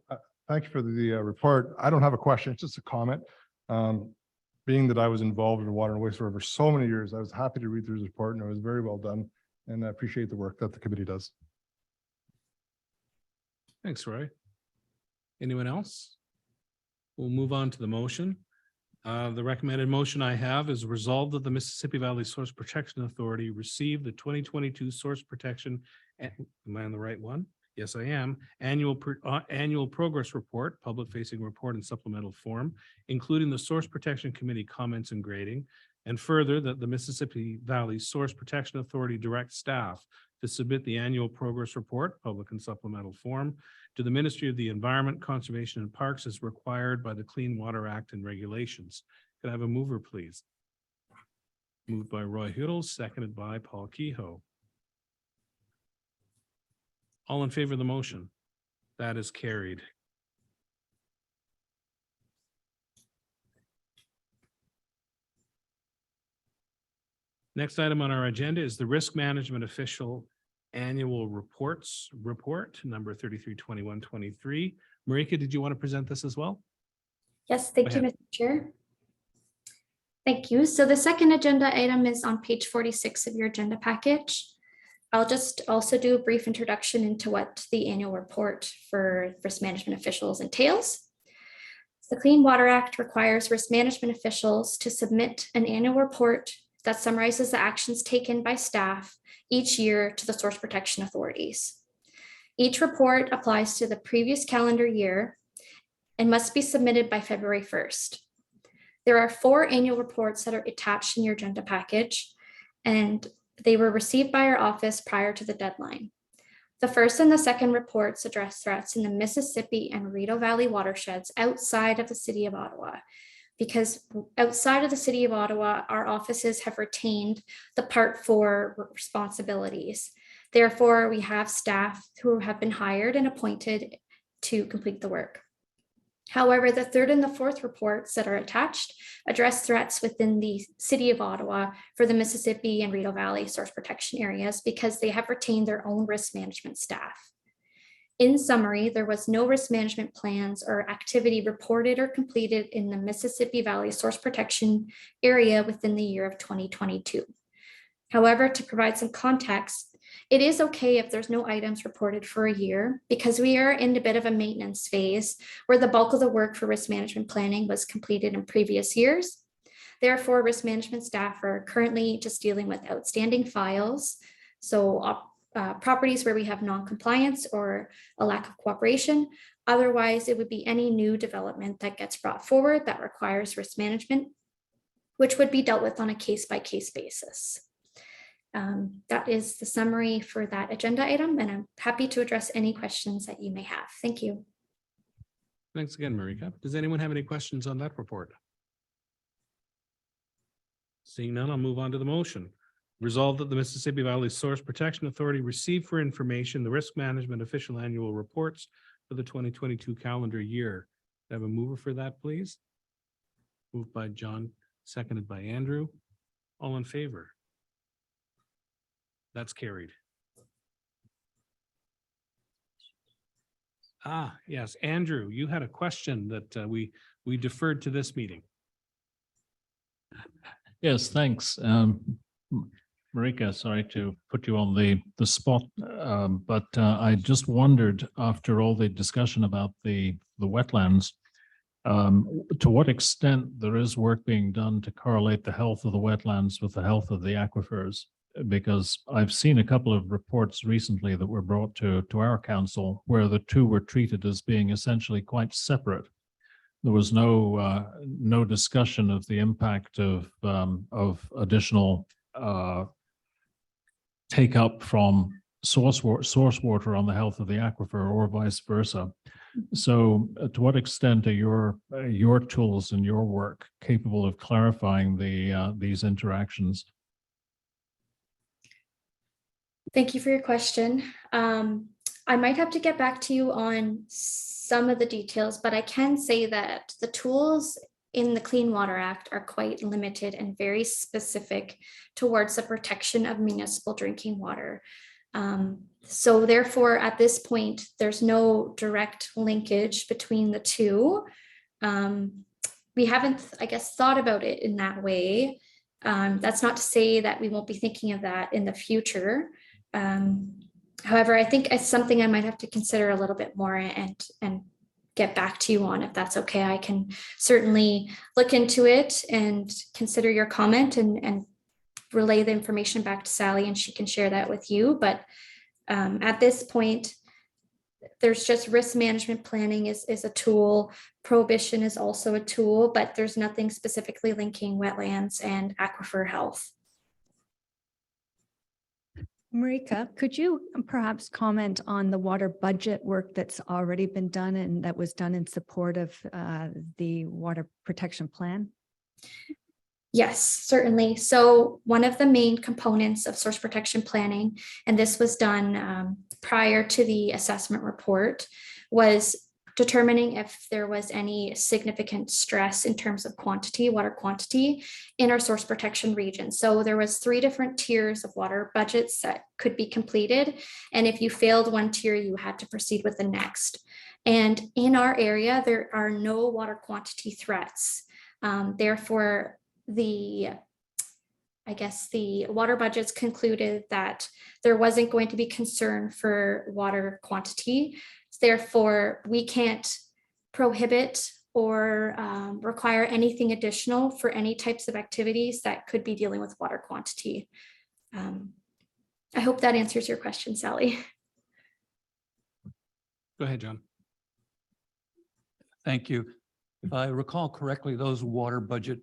Speaker 7: thank you for the report. I don't have a question, it's just a comment. Being that I was involved in water and wastewater for so many years, I was happy to read through this report and it was very well done. And I appreciate the work that the committee does.
Speaker 1: Thanks, Roy. Anyone else? We'll move on to the motion. The recommended motion I have is resolved that the Mississippi Valley Source Protection Authority received the 2022 Source Protection, am I on the right one? Yes, I am. Annual progress report, public facing report in supplemental form, including the Source Protection Committee comments and grading. And further, that the Mississippi Valley Source Protection Authority directs staff to submit the annual progress report, public and supplemental form, to the Ministry of the Environment, Conservation and Parks as required by the Clean Water Act and regulations. Could I have a mover, please? Moved by Roy Huddle, seconded by Paul Kehoe. All in favor of the motion? That is carried. Next item on our agenda is the Risk Management Official Annual Reports Report, number 332123. Marika, did you want to present this as well?
Speaker 20: Yes, thank you, Mr. Chair. Thank you. So the second agenda item is on page 46 of your agenda package. I'll just also do a brief introduction into what the annual report for risk management officials entails. The Clean Water Act requires risk management officials to submit an annual report that summarizes the actions taken by staff each year to the source protection authorities. Each report applies to the previous calendar year and must be submitted by February 1st. There are 4 annual reports that are attached in your agenda package, and they were received by our office prior to the deadline. The first and the second reports address threats in the Mississippi and Rideau Valley watersheds outside of the city of Ottawa, because outside of the city of Ottawa, our offices have retained the Part 4 responsibilities. Therefore, we have staff who have been hired and appointed to complete the work. However, the third and the fourth reports that are attached address threats within the city of Ottawa for the Mississippi and Rideau Valley source protection areas because they have retained their own risk management staff. In summary, there was no risk management plans or activity reported or completed in the Mississippi Valley source protection area within the year of 2022. However, to provide some context, it is okay if there's no items reported for a year because we are in a bit of a maintenance phase where the bulk of the work for risk management planning was completed in previous years. Therefore, risk management staff are currently just dealing with outstanding files. So properties where we have non-compliance or a lack of cooperation. Otherwise, it would be any new development that gets brought forward that requires risk management, which would be dealt with on a case-by-case basis. That is the summary for that agenda item, and I'm happy to address any questions that you may have. Thank you.
Speaker 1: Thanks again, Marika. Does anyone have any questions on that report? Seeing none, I'll move on to the motion. Resolved that the Mississippi Valley Source Protection Authority receive for information the Risk Management Official Annual Reports for the 2022 calendar year. I have a mover for that, please. Moved by John, seconded by Andrew. All in favor? That's carried. Yes, Andrew, you had a question that we deferred to this meeting.
Speaker 14: Yes, thanks. Marika, sorry to put you on the spot, but I just wondered, after all the discussion about the wetlands, To what extent there is work being done to correlate the health of the wetlands with the health of the aquifers? Because I've seen a couple of reports recently that were brought to our council where the two were treated as being essentially quite separate. There was no discussion of the impact of additional take up from source water on the health of the aquifer or vice versa. So to what extent are your tools and your work capable of clarifying these interactions?
Speaker 20: Thank you for your question. I might have to get back to you on some of the details, but I can say that the tools in the Clean Water Act are quite limited and very specific towards the protection of municipal drinking water. So therefore, at this point, there's no direct linkage between the two. We haven't, I guess, thought about it in that way. That's not to say that we won't be thinking of that in the future. However, I think it's something I might have to consider a little bit more and get back to you on, if that's okay. I can certainly look into it and consider your comment and relay the information back to Sally, and she can share that with you. But at this point, there's just risk management planning is a tool. Prohibition is also a tool, but there's nothing specifically linking wetlands and aquifer health.
Speaker 2: Marika, could you perhaps comment on the water budget work that's already been done and that was done in support of the water protection plan?
Speaker 20: Yes, certainly. So one of the main components of source protection planning, and this was done prior to the assessment report, was determining if there was any significant stress in terms of quantity, water quantity in our source protection region. So there was 3 different tiers of water budgets that could be completed. And if you failed one tier, you had to proceed with the next. And in our area, there are no water quantity threats. Therefore, the water budgets concluded that there wasn't going to be concern for water quantity. Therefore, we can't prohibit or require anything additional for any types of activities that could be dealing with water quantity. I hope that answers your question, Sally.
Speaker 1: Go ahead, John.
Speaker 9: Thank you. If I recall correctly, those water budget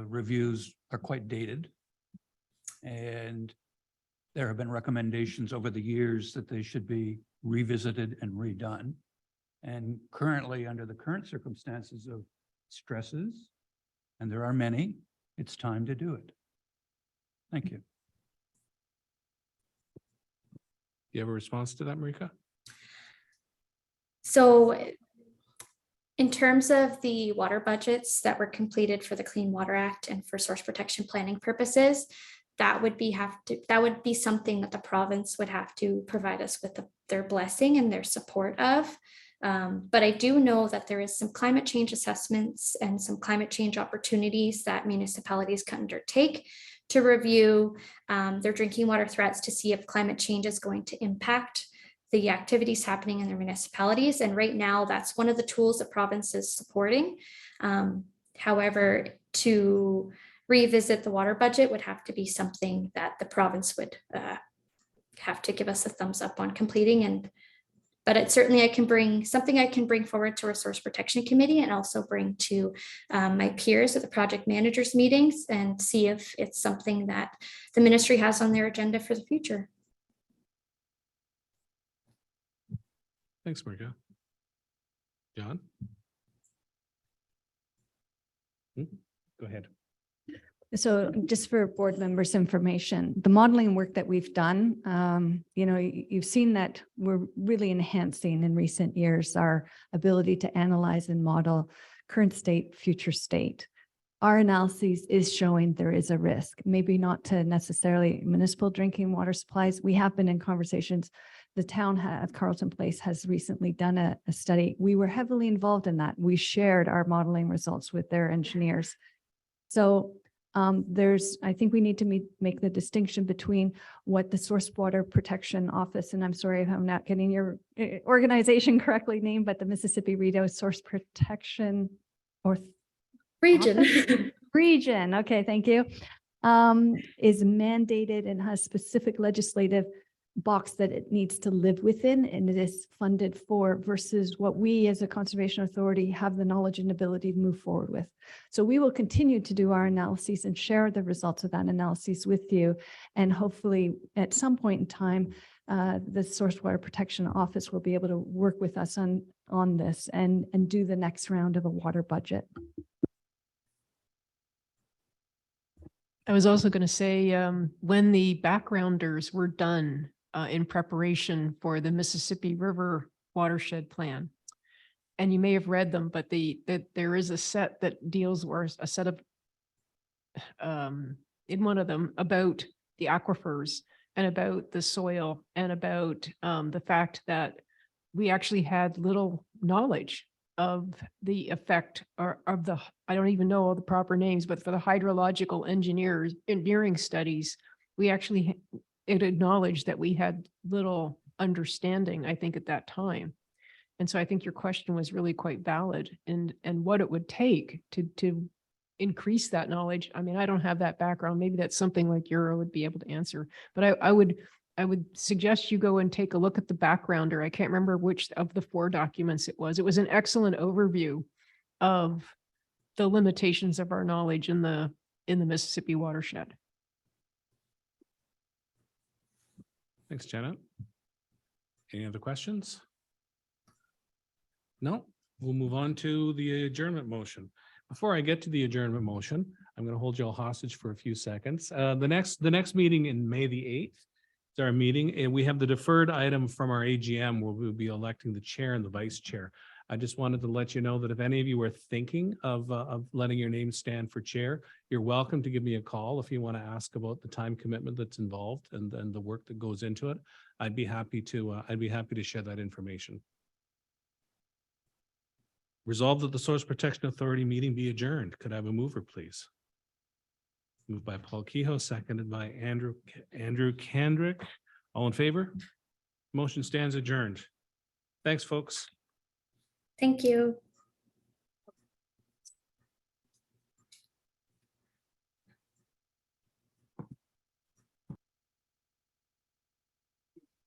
Speaker 9: reviews are quite dated. And there have been recommendations over the years that they should be revisited and redone. And currently, under the current circumstances of stresses, and there are many, it's time to do it. Thank you.
Speaker 1: Do you have a response to that, Marika?
Speaker 20: So in terms of the water budgets that were completed for the Clean Water Act and for source protection planning purposes, that would be something that the province would have to provide us with their blessing and their support of. But I do know that there is some climate change assessments and some climate change opportunities that municipalities can undertake to review their drinking water threats to see if climate change is going to impact the activities happening in their municipalities. And right now, that's one of the tools the province is supporting. However, to revisit the water budget would have to be something that the province would have to give us a thumbs up on completing. But it certainly I can bring forward to our Source Protection Committee and also bring to my peers at the project managers meetings and see if it's something that the ministry has on their agenda for the future.
Speaker 1: Thanks, Marika. John? Go ahead.
Speaker 2: So just for board members' information, the modeling work that we've done, you've seen that we're really enhancing in recent years our ability to analyze and model current state, future state. Our analysis is showing there is a risk, maybe not to necessarily municipal drinking water supplies. We have been in conversations. The town of Carleton Place has recently done a study. We were heavily involved in that. We shared our modeling results with their engineers. So I think we need to make the distinction between what the Source Water Protection Office, and I'm sorry if I'm not getting your organization correctly named, but the Mississippi Rideau Source Protection or
Speaker 20: Region.
Speaker 2: region, okay, thank you, is mandated and has specific legislative box that it needs to live within and it is funded for versus what we as a conservation authority have the knowledge and ability to move forward with. So we will continue to do our analyses and share the results of that analysis with you. And hopefully at some point in time, the Source Water Protection Office will be able to work with us on this and do the next round of a water budget.
Speaker 8: I was also going to say, when the backgrounders were done in preparation for the Mississippi River Watershed Plan, and you may have read them, but there is a set that deals, or a set of, in one of them, about the aquifers and about the soil and about the fact that we actually had little knowledge of the effect or of the, I don't even know all the proper names, but for the hydrological engineering studies, we actually, it acknowledged that we had little understanding, I think, at that time. And so I think your question was really quite valid and what it would take to increase that knowledge. I mean, I don't have that background. Maybe that's something like Euro would be able to answer, but I would suggest you go and take a look at the backgrounder. I can't remember which of the 4 documents it was. It was an excellent overview of the limitations of our knowledge in the Mississippi watershed.
Speaker 1: Thanks, Janet. Any other questions? No, we'll move on to the adjournment motion. Before I get to the adjournment motion, I'm going to hold you all hostage for a few seconds. The next meeting in May the 8th is our meeting, and we have the deferred item from our AGM where we'll be electing the chair and the vice chair. I just wanted to let you know that if any of you are thinking of letting your name stand for chair, you're welcome to give me a call if you want to ask about the time commitment that's involved and the work that goes into it. I'd be happy to share that information. Resolved that the Source Protection Authority meeting be adjourned. Could I have a mover, please? Moved by Paul Kehoe, seconded by Andrew Kendrick. All in favor? Motion stands adjourned. Thanks, folks.
Speaker 20: Thank you.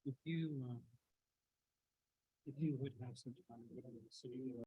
Speaker 1: If you would have some time.